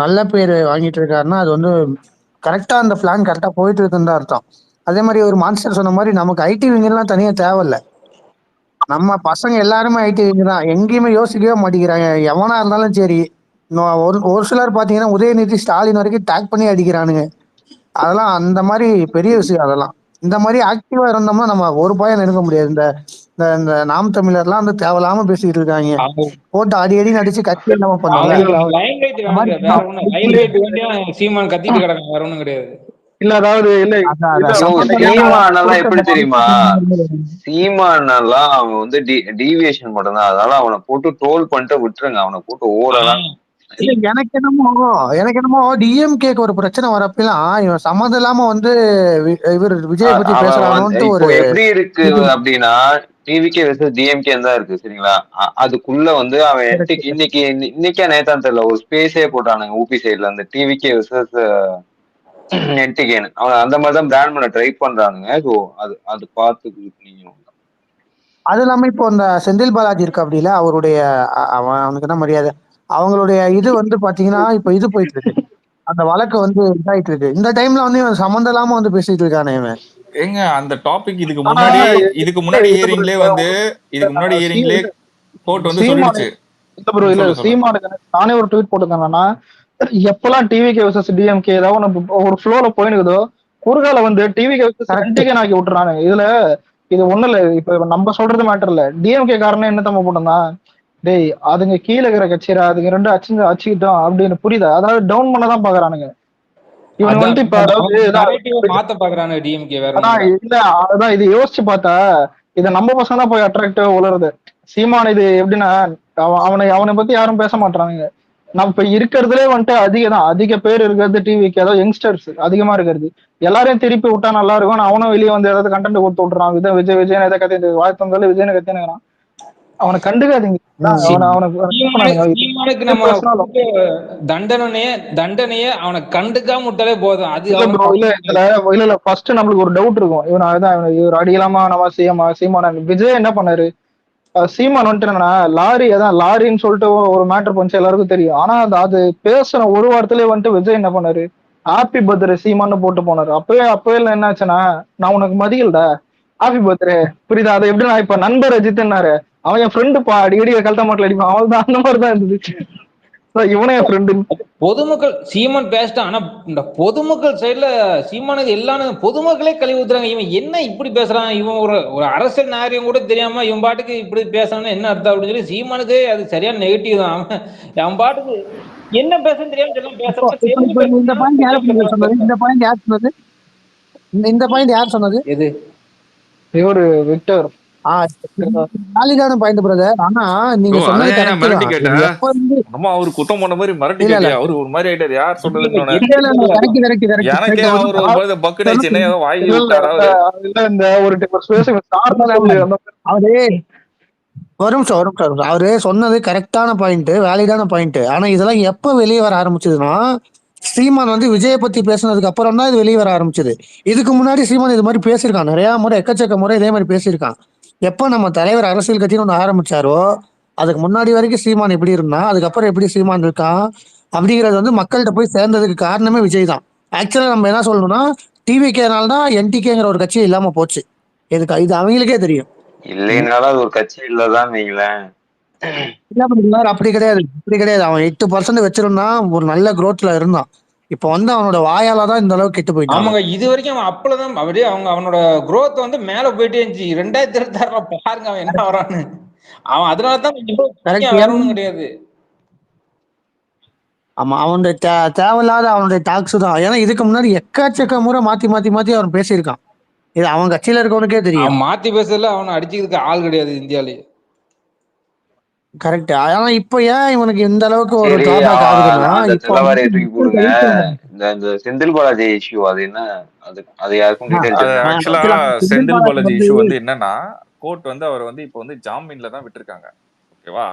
நல்ல பேர் வாங்கிட்டு இருக்காருன்னா அது வந்து கரெக்டா அந்த பிளான் கரெக்டா போயிட்டு இருக்குன்னு தான் அர்த்தம். அதே மாதிரி ஒரு மான்ஸ்டர் சொன்ன மாதிரி நமக்கு ஐடி விங்கெல்லாம் தனியா தேவையில்ல. நம்ம பசங்க எல்லாருமே ஐடி விங்க தான், எங்கேயுமே யோசிக்கவே மாட்டேங்கிறாங்க. எவனா இருந்தாலும் சரி, ஒரு சிலர் பாத்தீங்கன்னா உதயநிதி ஸ்டாலின் வரைக்கும் டேக் பண்ணி அடிக்கிறானுங்க. அதெல்லாம் அந்த மாதிரி பெரிய விஷயம். அதெல்லாம் இந்த மாதிரி ஆக்டிவா இருந்தோம்னா நம்ம ஒரு பயம் நெருங்க முடியாது. இந்த நாம் தமிழர்லாம் வந்து தேவையில்லாம பேசிட்டு இருக்காங்க, போட்டு அடி அடி அடிச்சு கட்சி இல்லாம சீமான் கத்திட்டு கிடக்காங்க, வேற ஒண்ணும் கிடையாது. இல்ல அதாவது இல்ல சீமானெல்லாம் எப்படி தெரியுமா, சீமானெல்லாம் அவன் வந்து டீவியேஷன் மட்டும்தான். அதனால அவனை போட்டு ட்ரோல் பண்ணிட்டு விட்டுருங்க, அவனை போட்டு ஓடலாம். எனக்கு என்னமோ டிஎம்கேக்கு ஒரு பிரச்சனை வரப்பெல்லாம் இவன் சம்மந்தம் இல்லாம வந்து இவர் விஜய் பத்தி பேசுறானு ஒரு எப்படி இருக்கு அப்படின்னா, டிவிகே வெர்சஸ் டிஎம்கே தான் இருக்கு சரிங்களா. அதுக்குள்ள வந்து அவன் இன்னைக்கே நேத்தான் தெரியல ஒரு ஸ்பேஸே போட்டானுங்க ஊபி சைட்ல அந்த டிவிகே வெர்சஸ் என்டிகேன்னு. அவன் அந்த மாதிரிதான் பிராண்ட் பண்ண ட்ரை பண்றானுங்க. ஸோ அது பார்த்து நீங்க. அது இல்லாம இப்போ இந்த செந்தில் பாலாஜி இருக்கு அப்படில அவருடைய அவனுக்கு என்ன மரியாதை, அவங்களுடைய இது வந்து பாத்தீங்கன்னா இப்ப இது போயிட்டு இருக்கு, அந்த வழக்கு வந்து இதாயிட்டு இருக்கு. இந்த டைம்ல வந்து இவன் சம்மந்தம் இல்லாம வந்து பேசிட்டு இருக்கானே இவன். ஏங்க அந்த டாபிக் இதுக்கு முன்னாடி ஹியரிங்லயே வந்து கோர்ட் வந்து சொல்லிடுச்சு. இல்ல சீமானுக்கு நானே ஒரு ட்வீட் போட்டிருந்தேன்னா, எப்பெல்லாம் டிவிகே வெர்சஸ் டிஎம்கே ஏதாவது ஒரு ஃப்ளோல போயினுக்குதோ குறுகால வந்து டிவிகே வெர்சஸ் என்டிகே ஆக்கி விட்டுறானுங்க. இது ஒண்ணு இல்ல, இப்ப நம்ம சொல்றது மேட்டர் இல்ல. டிஎம்கே காரணம் என்ன தம்ப போட்டோம்னா, டேய் அதுங்க கீழே இருக்கிற கட்சியா, அதுங்க ரெண்டு அச்சுக்கிட்டோம் அப்படின்னு புரியுதா? அதாவது டவுன் பண்ணதான் பாக்குறானுங்க இவன் வந்து. இப்ப அதாவது மாத்த பாக்குறானு டிஎம்கே வேற இல்ல, அதான் இது யோசிச்சு பார்த்தா இதை நம்ம பசங்க தான் போய் அட்ராக்டிவா உளருது. சீமான் இது எப்படின்னா அவனை பத்தி யாரும் பேச மாட்டாங்க. நம்ம இப்ப இருக்கிறதுலே வந்துட்டு அதிக பேர் இருக்கிறது டிவிக்கு, அதாவது யங்ஸ்டர்ஸ் அதிகமா இருக்கிறது. எல்லாரையும் திருப்பி விட்டா நல்லா இருக்கும். அவனும் வெளியே வந்து ஏதாவது கண்டென்ட் கொடுத்து விட்டுறான். விஜய் எதாவது கத்தி வாழ்த்தம் விஜய்னு கத்தினுக்கிறான். அவனை கண்டுக்காதீங்க. தண்டனையே அவனை கண்டுக்காம விட்டாலே போதும். அது இல்ல ஃபர்ஸ்ட் நம்மளுக்கு ஒரு டவுட் இருக்கும், இவர் அடிக்கலாமா நம்ம சீமான. விஜய் என்ன பண்ணாரு? சீமான் வந்துட்டு என்னன்னா லாரின்னு சொல்லிட்டு ஒரு மேட்டர் பண்ணிச்சு, எல்லாருக்கும் தெரியும். ஆனா அது பேசுன ஒரு வாரத்திலேயே வந்துட்டு விஜய் என்ன பண்ணாரு, ஹாப்பி பர்த்டே சீமான்னு போட்டு போனாரு. அப்பவே என்ன ஆச்சுன்னா, நான் உனக்கு மதியல்டா ஹாப்பி பர்த்டே, புரியுதா? அதை எப்படி நான் இப்ப நண்பர் அஜித்னாரு, அவன் என் ஃப்ரெண்டு பா, அடிக்கடி கழுத்த மாட்டில் அடிப்பான், அவள் தான் அந்த மாதிரிதான் இருந்துச்சு. இவனே என் ஃப்ரெண்டு. பொதுமக்கள் சீமான் பேசிட்டான். ஆனா இந்த பொதுமக்கள் சைட்ல சீமானுக்கு எல்லாரும் பொதுமக்களே கழுவி ஊத்துறாங்க. இவன் என்ன இப்படி பேசுறான், இவன் ஒரு அரசியல் நாரியம் கூட தெரியாம இவன் பாட்டுக்கு இப்படி பேசணும்னு என்ன அர்த்தம் அப்படின்னு சொல்லி சீமானுக்கு அது சரியான நெகட்டிவ் தான். அவன் பாட்டுக்கு என்ன பேசணும் தெரியாம இந்த பாயிண்ட் யார் சொன்னது? எது இவரு விக்டர். நாளிதான point brother. ஆனா நீங்க சொன்னது அவரு குத்தம் பண்ண மாதிரி மிரட்டி அவரு ஒரு மாதிரி ஆயிட்டாரு. யார் சொல்றது? அவரு சொன்னது கரெக்டான பாயிண்ட், வேலிடான பாயிண்ட். ஆனா இதெல்லாம் எப்ப வெளியே வர ஆரம்பிச்சதுன்னா, சீமான் வந்து விஜயை பத்தி பேசினதுக்கு அப்புறம் தான் இது வெளியே வர ஆரம்பிச்சது. இதுக்கு முன்னாடி சீமான் இது மாதிரி பேசியிருக்கான், நிறைய முறை, எக்கச்சக்க முறை இதே மாதிரி பேசியிருக்கான். எப்ப நம்ம தலைவர் அரசியல் கட்சின்னு ஒண்ணு ஆரம்பிச்சாரோ அதுக்கு முன்னாடி வரைக்கும் சீமான் எப்படி இருந்தா, அதுக்கப்புறம் எப்படி சீமான் இருக்கான் அப்படிங்கிறது வந்து மக்கள்கிட்ட போய் சேர்ந்ததுக்கு காரணமே விஜய் தான். ஆக்சுவலா நம்ம என்ன சொல்லணும்னா டிவிகேனால தான் என்டிகேங்கிற ஒரு கட்சி இல்லாம போச்சு. இது அவங்களுக்கே தெரியும். இல்லைனாலும் அது ஒரு கட்சி இல்லதான் வைங்களேன். என்ன பண்ணுவாரு? அப்படி கிடையாது. அவன் 8% வச்சிருந்தான், ஒரு நல்ல growthல இருந்தான். இப்ப வந்து அவனோட வாயால தான் இந்த அளவுக்கு கெட்டு போயிட்டான். ஆமாங்க, இது வரைக்கும் அவன் அப்பளதான் அப்படியே அவனோட growth வந்து மேல போயிட்டே இருந்துச்சு. 2026 பாருங்க அவன் என்ன வரான்னு. அவன் அதனாலதான் கரெக்ட். வேற ஒண்ணும் கிடையாது. ஆமா, அவனுடைய தேவையில்லாத அவனுடைய டாக்ஸ் தான். ஏன்னா இதுக்கு முன்னாடி எக்கச்சக்க முறை மாத்தி அவன் பேசியிருக்கான். இது அவன் கட்சியில இருக்கவனுக்கே தெரியும். அவன் மாத்தி பேசல, அவனை அடிச்சுக்கிறதுக்கு ஆள் கிடையாது இந்தியாலே. கரெக்ட். ஆனா இப்ப ஏன் இவனுக்கு இந்த அளவுக்கு ஒரு சரி, டிராபேக் ஆகுதுன்னா, அந்த இப்போ செல்லவாரியை தூக்கி போடுங்க. இந்த செந்தில் பாலாஜி இஷ்யூ அது என்ன? அது யாருக்கும் டீடைல் அது தெரியுமா? ஆக்சுவலா செந்தில் பாலாஜி இஷ்யூ வந்து என்னன்னா, கோர்ட் வந்து அவர் வந்து இப்போ வந்து ஜாமீன்ல தான் விட்டுருக்காங்க. ஓகேவா?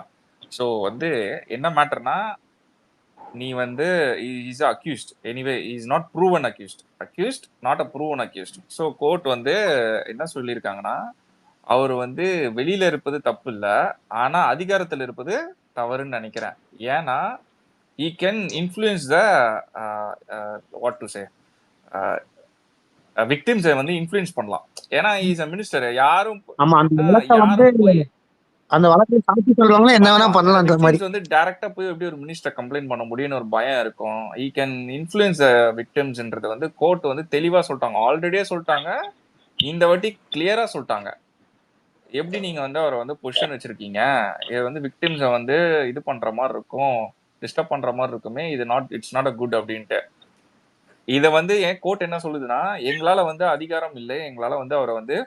ஸோ வந்து என்ன மேட்டர்னா, நீ வந்து is accused anyway is not proven accused not a proven accused. So court வந்து என்ன சொல்லியிருக்காங்கன்னா, அவர் வந்து வெளியில இருப்பது தப்பு இல்ல, ஆனா அதிகாரத்தில் இருப்பது தவறுன்னு நினைக்கிறேன். ஏன்னா he can influence the what to say victims வந்து இன்ஃப்ளூயன்ஸ் பண்ணலாம். ஏன்னா இஸ் a minister. யாரும் ஆமா, அந்த வழக்கை வந்து போய் அந்த வழக்கை சாட்சி சொல்றவங்க என்ன வேணா பண்ணலாம்ன்ற மாதிரி. victims வந்து டைரக்டா போய் எப்படி ஒரு மினிஸ்டர் கம்ப்ளைண்ட் பண்ண முடியும்னு ஒரு பயம் இருக்கும். he can influence the victimsன்றது வந்து கோர்ட் வந்து தெளிவா சொல்லிட்டாங்க. ஆல்ரெடியே சொல்லிட்டாங்க, இந்த வாட்டி கிளியரா சொல்லிட்டாங்க. எப்படி நீங்க வந்து அவரை வந்து பொசிஷன் வச்சிருக்கீங்க, இது வந்து விக்டிம்ஸை வந்து இது பண்ற மாதிரி இருக்கும், டிஸ்டர்ப் பண்ற மாதிரி இருக்குமே, இது இட்ஸ் நாட் அ குட் அப்படின்ட்டு. இதை வந்து ஏன் கோர்ட் என்ன சொல்லுதுன்னா, எங்களால வந்து அதிகாரம் இல்லை, எங்களால வந்து அவரை வந்து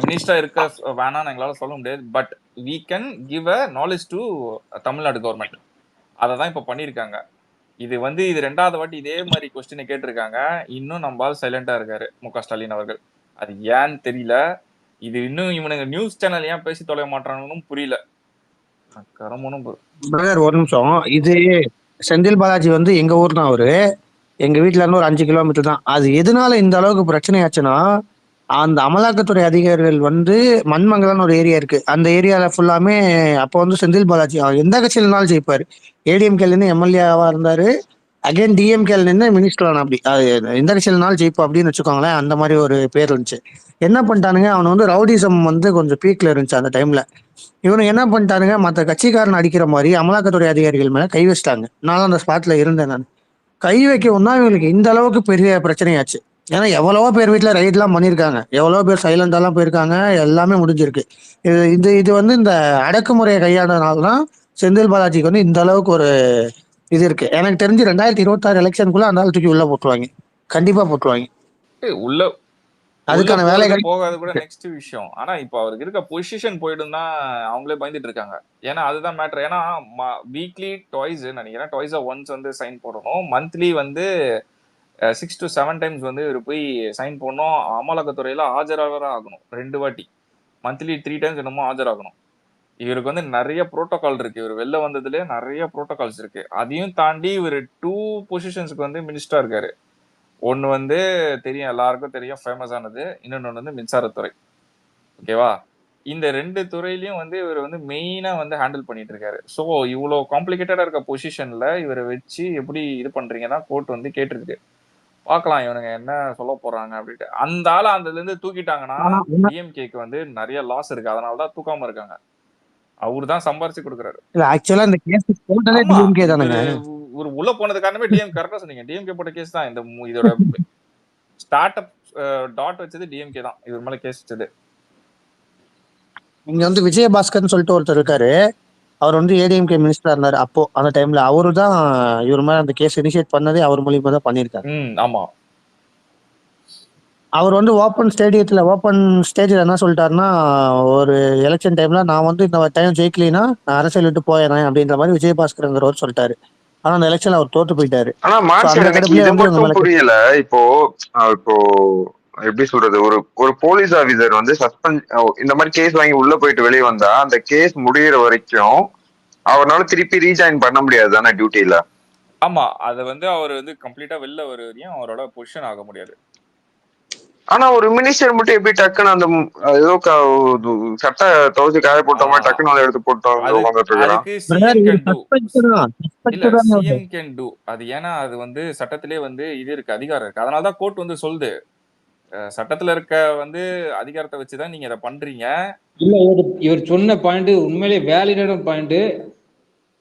மினிஸ்டரா இருக்க வேணாம்னு எங்களால சொல்ல முடியாது, but we can give a knowledge to Tamil Nadu government. அதை தான் இப்போ பண்ணியிருக்காங்க. இது வந்து இது 2வது வாட்டி இதே மாதிரி கொஸ்டினை கேட்டிருக்காங்க. இன்னும் நம்ம சைலண்டா இருக்காரு மு.க. ஸ்டாலின் அவர்கள். அது ஏன்னு தெரியல. இது இன்னும் இவனுங்க நியூஸ் சேனல் ஏன் பேசி தொலைய மாட்டானுன்னு புரியல. பிரதர் ஒரு நிமிஷம். இது செந்தில் பாலாஜி வந்து எங்க ஊர் தான். அவரு எங்க வீட்டுல இருந்து ஒரு 5 கிலோமீட்டர் தான். அது எதனால இந்த அளவுக்கு பிரச்சனை ஆச்சுன்னா, அந்த அமலாக்கத்துறை அதிகாரிகள் வந்து மண்மங்கலம்னு ஒரு ஏரியா இருக்கு. அந்த ஏரியால ஃபுல்லாமே அப்போ வந்து செந்தில் பாலாஜி அவர் எந்த கட்சியில இருந்தாலும் ஜெயிப்பாரு. ஏடிஎம்கேல இருந்து எம்எல்ஏவா இருந்தாரு, அகைன் டிஎம்கேல இருந்து மினிஸ்டர் ஆன. அப்படி அது எந்த கட்சியிலனாலும் ஜெயிப்போம் அப்படின்னு வச்சுக்கோங்களேன். அந்த மாதிரி ஒரு பேர் இருந்துச்சு. என்ன பண்ணிட்டானுங்க, அவன் வந்து ரவுடிசம் வந்து கொஞ்சம் பீக்ல இருந்துச்சு அந்த டைம்ல. இவனுக்கு என்ன பண்ணிட்டானுங்க, மற்ற கட்சிக்காரன் அடிக்கிற மாதிரி அமலாக்கத்துறை அதிகாரிகள் மேல கை வச்சிட்டாங்க. நான் அந்த ஸ்பாட்ல இருந்தேன். நான் கை வைக்கவும் தான் இவங்களுக்கு இந்த அளவுக்கு பெரிய பிரச்சனையாச்சு. ஏன்னா எவ்வளவோ பேர் வீட்டுல ரைட்லாம் பண்ணியிருக்காங்க, எவ்வளவோ பேர் சைலண்டாலாம் போயிருக்காங்க, எல்லாமே முடிஞ்சிருக்கு. இது வந்து இந்த அடக்குமுறையை கையாடுறதுனாலதான் செந்தில் பாலாஜிக்கு வந்து இந்த அளவுக்கு ஒரு இது இருக்கு. எனக்கு தெரிஞ்சு 2026 எலெக்ஷனுக்குள்ள அந்த தூக்கி உள்ள போட்டுருவாங்க. கண்டிப்பா போட்டுருவாங்க. உள்ள அதுக்கான வேலைகள் போகாது கூட நெக்ஸ்ட் விஷயம். ஆனா இப்ப அவருக்கு இருக்க பொசிஷன் போயிடும் தான் அவங்களே பயந்துட்டு இருக்காங்க. ஏன்னா அதுதான் மேட்டர். ஏன்னா வீக்லி ட்வைஸ் நினைக்கிறேன், ட்வைஸ் ஒன்ஸ் வந்து சைன் போடணும். மந்த்லி வந்து 6 to 7 டைம்ஸ் வந்து இவர் போய் சைன் போடணும். அமலாக்கத்துறையில ஆஜராக ஆகணும் 2 வாட்டி. மந்த்லி 3 டைம்ஸ் என்னமோ ஆஜராகணும். இவருக்கு வந்து நிறைய புரோட்டோகால் இருக்கு. இவர் வெளில வந்ததுல நிறைய புரோட்டோகால்ஸ் இருக்கு. அதையும் தாண்டி இவர் 2 பொசிஷன்ஸ்க்கு வந்து மினிஸ்டரா இருக்காரு. ஒன்னு வந்து தெரியும், எல்லாருக்கும் தெரியும், ஃபேமஸ் ஆனது. இன்னொன்னு வந்து மின்சாரத்துறை. ஓகேவா? இந்த 2 துறையிலயும் வந்து இவர் வந்து மெயினா வந்து ஹேண்டில் பண்ணிட்டு இருக்காரு. ஸோ இவ்வளோ காம்ப்ளிகேட்டடா இருக்க பொசிஷன்ல இவரை வச்சு எப்படி இது பண்றீங்கன்னா கோர்ட் வந்து கேட்டிருக்கு. பார்க்கலாம் இவனுங்க என்ன சொல்ல போறாங்க அப்படின்ட்டு. அந்த ஆளை அந்த இருந்து தூக்கிட்டாங்கன்னா டிஎம்கேக்கு வந்து நிறைய லாஸ் இருக்கு. அதனாலதான் தூக்காம இருக்காங்க. அவரு தான் சம்பாரிச்சு கொடுக்குறாரு. ஆக்சுவலா இந்த கேஸ் போட்டதே டிஎம்கே தானுங்க. ஒரு உள்ள போனது காரணமே டிஎம். கரெக்டா சொன்னீங்க, டிஎம்கே போட்ட கேஸ் தான். இதோட ஸ்டார்ட் அப் டாட் வச்சது டிஎம்கே தான். இவர் மேல கேஸ் வச்சது. இங்க வந்து விஜயபாஸ்கர்னு சொல்லிட்டு ஒருத்தர் இருக்காரு. அவர் வந்து ஏடிஎம்கே மினிஸ்டரா இருந்தாரு அப்போ அந்த டைம்ல. அவரு தான் இவர் மேல அந்த கேஸ் இனிஷியேட் பண்ணதே அவர் மூலியமா தான் பண்ணிருக்காரு. ஆமா. அவர் வந்து ஓப்பன் ஸ்டேஜ்ல என்ன சொல்லிட்டாருன்னா, ஒரு எலெக்ஷன் டைம்ல நான் வந்து இந்த டைம் ஜெயிக்கலினா நான் அரசியல் விட்டு போயிடுறேன் அப்படின்ற மாதிரி விஜயபாஸ்கர்ங்கிறவர் சொல்லிட்டாரு. ஆனா அந்த எலெக்ஷன்ல அவர் தோத்து போயிட்டாரு. ஆனா இது மட்டும் புரியல. இப்போ எப்படி சொல்றது, ஒரு போலீஸ் ஆபீசர் வந்து சஸ்பெண்ட் இந்த மாதிரி கேஸ் வாங்கி உள்ள போயிட்டு வெளியே வந்தா அந்த கேஸ் முடியற வரைக்கும் அவரால் திருப்பி ரீஜாயின் பண்ண முடியாது தானே டியூட்டில? ஆமா, அது வந்து அவர் வந்து கம்ப்ளீட்டா வெளில வர வரையும் அவரோட பொசிஷன் ஆக முடியாது. ஆனா ஒரு மினிஸ்டர் மட்டும் எப்படி டக்குன்னு அந்த ஏதோ சட்டை துவச்சு காய போட்ட மாதிரி டக்குன்னு அதை எடுத்து போட்டு உட்காந்துட்டு இருக்கிறான். அதுக்கு சிஎம் கேன் டூ இல்ல சிஎம் கேன் டூ அது. ஏன்னா அது வந்து சட்டத்திலே வந்து இது இருக்கு, அதிகாரம் இருக்கு. அதனாலதான் கோர்ட் வந்து சொல்லுது சட்டத்துல இருக்க வந்து அதிகாரத்தை வச்சுதான் நீங்க இதை பண்றீங்க. இல்ல இவர் சொன்ன பாயிண்ட் உண்மையிலேயே வேலிடான பாயிண்ட்.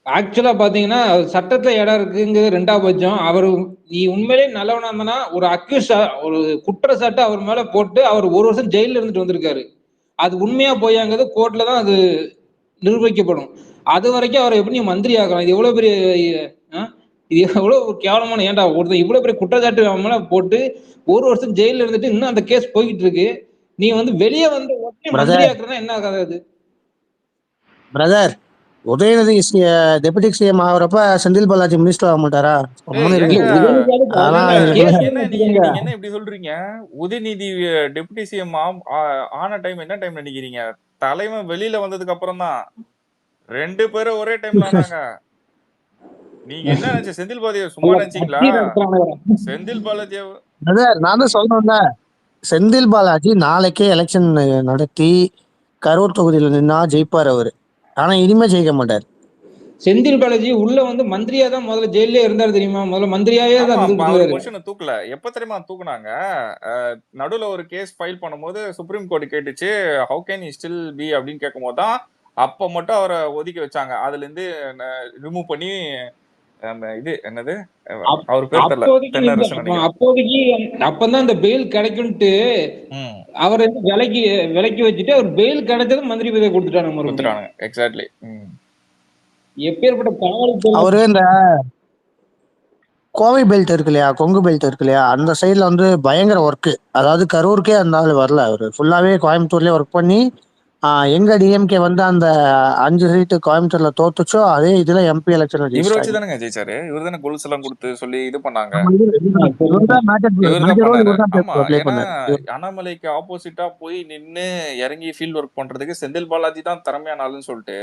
ஆக்சுவலா பாத்தீங்கன்னா சட்டத்துல இடம் இருக்குங்கிறது ரெண்டாவது பட்சம். அவரு நீ உண்மையிலேயே நல்லவனா இருந்தானா ஒரு அக்யூஸ் ஒரு குற்றச்சாட்டு அவர் மேல போட்டு அவர் 1 வருஷம் ஜெயில இருந்துட்டு வந்திருக்காரு. அது உண்மையா போயாங்கிறது கோர்ட்ல தான் அது நிரூபிக்கப்படும். அது வரைக்கும் அவர் எப்படி மந்திரி ஆகலாம்? இது எவ்வளவு பெரிய இது எவ்வளவு கேவலமான, ஏன்டா ஒருத்தர் இவ்வளவு பெரிய குற்றச்சாட்டு அவன் மேல போட்டு 1 வருஷம் ஜெயில இருந்துட்டு இன்னும் அந்த கேஸ் போய்கிட்டு இருக்கு. நீ வந்து வெளியே வந்து மந்திரி ஆக்குறதுனா என்ன ஆகாது பிரதர்? உதயநிதி டெபுட்டி சிஎம் ஆகுறப்ப செந்தில் பாலாஜி மினிஸ்டர் ஆக மாட்டாரா? என்ன இப்படி சொல்றீங்க? உதயநிதி டெபுட்டி சிஎம் ஆன டைம் என்ன டைம் நினைக்கிறீங்க? தலைவன் வெளியில வந்ததுக்கு அப்புறம் தான் 2 பேரும் ஒரே டைம்ல ஆனாங்க. நீங்க என்ன நினைச்ச? செந்தில் பாலாஜி சும்மா நினைச்சீங்களா? செந்தில் பாலாஜி நான் தான் சொல்றேன்ல, செந்தில் பாலாஜி நாளைக்கே எலெக்ஷன் நடத்தி கரூர் தொகுதியில நின்னா ஜெயிப்பார் அவரு. ஆனா இனிமே ஜெயிக்க மாட்டார். செந்தில் பாலாஜி உள்ள வந்து மந்திரியா தான் முதல்ல ஜெயிலே இருந்தாரு தெரியுமா? முதல்ல மந்திரியாவே தான் தூக்கல. எப்ப தெரியுமா தூக்குனாங்க? நடுவுல ஒரு கேஸ் ஃபைல் பண்ணும்போது சுப்ரீம் கோர்ட் கேட்டுச்சு how can you still be அப்படின்னு கேட்கும் போதுதான் அப்ப மட்டும் அவரை ஒதுக்கி வச்சாங்க. அதுல இருந்து ரிமூவ் பண்ணி இது என்னது அவர் பேர் தெரியல. அப்போதைக்கு அப்பதான் அந்த பெயில் கிடைக்கும்ட்டு அவர் விலைக்கு வச்சுட்டு அவர் பெயில் கிடைச்சது மந்திரி பதவி கொடுத்துட்டாங்க. எக்ஸாக்ட்லி. எப்பேற்பட்ட அவரு இந்த கோவை பெல்ட் இருக்கு இல்லையா, கொங்கு பெல்ட் இருக்கு இல்லையா, அந்த சைட்ல வந்து பயங்கர ஒர்க். அதாவது கரூருக்கே அந்த ஆள் வரல, அவரு ஃபுல்லாவே கோயம்புத்தூர்லயே ஒர்க் பண்ணி எங்க டிஎம்கே வந்து அந்த 5 சீட்டு கோயம்புத்தூர்ல தோத்துச்சோ அதே இதுல எம்பி எலெக்ஷன் இவர் வச்சு தானே ஜெயிச்சாரு. இவர் தானே கோல்ஸ் எல்லாம் கொடுத்து சொல்லி இது பண்ணாங்க. அண்ணாமலைக்கு ஆப்போசிட்டா போய் நின்னு இறங்கி ஃபீல்ட் ஒர்க் பண்றதுக்கு செந்தில் பாலாஜி தான் திறமையான ஆளுன்னு சொல்லிட்டு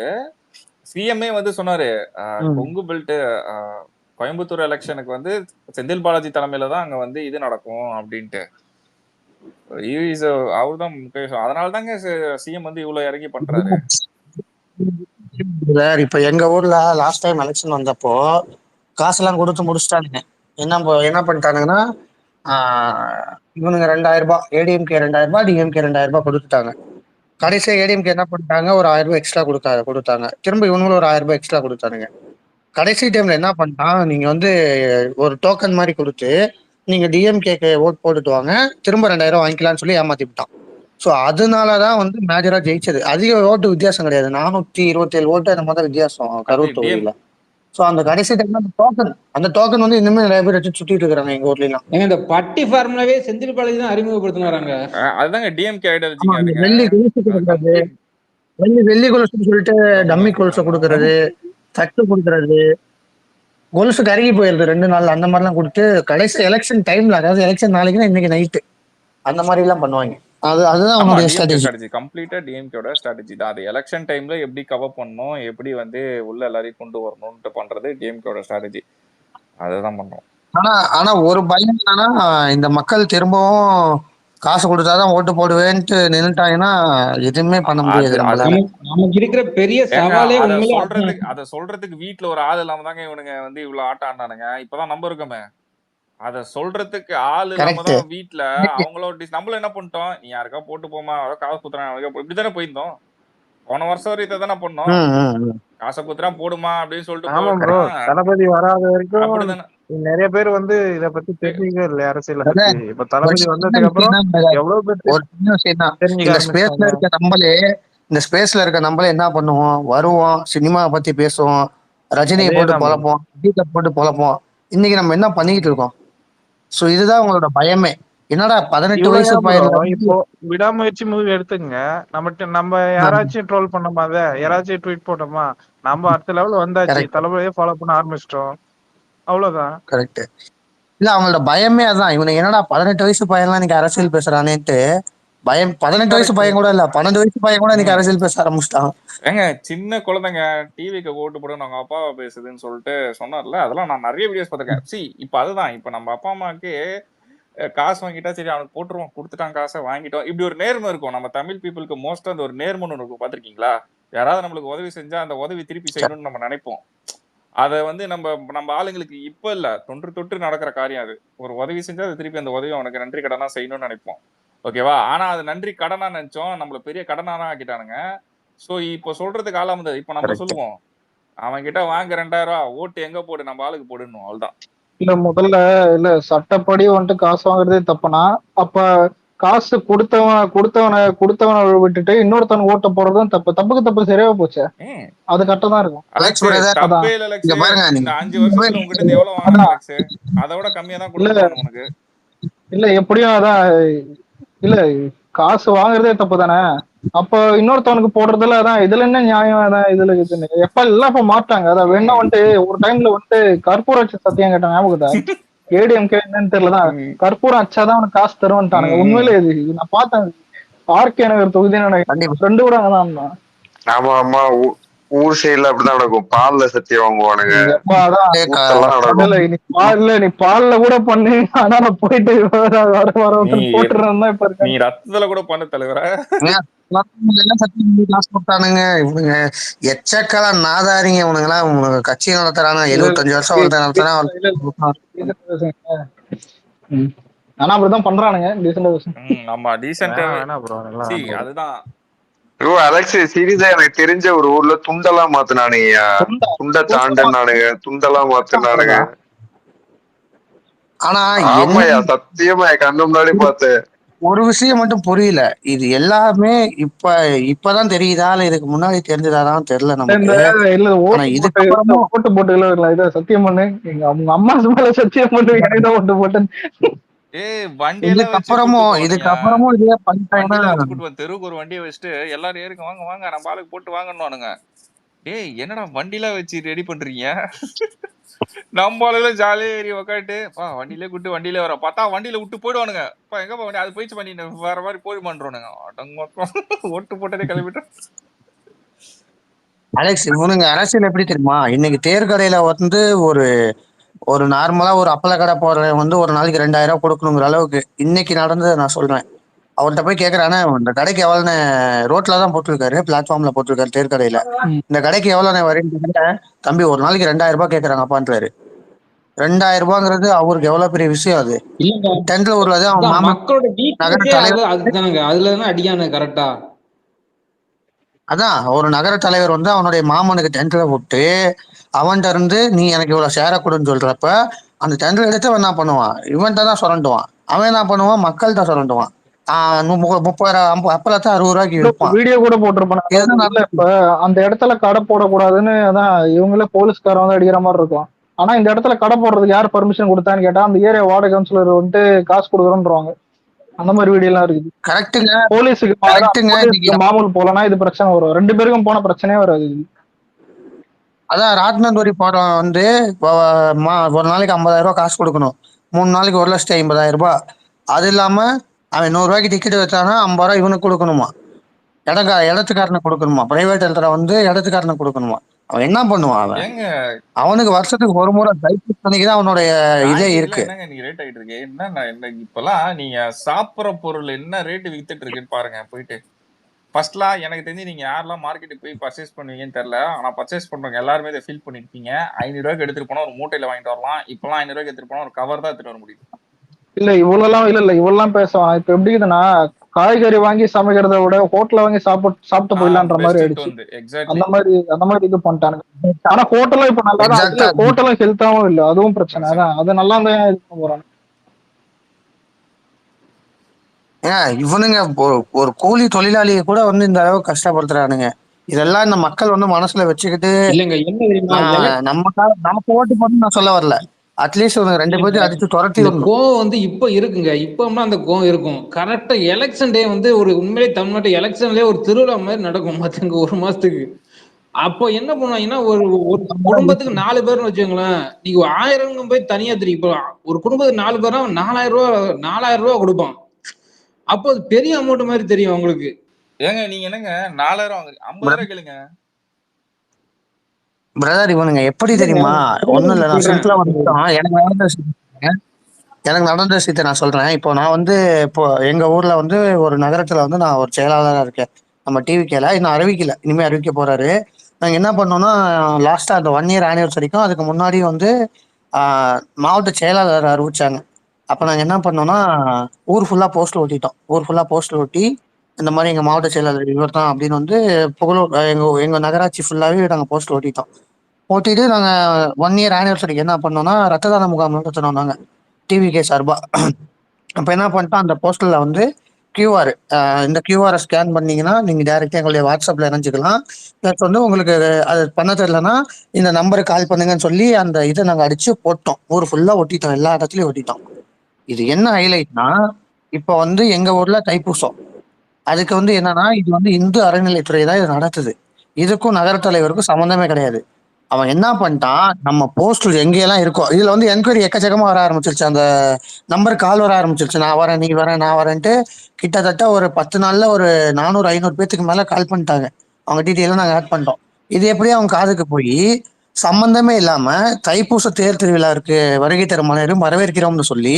சிஎம்ஏ வந்து சொன்னாரு கொங்கு பெல்ட் கோயம்புத்தூர் எலெக்ஷனுக்கு வந்து செந்தில் பாலாஜி தலைமையில தான் அங்க வந்து இது நடக்கும் அப்படின்ட்டு. அவர்தான் முக்கியம். அதனால தாங்க சிஎம் வந்து இவ்வளவு இறங்கி பண்றாரு. இப்ப எங்க ஊர்ல லாஸ்ட் டைம் எலெக்ஷன் வந்தப்போ காசெல்லாம் கொடுத்து முடிச்சுட்டானுங்க. என்ன பண்ணிட்டானுங்கன்னா இவனுங்க 2000 ரூபாய், ஏடிஎம்கே 2000 ரூபாய், டிஎம்கே 2000 ரூபாய் கொடுத்துட்டாங்க. கடைசியா ஏடிஎம்கே என்ன பண்ணிட்டாங்க, ஒரு 1000 ரூபாய் எக்ஸ்ட்ரா கொடுத்தாங்க. திரும்ப இவங்களும் ஒரு 1000 ரூபாய் எக்ஸ்ட்ரா கொடுத்தானுங்க. கடைசி டைம்ல என்ன பண்ணிட்டான், நீங்க வந்து ஒரு டோக்கன் மாதிரி கொடுத்து நீங்க டிஎம்கேக்கு ஓட் போட்டுட்டு வாங்க, திரும்ப 2000 வாங்கிக்கலாம்னு சொல்லி ஏமாத்தி விட்டான். ஸோ அதனாலதான் வந்து மேஜரா ஜெயிச்சது. அதிக ஓட்டு வித்தியாசம் கிடையாது, 427 ஓட்டு அந்த மாதிரி வித்தியாசம் கரூர் தொகுதியில. ஸோ அந்த கடைசி டைம்ல அந்த டோக்கன் வந்து இன்னுமே நிறைய பேர் வச்சு சுத்திட்டு இருக்காங்க எங்க ஊர்லாம். இந்த பட்டி ஃபார்முலாவே செந்தில் பாலாஜி தான் அறிமுகப்படுத்தினாங்க. அதுதாங்க டிஎம்கே ஐடியாலஜி. வெள்ளி கொலுசுன்னு சொல்லிட்டு டம்மி கொலுசை கொடுக்கறது, தட்டு கொடுக்கறது, கொலுசு கருகி போயிருது 2 நாள், அந்த மாதிரி எல்லாம் கொடுத்து கடைசி எலெக்ஷன் டைம்ல, அதாவது எலெக்ஷன் நாளைக்குன்னா இன்னைக்கு நைட்டு அந்த மாதிரி எல்லாம் பண்ணுவாங்க. அதுதான் அவங்களுடைய ஸ்ட்ராட்டஜி. கம்ப்ளீட்டா டிஎம்கேயோட ஸ்ட்ராட்டஜி தான் அது. எலெக்ஷன் டைம்ல எப்படி கவர் பண்ணணும், எப்படி வந்து உள்ள எல்லாரையும் கொண்டு வரணும்னு பண்றது டிஎம்கேயோட ஸ்ட்ராட்டஜி. அதுதான் பண்றோம். ஆனா ஒரு பயம் என்னன்னா, இந்த மக்கள் திரும்பவும் காசு கொடுத்தாதான் ஓட்டு போடுவேன்ட்டு நின்னுட்டாங்கன்னா எதுவுமே பண்ண முடியாது. நமக்கு இருக்கிற பெரிய சவாலே அத சொல்றதுக்கு வீட்டுல ஒரு ஆள் இல்லாம தாங்க இவனுங்க வந்து இவ்வளவு ஆட்டம் ஆனானுங்க. இப்பதான் நம்ம இருக்கோமே, அத சொல்றதுக்கு ஆள் இல்லாம தான் வீட்டுல அவங்களோட நம்மள என்ன பண்ணிட்டோம், நீ யாருக்கா போட்டு போமா, காசு குத்துறான் இப்படித்தானே போயிருந்தோம். போன வருஷம் வரை இதான் பண்ணோம், காசை குத்துறான் போடுமா அப்படின்னு சொல்லிட்டு. தளபதி வராத வரைக்கும் நிறைய பேர் வந்து இத பத்தி தெரிஞ்சுக்கவே இல்லை அரசியல பத்தி. இப்ப தளபதி வந்ததுக்கு அப்புறம் எவ்வளவு பேர் இந்த ஸ்பேஸ்ல இருக்க நம்மளே என்ன பண்ணுவோம், வருவோம், சினிமா பத்தி பேசுவோம், ரஜினியை போட்டு பொழப்போம், விஜய் போட்டு பொழப்போம். இன்னைக்கு நம்ம என்ன பண்ணிக்கிட்டு இருக்கோம்? சோ இதுதான் உங்களோட பயமே. என்னடா 18 வயசு பையன் இப்போ விடாமுயற்சி மூவி எடுத்துங்க, நம்ம யாராச்சும் ட்ரோல் பண்ணோமா, அத யாராச்சும் ட்வீட் போட்டோமா, நம்ம அடுத்த லெவல் வந்தாச்சு, தளபதியே ஃபாலோ பண்ண ஆரம்பிச்சிட்டோம், அவ்வளவுதான். கரெக்ட். இல்ல அவங்களோட பயமே அதான். இவனுக்கு என்னடா 18 வயசு பையன்லாம் இன்னைக்கு அரசியல் பேசுறானேன்ட்டு பயம். 18 வயசு பையன் கூட இல்ல, 12 வயசு பையன் கூட இன்னைக்கு அரசியல் பேச ஆரம்பிச்சிட்டான். ஏங்க சின்ன குழந்தைங்க டிவிக்கு ஓட்டு போட அவங்க அப்பாவை பேசுதுன்னு சொல்லிட்டு சொன்னார்ல, அதெல்லாம் நான் நிறைய வீடியோஸ் பார்த்திருக்கேன். இப்ப அதுதான் இப்ப நம்ம அப்பா அம்மாக்கு காசு வாங்கிட்டா சரி அவனுக்கு போட்டுருவோம், கொடுத்துட்டான் காசை வாங்கிட்டோம். இப்படி ஒரு நேர்மை இருக்கும் நம்ம தமிழ் பீப்புளுக்கு. மோஸ்டா அந்த ஒரு நேர்மைன்னு இருக்கும், பாத்திருக்கீங்களா? யாராவது நம்மளுக்கு உதவி செஞ்சா அந்த உதவி திருப்பி செய்யணும்னு நம்ம நினைப்போம். அதை வந்து நம்ம நம்ம ஆளுங்களுக்கு இப்ப இல்ல, தொன்று தொட்டு நடக்கிற காரியம் அது. ஒரு உதவி செஞ்சா அது திருப்பி அந்த உதவி அவனுக்கு நன்றி கடனா செய்யணும்னு நினைப்போம். ஓகேவா? ஆனா அது நன்றி கடனா நினைச்சோம், நம்மள பெரிய கடனா தான் ஆக்கிட்டானுங்க. சோ இப்போ சொல்றதுக்கு ஆளாம இருந்தது. இப்ப நம்ம சொல்லுவோம், அவன் கிட்ட வாங்க 2000 ஓட்டு எங்க போடு, நம்ம ஆளுக்கு போடுன்னு. அவ்வளவுதான். இல்ல முதல்ல இல்ல சட்டப்படி வந்துட்டு காசு வாங்குறதே தப்புனா, அப்ப காசு கொடுத்தவனை விட்டுட்டு இன்னொருத்தவன் ஓட்ட போறதும் தப்பு. தப்புக்கு தப்பு சரியா போச்சு, அது கரெக்டா தான் இருக்கும். அலெக்ஸ் தப்பே இல்ல அலெக்ஸ். இந்த 5 வருஷத்துல உங்ககிட்ட இருந்து எவ்வளவு வாங்கினான் அலெக்ஸ்? அதை விட கம்மியா தான் கொடுப்பான் உனக்கு. இல்ல எப்படியும் அதான் இல்ல, காசு வாங்குறதே தப்பு தானே. அப்ப இன்னொருத்தவனுக்கு போடுறதுல அதான் இதுல என்ன நியாயம்? அதான் இதுல இதுன்னு எப்ப எல்லாம் இப்ப மாட்டாங்க. அதான் வேணா வந்துட்டு ஒரு டைம்ல வந்துட்டு கற்பூர அச்சு சத்தியம் கேட்டாங்க, ஞாபகத்தா? ஏடிஎம்கே என்னன்னு தெரியலதான், கற்பூரம் அச்சாதான் அவனுக்கு காசு தருவான்ட்டானுங்க. உண்மையிலே இது நான் பார்த்தேன். ஆர்கே நகர் தொகுதின்னு ஃப்ரெண்டு கூட அங்கதான் இருந்தான். ஆமா ஆமா, ஊர் சைடுல அப்படிதான் நடக்கும். பால்ல சத்தியம் வாங்குவானுங்க. நீ பால்ல கூட பண்ணு, ஆனா நான் போயிட்டு போட்டுறேன் இப்ப இருக்க. நீ ரத்தத்துல கூட பண்ண தலைவர. எச்சக்கல நாதாரிங்க இவனுங்களா. கட்சி நடத்துறாங்க 75 வருஷம் ஒருத்தர் நடத்துறான். ஆனா அப்படிதான் பண்றானுங்க. ஆமா டீசென்ட்டா அதுதான். அலெக்ஸ் சீரியஸா எனக்கு தெரிஞ்ச ஒரு ஊர்ல துண்டெல்லாம் மாத்தினானுங்க. துண்ட சாண்டன்னானுங்க, துண்டெல்லாம் மாத்தினானுங்க. ஆனா ஆமாயா, சத்தியமா கண்ணு முன்னாடி பார்த்தேன். ஒரு விஷயம் மட்டும் புரியல, இது எல்லாமே இப்பதான் தெரியுதா இல்ல இதுக்கு முன்னாடி தெரிஞ்சதாதான் தெரியல நமக்கு. ஓட்டு போட்டு இதை சத்தியம் பண்ணு, எங்க அவங்க அம்மா மேல சத்தியம் பண்ணு, எனக்கு ஓட்டு போட்டேன். இதுக்கப்புறமும் இதே பண்ணிட்டாங்கன்னா தெருவுக்கு ஒரு வண்டியை வச்சுட்டு எல்லாரும் ஏறிக்க வாங்க வாங்க நம்ம ஆளுக்கு போட்டு வாங்கன்னு. ஏய் என்னடா வண்டில வச்சு ரெடி பண்றீங்க? நம்ம ஆளுல ஜாலியா ஏறி உக்காட்டு வண்டியிலே கூட்டு வண்டியிலே வர பார்த்தா வண்டியில விட்டு போயிடுவானுங்க. எங்க வண்டி அது போயிடுச்சு பண்ணி வேற மாதிரி போய் பண்றோனுங்க. ஓட்டு போட்டதே கிளம்பிட்டோம். அலெக்ஸ் இவனுங்க அரசியல் எப்படி தெரியுமா? இன்னைக்கு தேர்கடையில வந்து ஒரு நார்மலா ஒரு அப்பள கடை போடுறவன் வந்து ஒரு நாளைக்கு 2000 கொடுக்கணுங்கிற அளவுக்கு இன்னைக்கு நடந்ததை நான் சொல்றேன். அவர்கிட்ட போய் கேக்குறானே, இந்த கடைக்கு எவ்வளவுன்னு ரோட்ல தான் போட்டிருக்காரு, பிளாட்ஃபார்ம்ல போட்டிருக்காரு தேர்கடையில, இந்த கடைக்கு எவ்வளவுன்னு வரீங்க தம்பி, ஒரு நாளைக்கு 2000 ரூபாய் கேக்குறாங்க அப்பான்றாரு. 2000 ரூபாங்கிறது அவருக்கு எவ்வளவு பெரிய விஷயம். அது டென்ட்ல ஊர்லதான் அவன் மாமா நகர தலைவர். அதுலதான் அடிக்கானு கரெக்டா. அதான் ஒரு நகர தலைவர் வந்து அவனுடைய மாமனுக்கு டென்ட்ல விட்டு அவன்கிட்ட இருந்து நீ எனக்கு இவ்வளவு ஷேர கொடுன்னு சொல்றப்ப அந்த டென்ட்ல எடுத்து அவன் என்ன பண்ணுவான், இவன்கிட்ட தான் சுரண்டுவான். அவன் என்ன பண்ணுவான், மக்கள்கிட்ட சுரண்டுவான். 30 அப்பளத்தை 60 ரூபாய்க்கு விற்பான். வீடியோ கூட போட்டிருப்பான். இப்ப அந்த இடத்துல கடை போடக்கூடாதுன்னு அதான் இவங்களே போலீஸ்காரன் வந்து அடிக்கிற மாதிரி இருக்கும். ஆனா இந்த இடத்துல கடை போடுறதுக்கு யார் பர்மிஷன் கொடுத்தான்னு கேட்டா அந்த ஏரியா வார்டு கவுன்சிலர் வந்துட்டு காசு கொடுக்குறோன்றாங்க. அந்த மாதிரி வீடியோ எல்லாம் இருக்குது. கரெக்டுங்க. போலீஸுக்கு மாமூல் போலனா இது பிரச்சனை வரும், 2 பேருக்கும் போன பிரச்சனையே வராது. அதான் ராட்னந்தோரி படம் வந்து ஒரு நாளைக்கு 50,000 ரூபாய் காசு கொடுக்கணும், 3 நாளைக்கு 1,50,000 ரூபாய். அது இல்லாம அவன் 100 ரூபாய்க்கு டிக்கெட் வச்சானா 50 ரூபாய் இவனுக்கு கொடுக்கணுமா, இடத்துக்காரனுக்கு கொடுக்கணுமா, பிரைவேட் இடத்துல வந்து இடத்துக்காரனுக்கு கொடுக்கணுமா. அவன் என்ன பண்ணுவான், அவனுக்கு வருஷத்துக்கு ஒரு முறை பண்ணிக்குதான் அவனுடைய இதே இருக்கு. ரேட் ஆயிட்டு இருக்கு என்ன இப்பெல்லாம் நீங்க சாப்பிடுற பொருள் என்ன ரேட்டு வித்துட்டு இருக்குன்னு பாருங்க போயிட்டு. ஃபர்ஸ்ட்லாம் எனக்கு தெரிஞ்சு நீங்க யாரெல்லாம் மார்க்கெட்டுக்கு போய் பர்ச்சேஸ் பண்ணுவீங்கன்னு தெரியல, ஆனா பர்ச்சேஸ் பண்றவங்க எல்லாருமே இதை ஃபீல் பண்ணிருப்பீங்க. 500 ரூபாய்க்கு எடுத்துட்டு போனா ஒரு மூட்டையில வாங்கிட்டு வரலாம். இப்பெல்லாம் 500 ரூபாய்க்கு எடுத்துட்டு போனா ஒரு கவர் தான் எடுத்துட்டு வர முடியும். இல்ல இவ்வளவுலாம் பேசுவான். இப்ப எப்படி இருக்குன்னா, காய்கறி வாங்கி சமைக்கிறத விட ஹோட்டல்ல வாங்கி சாப்பிட்டு போயிடலான்ற மாதிரி ஆயிடுச்சு. அந்த மாதிரி இது பண்ணிட்டானுங்க. ஆனா ஹோட்டலும் இப்ப நல்லா ஹோட்டலும் ஹெல்த்தாவும் இல்ல, அதுவும் பிரச்சனை. அதான் அது நல்லா தான் போறாங்க. இவனுங்க ஒரு கூலி தொழிலாளியை கூட வந்து இந்த அளவுக்கு கஷ்டப்படுத்துறானுங்க. இதெல்லாம் இந்த மக்கள் வந்து மனசுல வச்சுக்கிட்டு நமக்கு ஓட்டு போட்டு நான் சொல்ல வரல, அட்லீஸ்ட் ஒரு 2 பேருக்கு அடிச்சு துரத்தி கோவம் வந்து இப்ப இருக்குங்க. இப்ப அந்த கோவம் இருக்கும். கரெக்டா எலெக்ஷன் டே வந்து ஒரு உண்மையிலே தமிழ்நாட்டு எலெக்ஷன்லயே ஒரு திருவிழா மாதிரி நடக்கும் மத்தங்க 1 மாசத்துக்கு. அப்போ என்ன பண்ணுவாங்கன்னா, ஒரு குடும்பத்துக்கு 4 பேர்னு வச்சுங்களேன், நீங்க 1000 போய் தனியா தெரியும். இப்போ ஒரு குடும்பத்துக்கு 4 பேரா 4000 ரூபாய் கொடுப்பான். அப்போ அது பெரிய அமௌண்ட் மாதிரி தெரியும் அவங்களுக்கு. ஏங்க நீங்க என்னங்க 4000 வாங்குறீங்க, 50 ரூபாய் கேளுங்க பிரதர். இவனுங்க எப்படி தெரியுமா, ஒண்ணும் இல்ல, நான் சிம்பிளா வந்துட்டோம். எனக்கு எனக்கு நடந்த விஷயத்தை நான் சொல்றேன். இப்போ நான் வந்து இப்போ எங்க ஊர்ல வந்து ஒரு நகரத்துல வந்து நான் ஒரு செயலாளரா இருக்கேன். நம்ம டிவிக்கேல இன்னும் அறிவிக்கல, இனிமே அறிவிக்க போறாரு. நாங்க என்ன பண்ணோம்னா, லாஸ்டா அந்த 1 இயர் ஆனிவர்சரிக்கும் அதுக்கு முன்னாடி வந்து மாவட்ட செயலாளர் அறிவிச்சாங்க. அப்ப நாங்க என்ன பண்ணோம்னா, ஊர் ஃபுல்லா போஸ்டர் ஒட்டிட்டோம். ஊர் ஃபுல்லா போஸ்டர் ஒட்டி இந்த மாதிரி எங்க மாவட்ட செயலாளர் இவர் தான் அப்படின்னு வந்து புகழூர் எங்க எங்க நகராட்சி ஃபுல்லாவே நாங்க போஸ்டர் ஒட்டிட்டோம். ஓட்டிட்டு நாங்க 1 இயர் ஆனிவர்சரிக்கு என்ன பண்ணோம்னா, ரத்த தான முகாம் நடத்தினோம் நாங்க டிவிகே சார்பா. அப்ப என்ன பண்ணிட்டோம், அந்த போஸ்டர்ல வந்து கியூஆர், இந்த கியூஆரை ஸ்கேன் பண்ணீங்கன்னா நீங்க டைரக்டா எங்களுடைய வாட்ஸ்அப்ல இணைஞ்சுக்கலாம். ப்ளஸ் வந்து உங்களுக்கு அது பண்ண தெரியலன்னா இந்த நம்பருக்கு கால் பண்ணுங்கன்னு சொல்லி அந்த இதை நாங்க அடிச்சு போட்டோம். ஊர் ஃபுல்லா ஒட்டிட்டோம், எல்லா இடத்துலயும் ஒட்டிட்டோம். இது என்ன ஹைலைட்னா, இப்ப வந்து எங்க ஊர்ல தைப்பூசம். அதுக்கு வந்து என்னன்னா, இது வந்து இந்து அறநிலைத்துறை தான் இது நடத்துது. இதுக்கும் நகர தலைவருக்கும் சம்மந்தமே கிடையாது. அவன் என்ன பண்ணிட்டான், நம்ம போஸ்டர் எங்கெல்லாம் இருக்கோ இதுல வந்து என்கொயரி எக்கச்சக்கமா வர ஆரம்பிச்சிருச்சு. அந்த நம்பர் கால் வர ஆரம்பிச்சிருச்சு. நான் வரேன், நீ வரேன், நான் வரேன்ட்டு கிட்டத்தட்ட ஒரு 10 நாள்ல ஒரு 400 500 பேத்துக்கு மேல கால் பண்ணிட்டாங்க. அவங்க டீட்டெயிலும் நாங்க ஆட் பண்ணிட்டோம். இது எப்படியும் அவங்க காதுக்கு போய் சம்பந்தமே இல்லாம தைப்பூச தேர் திருவிழா இருக்கு, வருகை தரும் அனைவரும் வரவேற்கிறோம்னு சொல்லி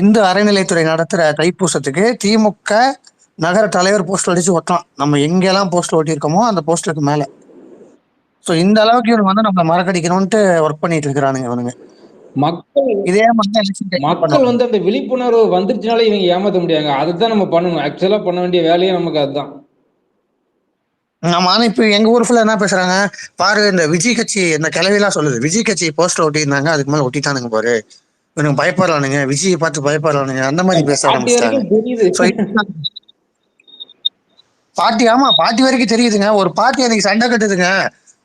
இந்து அறநிலைத்துறை நடத்துற தைப்பூசத்துக்கு திமுக நகர தலைவர் போஸ்டர் அடிச்சு ஒட்டலாம். நம்ம எங்கெல்லாம் போஸ்டர் ஒட்டியிருக்கோமோ அந்த போஸ்டருக்கு மேல. சோ இந்த அளவுக்கு இவனுங்க வந்து நம்மள மறக்கடிக்கணும்ட்டு ஒர்க் பண்ணிட்டு இருக்கிறானுங்க இவனுங்க. மக்கள் இதே மாதிரி election time ல மக்கள் பண்ணுவாங்க. வந்து அந்த விழிப்புணர்வு வந்துருச்சுனாலே இவங்க ஏமாத்த முடியாங்க. அதுதான் நம்ம பண்ணணும். ஆக்சுவலா பண்ண வேண்டிய வேலையே நமக்கு அதுதான். ஆமா, ஆனா இப்ப எங்க ஊர் ஃபுல்லா என்ன பேசுறாங்க பாரு, இந்த விஜய் கட்சி இந்த கிளவிலாம் சொல்லுது, விஜய் கட்சி போஸ்டர் ஒட்டியிருந்தாங்க அதுக்கு மேல ஒட்டிட்டானுங்க பாரு, இவனுக்கு பயப்படுறானுங்க, விஜயை பார்த்து பயப்படுறானுங்க, அந்த மாதிரி பேச பாட்டி ஆரம்பிச்சிட்டாங்க. வரைக்கும் தெரியுது. ஸோ பாட்டி, ஆமா பாட்டி வரைக்கும் தெரியுதுங்க. ஒரு பாட்டி அன்னைக்கு சண்டை கட்டுதுங்க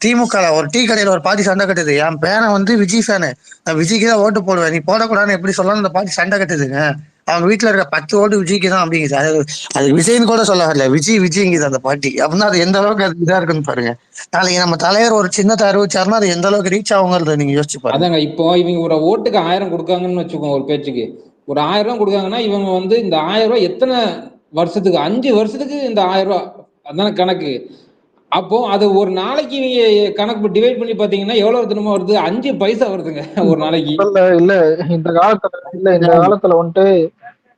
திமுக ஒரு டீ கடையில, ஒரு பாட்டி சண்டை கட்டுது. என் பேரன் வந்து விஜய் ஃபேனு, நான் விஜய்க்கு தான் ஓட்டு போடுவேன், நீ போடக்கூடாதுன்னு எப்படி சொல்லலாம், அந்த பாட்டி சண்டை கட்டுதுங்க. அவங்க வீட்டுல இருக்க 10 ஓட்டு விஜய்க்கு தான் அப்படிங்குது. அது விஜய்னு கூட சொல்ல வரல, விஜய்ங்குது அந்த பாட்டி. அப்படின்னா அது எந்த அளவுக்கு அது இதா இருக்குன்னு பாருங்க. நாளைக்கு நம்ம தலைவர் ஒரு சின்னத்தை அறிவிச்சாருன்னா அது எந்த அளவுக்கு ரீச் ஆகுங்கிறத நீங்க யோசிச்சு பாருங்க. அதாங்க, இப்போ இவங்க ஒரு ஓட்டுக்கு 1000 கொடுக்காங்கன்னு வச்சுக்கோங்க, ஒரு பேச்சுக்கு ஒரு 1000 ரூபாய் கொடுக்காங்கன்னா இவங்க வந்து இந்த 1000 ரூபாய் எத்தனை வருஷத்துக்கு, 5 வருஷத்துக்கு இந்த 1000 ரூபாய் அதான கணக்கு. அப்போ அது ஒரு நாளைக்கு இவங்க கணக்கு டிவைட் பண்ணி பாத்தீங்கன்னா எவ்வளவு தினமும் வருது? 5 பைசா வருதுங்க ஒரு நாளைக்கு. இல்ல இந்த காலத்துல வந்துட்டு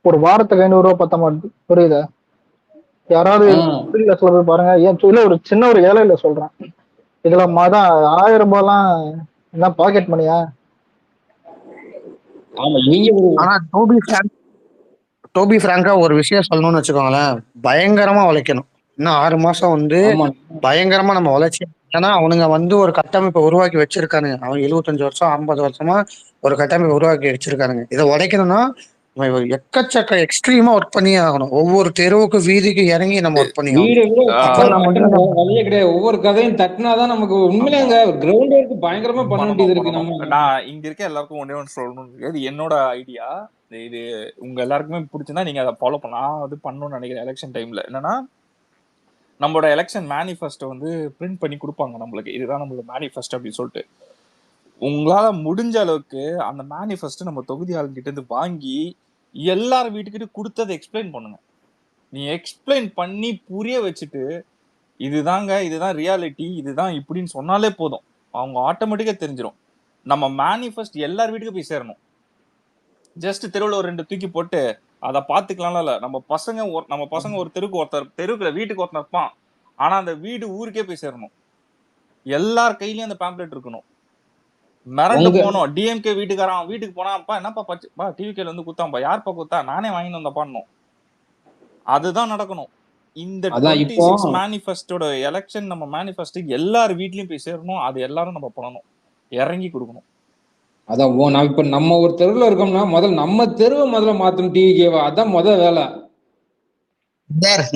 ஒரு வாரத்துக்கு 500 ரூபாய் பத்த மாட்டேது, புரியுதா? யாராவது சில போய் பாருங்க. ஏன் ஒரு சின்ன ஒரு ஏழையில சொல்றேன், இதுல மாதம் 1000 ரூபாய்லாம் என்ன பாக்கெட் மணியா? ஆமா, இவங்க ஆனா டோபி பிராங்கா ஒரு விஷயம் சொல்லணும்னு வச்சுக்கோங்களேன், பயங்கரமா உழைக்கணும். இன்னும் 6 மாசம் வந்து பயங்கரமா நம்ம உழைச்சி. ஏன்னா அவனுங்க வந்து ஒரு கட்டமைப்பை உருவாக்கி வச்சிருக்கானுங்க. அவன் 75 வருஷம் 50 வருஷமா ஒரு கட்டமைப்பை உருவாக்கி வச்சிருக்கானுங்க. இதை உடைக்கணும்னா எக்கச்சக்க எக்ஸ்ட்ரீமா ஒர்க் பண்ணியே ஆகணும். ஒவ்வொரு தெருவுக்கு வீதிக்கு இறங்கி நம்ம ஒர்க் பண்ணி வழியே கிடையாது. ஒவ்வொரு கதையும் தட்டினாதான் நமக்கு உண்மையிலேங்க கிரவுண்ட் ஒர்க் பயங்கரமா பண்ண வேண்டியது இருக்கு. நம்ம நான் இங்க இருக்க எல்லாருக்கும் ஒண்ணே ஒன்று சொல்லணும், இது என்னோட ஐடியா. இது உங்க எல்லாருக்குமே பிடிச்சிருந்தா நீங்க அதை ஃபாலோ பண்ணலாம். அது பண்ணணும்னு நினைக்கிறேன். எலெக்ஷன் டைம்ல என்னன்னா, நம்மளோட எலெக்ஷன் மேனிஃபெஸ்டோ வந்து பிரிண்ட் பண்ணி கொடுப்பாங்க நம்மளுக்கு, இதுதான் நம்மளோட மேனிஃபெஸ்டோ அப்படின்னு சொல்லிட்டு. உங்களால முடிஞ்ச அளவுக்கு அந்த மேனிஃபெஸ்டோ நம்ம தொகுதி ஆளுங்கிட்ட இருந்து வாங்கி எல்லாரும் வீட்டுக்கிட்ட கொடுத்ததை எக்ஸ்பிளைன் பண்ணுங்க. நீ எக்ஸ்பிளைன் பண்ணி புரிய வச்சுட்டு இதுதான் ரியாலிட்டி, இதுதான் இப்படின்னு சொன்னாலே போதும், அவங்க ஆட்டோமேட்டிக்கா தெரிஞ்சிடும். நம்ம மேனிஃபெஸ்ட் எல்லார் வீட்டுக்கு போய் சேரணும். ஜஸ்ட் தெருவில் ஒரு 2 தூக்கி போட்டு அதை பார்த்துக்கலாம்ல. இல்ல, நம்ம பசங்க ஒரு தெருவுக்குள்ள வீட்டுக்கு ஒருத்தர் இருப்பான், ஆனா அந்த வீடு ஊருக்கே போய் சேரணும். எல்லார் கையிலயும் அந்த பேம்ப்ளெட் இருக்கணும். மிரண்டு போனோம். டிஎம்கே வீட்டுக்காரன் வீட்டுக்கு போனாப்பா, என்னப்பா பா டிவிகேல வந்து குத்தாம்பா, யாருப்பா குத்தா, நானே வாங்கிட்டு வந்த பண்ணணும். அதுதான் நடக்கணும். இந்த 26 மேனிஃபெஸ்டோட எலெக்ஷன் நம்ம மேனிஃபெஸ்டோ எல்லார் வீட்லயும் போய் சேரணும். அது எல்லாரும் நம்ம பண்ணணும், இறங்கி கொடுக்கணும். அதான் நான் இப்ப நம்ம ஒரு தெருவில் இருக்கோம்னா முதல்ல நம்ம தெருவை முதல்ல மாத்தணும் டிவிகேவா. அதான் முதல் வேலை.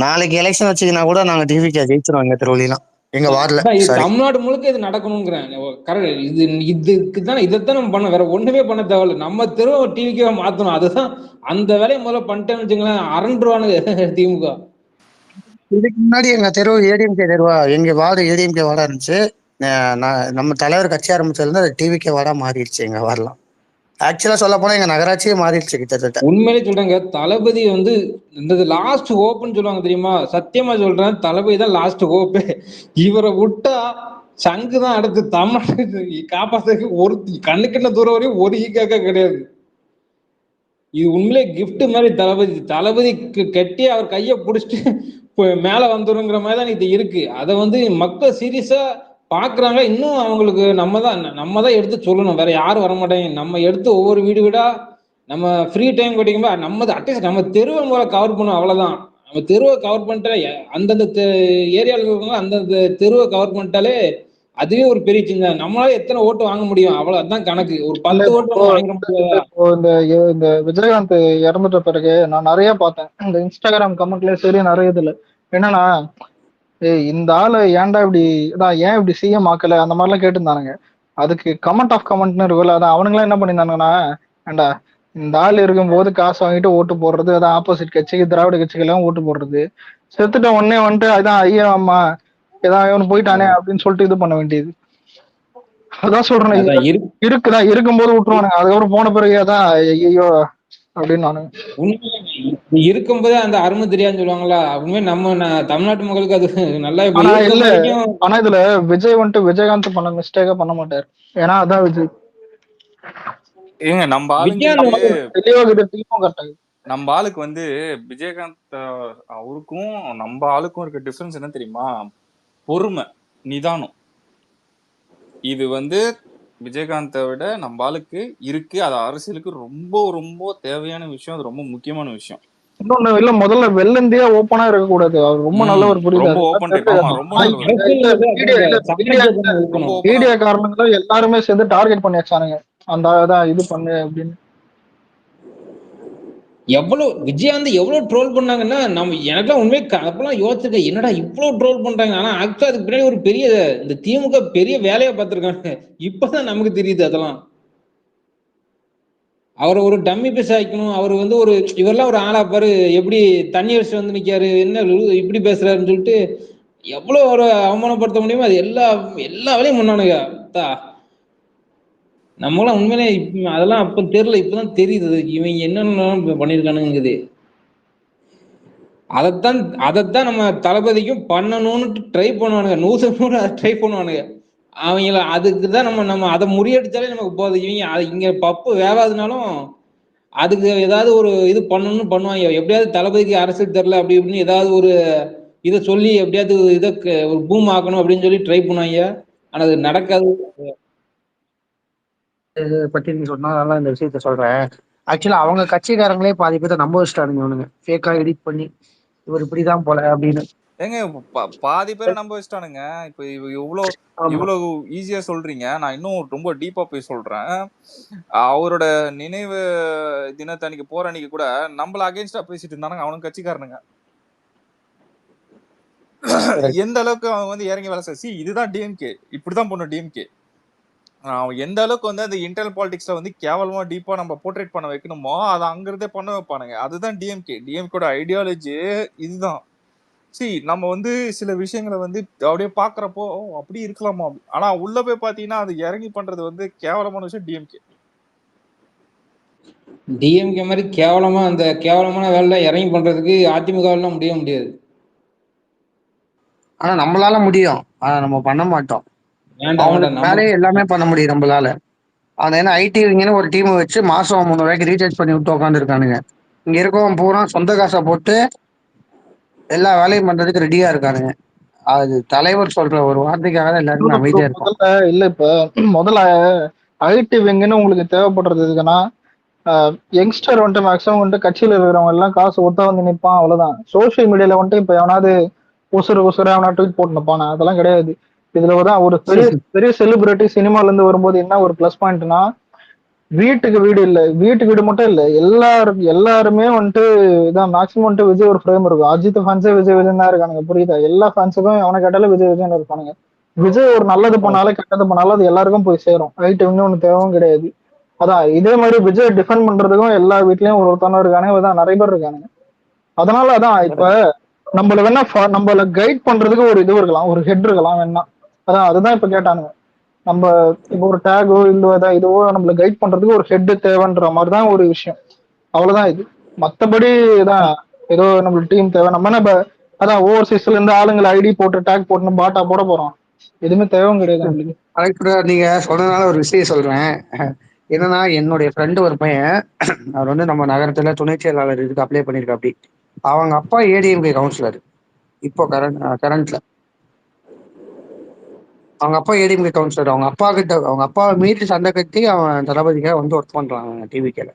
நாளைக்கு எலெக்ஷன் வச்சுக்கினா கூட நாங்க டிவிகே ஜெயிச்சிருவோம் எங்க தெருவுலாம், எங்க வார்டுல. தமிழ்நாடு முழுக்க இது நடக்கணுங்கிறேன். கரெக்ட். இதுதான் இதைத்தான் நம்ம பண்ண, வேற ஒண்ணுமே பண்ண தேவையில்ல. நம்ம தெருவை டிவிகேவா மாத்தணும். அதுதான் அந்த வேலையை முதல்ல பண்ணிட்டேன்னு வச்சுங்களேன், அரண்டுருவானுங்க திமுக. இதுக்கு முன்னாடி எங்க தெரு ஏடிஎம்கே தெருவா, எங்க வார்டு ஏடிஎம்கே வார்டா இருந்துச்சு. நம்ம தலைவர் கட்சி ஆரம்பிச்சதுல இருந்து அது டிவிகே வார்டா மாறிடுச்சு எங்க வார்டலாம். ஆக்சுவலா சொல்ல போனா எங்க நகராட்சியே மாறிடுச்சு கிட்டத்தட்ட. உண்மையிலே சொல்றேங்க, தளபதி வந்து இந்த லாஸ்ட் ஹோப்னு சொல்லுவாங்க தெரியுமா? சத்தியமா சொல்றேன், தளபதி தான் லாஸ்ட் ஹோப்பு. இவரை விட்டா சங்கு தான் அடுத்து தமிழ்நாடு காப்பாத்துறதுக்கு ஒரு கண்ணுக்கிட்ட தூரம் வரையும் ஒரு ஈக்காக்கா கிடையாது. இது உண்மையிலே gift மாதிரி தளபதி கட்டி அவர் கையை பிடிச்சிட்டு மேல வந்துருங்கிற மாதிரி தான் இது இருக்கு. அதை வந்து மக்கள் சீரியஸா பாக்குறாங்க. இன்னும் அவங்களுக்கு நம்ம தான் எடுத்து சொல்லணும். வேற யாரும் வர மாட்டாங்க. நம்ம எடுத்து ஒவ்வொரு வீடா நம்ம ஃப்ரீ டைம் கிடைக்கும்போது நம்ம அட்லீஸ்ட் நம்ம தெருவை முறை கவர் பண்ணுவோம். அவ்வளவுதான். நம்ம தெருவை கவர் பண்ணிட்டாலே அந்தந்த ஏரியாவில் இருக்கவங்க அந்தந்த தெருவை கவர் பண்ணிட்டாலே அதுவே ஒரு பெரிய சின்ன. நம்மளால எத்தனை ஓட்டு வாங்க முடியும்? அவ்வளவு அதான் கணக்கு. ஒரு 10 ஓட்டு நம்ம வாங்கிட முடியாது. இப்போ இந்த விஜயகாந்த் இறந்துட்ட பிறகு நான் நிறைய பார்த்தேன். இந்த இன்ஸ்டாகிராம் கமெண்ட்லயே சரி நிறைய இதுல என்னன்னா, இந்த ஆளு ஏன்டா இப்படி ஏன் இப்படி சிஎம் ஆக்கல அந்த மாதிரிலாம் கேட்டுருந்தானுங்க. அதுக்கு கமெண்ட் ஆஃப் கமெண்ட்னு இருக்குல்ல, அதான் அவனுங்களாம் என்ன பண்ணியிருந்தானுங்கன்னா, ஏன்டா இந்த ஆள் இருக்கும்போது காசு வாங்கிட்டு ஓட்டு போடுறது, அதான் ஆப்போசிட் கட்சிக்கு திராவிட கட்சிக்கெல்லாம் ஓட்டு போடுறது, செத்துட்ட உடனே வந்துட்டு அதான் ஐயா அம்மா ஏதாவது இவனு போயிட்டானே அப்படின்னு சொல்லிட்டு இது பண்ண வேண்டியது. அதான் சொல்றேன், இருக்கும்போது விட்டுருவானுங்க. அதுக்கப்புறம் போன பிறகு அதான் ஐயோ அப்படின்னு நானு இருக்கும்போதே அந்த அருமை தெரியாதுன்னு சொல்லுவாங்களா? உண்மை நம்ம தமிழ்நாட்டு மக்களுக்கு அது நல்லா இல்ல. ஆனா இதுல விஜய் வந்துட்டு விஜயகாந்த் பண்ண மிஸ்டேக்கா பண்ண மாட்டாரு. ஏன்னா அதான் விஜய். ஏங்க நம்ம ஆளுக்கு வந்து விஜயகாந்த் அவருக்கும் நம்ம ஆளுக்கும் இருக்க டிஃபரன்ஸ் என்ன தெரியுமா? பொறுமை, நிதானம். இது வந்து விஜயகாந்தை விட நம்ம ஆளுக்கு இருக்கு. அது அரசியலுக்கு ரொம்ப ரொம்ப தேவையான விஷயம். அது ரொம்ப முக்கியமான விஷயம். இன்னொன்னு இல்ல, முதல்ல வெள்ளந்தியா ஓப்பனா இருக்க கூடாது. அவர் ரொம்ப நல்ல ஒரு புரியுது. ரொம்ப ஓபன் டைப். ஆமா, ரொம்ப மீடியா காரணங்களும் எல்லாருமே சேர்ந்து டார்கெட் பண்ணி வச்சானுங்க. அந்த இது பண்ணு அப்படின்னு. எவ்வளவு விஜயகாந்த் எவ்வளவு ட்ரோல் பண்ணாங்கன்னா நம்ம எனக்குலாம் உண்மையை அப்பெல்லாம் யோசிச்சிருக்கேன், என்னடா இவ்வளவு ட்ரோல் பண்றாங்க. ஆனா ஆக்சுவலா அதுக்கு பின்னாடி ஒரு பெரிய இந்த திமுக பெரிய வேலையா பார்த்திருக்காங்க. இப்பதான் நமக்கு தெரியுது அதெல்லாம். அவரை ஒரு டம்மி பீஸ் ஆக்கணும். அவர் வந்து ஒரு இவரெல்லாம் ஒரு ஆளா பாரு, எப்படி தண்ணி அடிச்சு வந்து நிக்காரு, என்ன இப்படி பேசுறாருன்னு சொல்லிட்டு எவ்வளவு ஒரு அவமானப்படுத்த முடியுமோ அது எல்லா வேலையும் பண்ணானுங்க. நம்மளாம் உண்மையிலே அதெல்லாம் அப்ப தெரியல, இப்பதான் தெரியுது இவங்க என்னென்ன பண்ணிருக்கானுங்குது. அதைத்தான் நம்ம தளபதிக்கும் பண்ணணும்னு ட்ரை பண்ணுவானுங்க. 100 ட்ரை பண்ணுவானுங்க. அவங்கள அதுக்குதான் நம்ம அதை முறியடிச்சாலே நமக்கு போகுது. இவங்க இங்க பப்பு வேகாதுனாலும் அதுக்கு ஏதாவது ஒரு இது பண்ணணும்னு பண்ணுவாங்க. எப்படியாவது தளபதிக்கு அரசியல் தெரியல அப்படி இப்படின்னு ஏதாவது ஒரு இதை சொல்லி எப்படியாவது இதை ஒரு பூம் ஆக்கணும் அப்படின்னு சொல்லி ட்ரை பண்ணுவாங்க. ஆனா அது நடக்காது. பத்தி நீ சொன்னதால இந்த விஷயத்த சொல்றேன். ஆக்சுவலா அவங்க கட்சிக்காரங்களே பாதி பேர் நம்ப வச்சுட்டானுங்க. இவனுங்க ஃபேக்கா எடிட் பண்ணி இவர் இப்படிதான் போல அப்படின்னு. ஏங்க பாதி பேரை நம்ப வச்சுட்டானுங்க. இப்ப இவ்வளவு ஈஸியா சொல்றீங்க. நான் இன்னும் ரொம்ப டீப்பா போய் சொல்றேன். அவரோட நினைவு தினத்தன்னைக்கு போற அன்னைக்கு கூட நம்மள அகைன்ஸ்டா பேசிட்டு இருந்தானுங்க அவனுக்கு கட்சிக்காரனுங்க. எந்த அளவுக்கு அவன் வந்து இறங்கி வேலை செய்ய இதுதான் டிஎம்கே, இப்படிதான் பண்ணும் டிஎம்கே. அவன் எந்த அளவுக்கு வந்து அந்த இன்டர்னல் பாலிடிக்ஸ்ல வந்து கேவலமா டீப்பா நம்ம போர்ட்ரேட் பண்ண வைக்கணுமோ அதை அங்கிருந்தே பண்ண வைப்பானுங்க. அதுதான் டிஎம்கேட ஐடியாலஜி இதுதான். நம்ம வந்து சில விஷயங்களை வந்து அப்படியே பாக்குறப்போ அப்படி இருக்கலாமா, ஆனா உள்ள போய் பாத்தீங்கன்னா அது இறங்கி பண்றது வந்து கேவலமான விஷயம். டிஎம்கே மாதிரி கேவலமான வேலை இறங்கி பண்றதுக்கு அதிமுக எல்லாம் முடியாது. ஆனா நம்மளால முடியும். ஆனா நம்ம பண்ண மாட்டோம். வேலையை எல்லாமே பண்ண முடியும் நம்மளால. அந்த ஏன்னா ஐடிவிங்கன்னு ஒரு டீம் வச்சு மாசம் 300 ரூபாய்க்கு ரீசார்ஜ் பண்ணி விட்டு உட்காந்து இருக்கானுங்க. இங்க இருக்கவன் பூரா சொந்த காசை போட்டு எல்லா வேலையும் பண்றதுக்கு ரெடியா இருக்கானுங்க. அது தலைவர் சொல்ற ஒரு வார்த்தைக்காக தான் எல்லாருமே அமைதியா இருக்கும். இல்ல இப்ப முதல்ல ஐடி விங்குன்னு உங்களுக்கு தேவைப்படுறது எதுக்குன்னா, யங்ஸ்டர் வந்துட்டு மேக்ஸிமம் வந்துட்டு கட்சியில இருக்கிறவங்க எல்லாம் காசு ஒத்தா வந்து நிற்பான், அவ்வளவுதான். சோசியல் மீடியால வந்துட்டு இப்ப எவனாவது உசுறு அவனா ட்வீட் போட்டு நிற்பானா? அதெல்லாம் கிடையாது. இதுலதான் ஒரு பெரிய செலிபிரிட்டி சினிமால இருந்து வரும்போது என்ன ஒரு பிளஸ் பாயிண்ட்னா, வீட்டுக்கு வீடு இல்ல, வீட்டுக்கு வீடு மட்டும் இல்ல, எல்லாருமே வந்துட்டு இதான் மேக்சிமம் வந்துட்டு விஜய் ஒரு ஃப்ரேம் இருக்கும். அஜித் ஃபேன்ஸே விஜய் தான் இருக்கானுங்க, புரியுதா? எல்லா ஃபேன்ஸுக்கும் எவனை கேட்டாலும் விஜய்னு இருப்பானுங்க. விஜய் ஒரு நல்லது பண்ணாலும் கெட்டது பண்ணாலும் அது எல்லாருக்கும் போய் சேரும். ஐடிவிங்னு ஒண்ணு தேவையும் கிடையாது. அதான் இதே மாதிரி விஜய் டிஃபெண்ட் பண்றதுக்கும் எல்லா வீட்லயும் ஒருத்தவங்க இருக்கானுங்க, அதான் நிறைய பேர் இருக்கானுங்க. அதனால அதான் இப்ப நம்மள வேணா நம்மள கைட் பண்றதுக்கு ஒரு இது இருக்கலாம், ஒரு ஹெட் இருக்கலாம் வேணா. அதுதான் இப்ப கேட்டானுங்க. நம்ம இப்போ ஒரு டேகோ இல்ல இதுவோ நம்மள கைட் பண்றதுக்கு ஒரு ஹெட் தேவைன்ற மாதிரிதான் ஒரு விஷயம். அவ்வளவுதான் இது. மத்தபடி தான் ஏதோ நம்மளுக்கு டீம் தேவை. நம்ம என்ன அதான் ஓவர்சீஸ்ல இருந்து ஆளுங்களை ஐடி போட்டு டேக் போட்டு பாட்டா போட போறோம். எதுவுமே தேவையும் கிடையாது நம்மளுக்கு. நீங்க சொன்னதுனால ஒரு விஷயம் சொல்றேன். என்னன்னா என்னுடைய ஃப்ரெண்டு ஒரு பையன் அவர் வந்து நம்ம நகரத்துல துணை செயலாளர் இதுக்கு அப்ளை பண்ணிருக்கா. அப்படி அவங்க அப்பா ஏடிஎம்கே கவுன்சிலர். இப்போ கரண்ட்ல அவங்க அப்பா ஏடிஎம்கே கவுன்சிலர். அவங்க அப்பா கிட்ட அவங்க அப்பாவை மீறி சண்டை கட்டி அவன் தளபதிக்காக வந்து ஒர்க் பண்றான் டிவிக்கேல.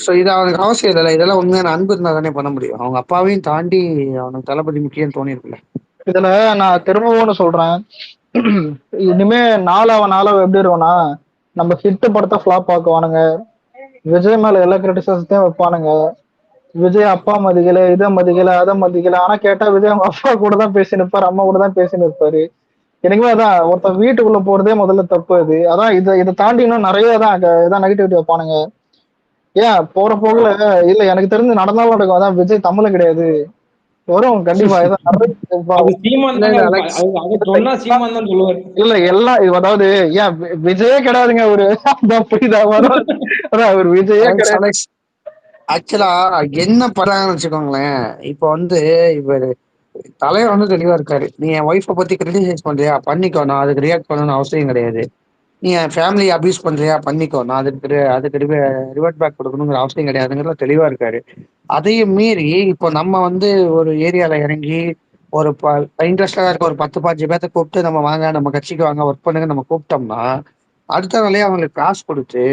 சோ இது அவனுக்கு அவசியம் இல்லை. இதெல்லாம் உண்மையான அன்பு இருந்தா தானே பண்ண முடியும். அவங்க அப்பாவையும் தாண்டி அவனுக்கு தளபதி முக்கியம் தோணி இருக்குல்ல. இதுல நான் திரும்பவும் சொல்றேன், இனிமே நாளாவ எப்படி இருக்கும்னா, நம்ம ஹிட் படத்தை ஃபிளாப் ஆக்குவானுங்க, விஜய் மேல எல்லா கிரிட்டிசிசத்தையும் வைப்பானுங்க, விஜய் அப்பா மதிக்கல, இதை மதிக்கல, அதை மதிக்கல. ஆனா கேட்டா விஜய் அவங்க அப்பா கூட தான் பேசி நிற்பாரு, அம்மா கூட தான் பேசி நிற்பாரு. எனக்குமே அதான், ஒருத்தன் வீட்டுக்குள்ள போறதே முதல்ல தப்பு. அது அதான் இதை தாண்டி இன்னும் நிறைய இதான் நெகட்டிவிட்டி வைப்பானுங்க. ஏன் போற போகல இல்ல எனக்கு தெரிஞ்சு நடந்தாலும் நடக்கும். அதான் விஜய் தமிழும் கிடையாது, வரும் கண்டிப்பா. அது சீமான் இல்ல தாங்க, இல்ல அலெக்ஸ், அது சொன்னா சீமான் தான் சொல்லுவாரு. இல்ல எல்லாம் அதாவது ஏன் விஜயே கிடையாதுங்க அவரு. புரியுதா? வரும் அதான் அவர் விஜயே அலெக்ஸ் கிடையாது. அலெக்ஸ் ஆக்சுவலா என்ன பண்றாங்கன்னு வச்சுக்கோங்களேன். இப்ப வந்து இவர் தலைவர் வந்து தெளிவா இருக்காரு. நீ என் ஒய்ஃபை பத்தி கிரிட்டிசைஸ் பண்றியா பண்ணிக்கோ, நான் அதுக்கு ரியாக்ட் பண்ணணும்னு அவசியம் கிடையாது. நீ என் ஃபேமிலி அபியூஸ் பண்றியா பண்ணிக்கோ, நான் அதுக்கு ரிவர்ட் பேக் கொடுக்கணுங்கிற அவசியம் கிடையாதுங்கிறத தெளிவா இருக்காரு. அதையும் மீறி இப்போ நம்ம வந்து ஒரு ஏரியால இறங்கி ஒரு இன்ட்ரெஸ்டா இருக்க ஒரு 10-15 பேர்த்த கூப்பிட்டு நம்ம வாங்க நம்ம கட்சிக்கு வாங்க ஒர்க் பண்ணுங்க நம்ம கூப்பிட்டோம்னா, அடுத்த வேலையை அவங்களுக்கு காசு கொடுத்து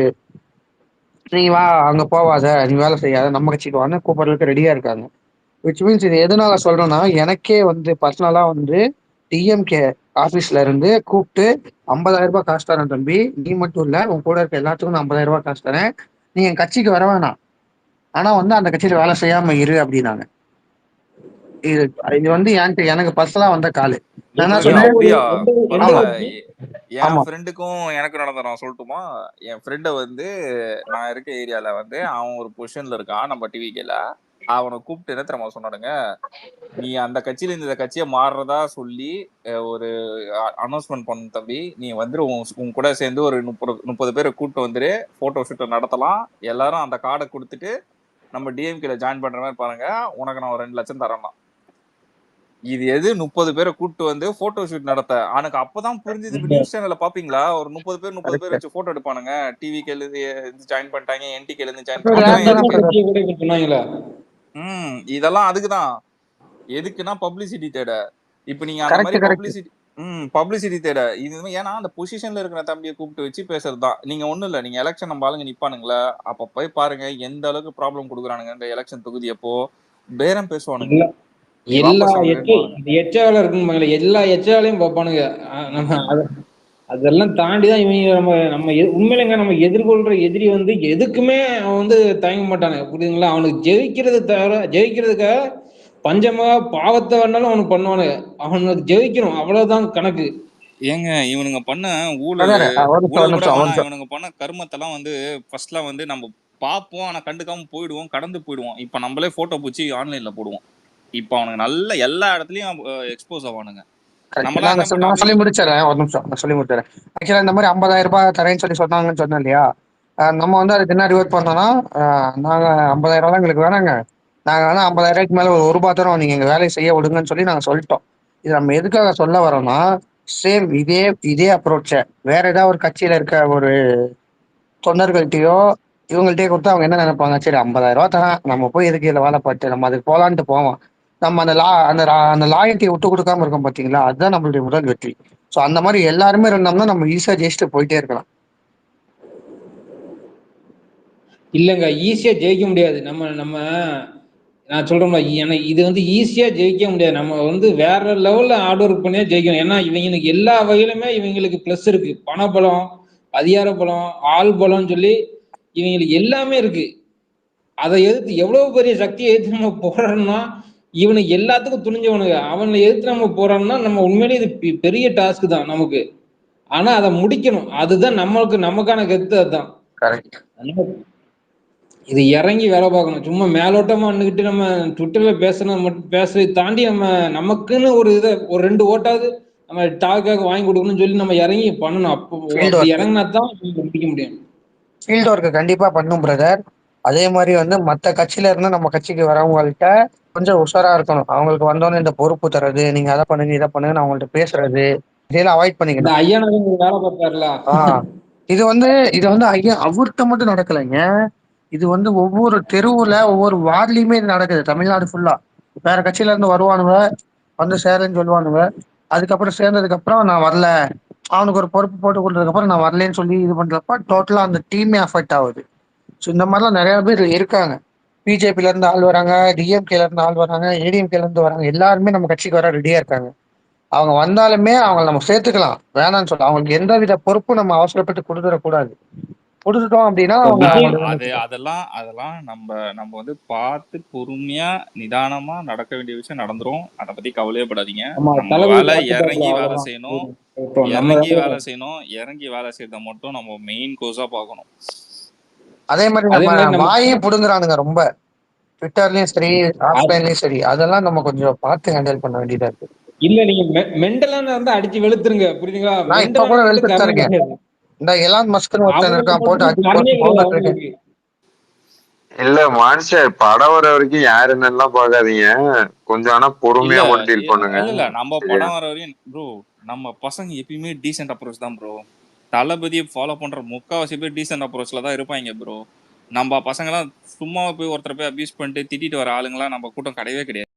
நீ வா அங்க போவாத, நீ வேலை செய்யாத, நம்ம கட்சிக்கு வான்னு கூப்பிடுறதுக்கு ரெடியா இருக்காங்க. விச் மீன்ஸ் இது எதனால சொல்றேன்னா, எனக்கே வந்து பர்சனலா வந்து டிஎம்கே ஆபீஸ்ல இருந்து கூப்பிட்டு 50,000 ரூபாய் காசு தரேன் தம்பி, நீ மட்டும் இல்ல உன் கூட இருக்க எல்லாத்துக்கும் நான் 50,000 ரூபாய் காசு தரேன், நீ என் கட்சிக்கு வர வேணாம், ஆனா வந்து அந்த கட்சியில வேலை செய்யாம இரு அப்படின்னாங்க. இது இது வந்து எனக்கு பர்சனலா வந்த காலு. நான் என்ன ஏன் சொன்னேன், அப்படியா? ஆமா பரவாயில்ல. என் ஆமா ஃப்ரெண்டுக்கும் எனக்கு நடந்த நான் சொல்லட்டுமா? என் ஃப்ரெண்டை வந்து நான் இருக்க ஏரியால வந்து அவன் ஒரு பொசிஷன்ல இருக்கான் நம்ம டிவிக்கேல. அவனை கூப்பிட்டு என்ன தெரியுமா சொன்னானுங்க, நீ அந்த கட்சியில இந்த கட்சியை மாறுறதா சொல்லி ஒரு அனௌன்ஸ்மெண்ட் பண்ணு தம்பி, நீ வந்து உன் கூட சேர்ந்து ஒரு 30 பேரை கூப்பிட்டு வந்துரு, போட்டோ ஷூட்டை நடத்தலாம், எல்லாரும் அந்த கார்டை கொடுத்துட்டு நம்ம டிஎம்கேல ஜாயின் பண்ற மாதிரி பாருங்க, உனக்கு நான் ஒரு 2 லட்சம் தரேன்னா. இது எது 30 பேரை கூப்பிட்டு வந்து போட்டோ ஷூட் நடத்த. எனக்கு அப்பதான் புரிஞ்சது. இப்ப நியூஸ் சேனல்ல பாப்பீங்களா, ஒரு 30 பேர் வச்சு போட்டோ எடுப்பானுங்க. டிவிகேல இருந்து ஜாயின் பண்ணிட்டாங்க, என்டிகேல இருந்து ஜாயின் சொன்னாங்களா? இதெல்லாம் அதுக்குதான். எதுக்குன்னா பப்ளிசிட்டி தேட. இப்ப நீங்க அந்த மாதிரி பப்ளிசிட்டி தேட இது. ஏன்னா அந்த பொசிஷன்ல இருக்கிற தம்பியை கூப்பிட்டு வச்சு பேசுறதுதான். நீங்க ஒண்ணும் இல்ல, நீங்க எலெக்ஷன் நம்ம ஆளுங்க நிப்பானுங்களா, அப்ப போய் பாருங்க எந்த அளவுக்கு ப்ராப்ளம் கொடுக்குறானுங்க. இந்த எலெக்ஷன் தொகுதி அப்போ பேரம் பேசுவானுங்க, எல்லா எச்சால இருக்குன்னு எல்லா எச்சாலையும் பார்ப்பானுங்க. நம்ம அதெல்லாம் தாண்டிதான் இவங்க நம்ம உண்மையிலங்க நம்ம எதிர்கொள்ற எதிரி வந்து எதுக்குமே அவன் வந்து தயங்க மாட்டானு புரியுதுங்களா. அவனுக்கு ஜெயிக்கிறதுக்காக பஞ்சமா பாவத்தை வேணாலும் அவனுக்கு பண்ணுவானுங்க. அவனுக்கு ஜெயிக்கணும் அவ்வளவுதான் கணக்கு. ஏங்க இவனுங்க பண்ண ஊழல் இவனுங்க பண்ண கர்மத்தெல்லாம் வந்து ஃபர்ஸ்ட்லாம் வந்து நம்ம பார்ப்போம், ஆனா கண்டுக்காம போயிடுவோம், கடந்து போயிடுவோம். இப்ப நம்மளே போட்டோ பிடிச்சி ஆன்லைன்ல போடுவோம். இப்ப அவனுக்கு நல்ல எல்லா இடத்துலயும் எக்ஸ்போஸ் ஆவானுங்க. நான் சொல்லி முடிச்சிடறேன், ஒரு நிமிஷம் நான் சொல்லி முடிச்சிடறேன். ஆக்சுவலா இந்த மாதிரி 50,000 ரூபாய் தரேன்னு சொல்லி சொன்னாங்கன்னு சொன்னேன் இல்லையா. நம்ம வந்து அதுக்கு என்ன ரிவர்ட் பண்ணோம்னா, நாங்க 50,000 ரூபாய் எங்களுக்கு வேணாங்க, நாங்க வேணா 50,000 ரூபாய்க்கு மேல ஒரு ரூபாய் தரோம், நீங்க எங்க வேலையை செய்ய விடுங்கன்னு சொல்லி நாங்க சொல்லிட்டோம். இது நம்ம எதுக்காக சொல்ல வரோம்னா, சேம் இதே அப்ரோச்ச வேற ஏதாவது ஒரு கட்சியில இருக்க ஒரு தொண்டர்கள்ட்டையோ இவங்கள்ட்டயே கொடுத்து அவங்க என்ன நினைப்பாங்க, சரி 50,000 ரூபாய் தரேன் நம்ம போய் எதுக்கு இதுல வேலை பார்த்து நம்ம அதுக்கு போலான்ட்டு போவோம். நம்ம அந்த லாயல்ட்டியை விட்டு கொடுக்காம இருக்கோம் பாத்தீங்களா, அதுதான் நம்மளுடைய முதல் வெற்றி. சோ அந்த மாதிரி எல்லாருமே இருந்தோம்னா நம்ம ஈஸியா ஜெயிச்சுட்டு போயிட்டே இருக்கலாம். இல்லங்க ஈஸியா ஜெயிக்க முடியாது. நம்ம நான் சொல்றேன்ல, எனக்கு இது வந்து ஈஸியா ஜெயிக்க முடியாது. நம்ம வந்து வேற லெவல்ல ஹார்ட் ஒர்க் பண்ணியா ஜெயிக்கணும். ஏன்னா இவங்களுக்கு எல்லா வகையிலுமே இவங்களுக்கு பிளஸ் இருக்கு. பணபலம், அதிகார பலம், ஆள் பலம்னு சொல்லி இவங்களுக்கு எல்லாமே இருக்கு. அதை எதிர்த்து எவ்வளவு பெரிய சக்தியை எதிர்த்து நம்ம போராடணும்னா இவனுக்கு எல்லாத்துக்கும் துணிஞ்சவனுங்க. அவனை எதிர்த்து நம்ம போராடணும்னா நம்ம உண்மையிலேயே இது பெரிய டாஸ்க் தான் நமக்கு. ஆனா அதை முடிக்கணும், அதுதான் நமக்கான கருத்து. அதுதான் இது இறங்கி வேலை பார்க்கணும். சும்மா மேலோட்டமா நின்னுக்கிட்டு நம்ம ட்விட்டர்ல பேசுறதை தாண்டி நமக்குன்னு ஒரு இதை ஒரு 2 ஓட்டாவது நம்ம டாக்காக வாங்கி கொடுக்கணும்னு சொல்லி நம்ம இறங்கி பண்ணணும். அப்போ இறங்கினா தான் முடிக்க முடியும். ஃபீல்ட் ஒர்க் கண்டிப்பா பண்ணும் பிரதர். அதே மாதிரி வந்து மற்ற கட்சியில இருந்து நம்ம கட்சிக்கு வரவங்கள்ட்ட கொஞ்சம் உஷாரா இருக்கணும். அவங்களுக்கு வந்தோன்னு இந்த பொறுப்பு தர்றது, நீங்க அதை பண்ணுங்க இதை பண்ணுங்க அவங்கள்ட்ட பேசுறது, இதெல்லாம் அவாய்ட் பண்ணிக்கணும். ஐயா வேலை பார்த்தாருல, இது வந்து ஐயா அவர்கிட்ட மட்டும் நடக்கலைங்க. இது வந்து ஒவ்வொரு தெருவுல ஒவ்வொரு வார்டுலயுமே இது நடக்குது தமிழ்நாடு ஃபுல்லா. வேற கட்சியில இருந்து வருவானுங்க, வந்து சேரேன்னு சொல்லுவானுங்க. அதுக்கப்புறம் சேர்ந்ததுக்கு அப்புறம் நான் வரல, அவனுக்கு ஒரு பொறுப்பு போட்டு கொடுத்ததுக்கு அப்புறம் நான் வரலன்னு சொல்லி இது பண்றப்ப டோட்டலா அந்த டீமே அஃபெக்ட் ஆகுது. ஸோ இந்த மாதிரிலாம் நிறைய பேர் இருக்காங்க. பிஜேபில இருந்து ஆள் வராங்க, டிஎம்கேல இருந்து ஆள் வராங்க, ஏடிஎம்கேல இருந்து வராங்க. எல்லாருமே நம்ம கட்சிக்கு வர ரெடியா இருக்காங்க. அவங்க வந்தாலுமே அவங்கள நம்ம சேர்த்துக்கலாம், வேணாம்னு சொல்ல. அவங்களுக்கு எந்தவித பொறுப்பும் நம்ம அவசரப்பட்டு கொடுத்துடக்கூடாது. கொடுத்துட்டோம் அப்படின்னா இப்ப அவங்க விஜய் அவங்களோட அது அதெல்லாம் நம்ம வந்து பார்த்து பொறுமையா நிதானமா நடக்க வேண்டிய விஷயம் நடந்துரும். அதை பத்தி கவலையே படாதீங்க. நம்ம நம்ம தளபதி வேலை பார்த்துட்டாரு இறங்கி வேலை அவ்வளவுதான். செய்யணும். இப்போ நம்ம இறங்கி வேலை வேலை செய்யணும். இறங்கி வேலை செய்யறத மட்டும் நம்ம மெயின் கோர்ஸா பார்க்கணும். அதே மாதிரி அதே மாதிரி நம்ம நம்ம வாயே புடுங்குறானுங்க ரொம்ப. ட்விட்டர்லயும் சரி, ஆஃப்லைன்லயும் சரி. அதெல்லாம் நம்ம கொஞ்சம் பார்த்து ஹேண்டில் பண்ண வேண்டியதா இருக்கு. இல்ல நீங்க மென்டலான இருந்தா அடிச்சு வெளுத்துருங்க, புரியுதுங்களா? நான் இப்ப கூட மென்டலான வெளுத்துட்டு கம்மி இருக்கேன். கிடையாது. இந்த எலான் மஸ்க்னு ஒருத்தன் அவங்களுக்கு இருக்கான், போட்டு மட்டும் அடிச்சு கம்மியே போட்டு கிடையாது போட்டுட்டு இருக்கேன். அவங்களுக்கு. இல்ல மான்ஸ்டர் படம் வர வரைக்கும் யாருன்னு எல்லாம் பார்க்காதீங்க. கொஞ்சம் ஆனா இல்ல பொறுமையா மட்டும் டீல் பண்ணுங்க. இல்ல நம்ம சரியா? படம் வர வரையும் ப்ரோ, நம்ம பசங்க எப்பயுமே டீசென்ட் அப்ரோச் தான் ப்ரோ. தளபதியை ஃபாலோ பண்ற முக்காவாசி பேர் டீசென்ட் அப்ரோச்ல தான் இருப்பாங்க ப்ரோ. நம்ம பசங்கெல்லாம் சும்மா போய் ஒருத்தரை போய் அபியூஸ் பண்ணிட்டு திட்டிட்டு வர ஆளுங்களாம் நம்ம கூட்டம் கிடையவே கிடையாது.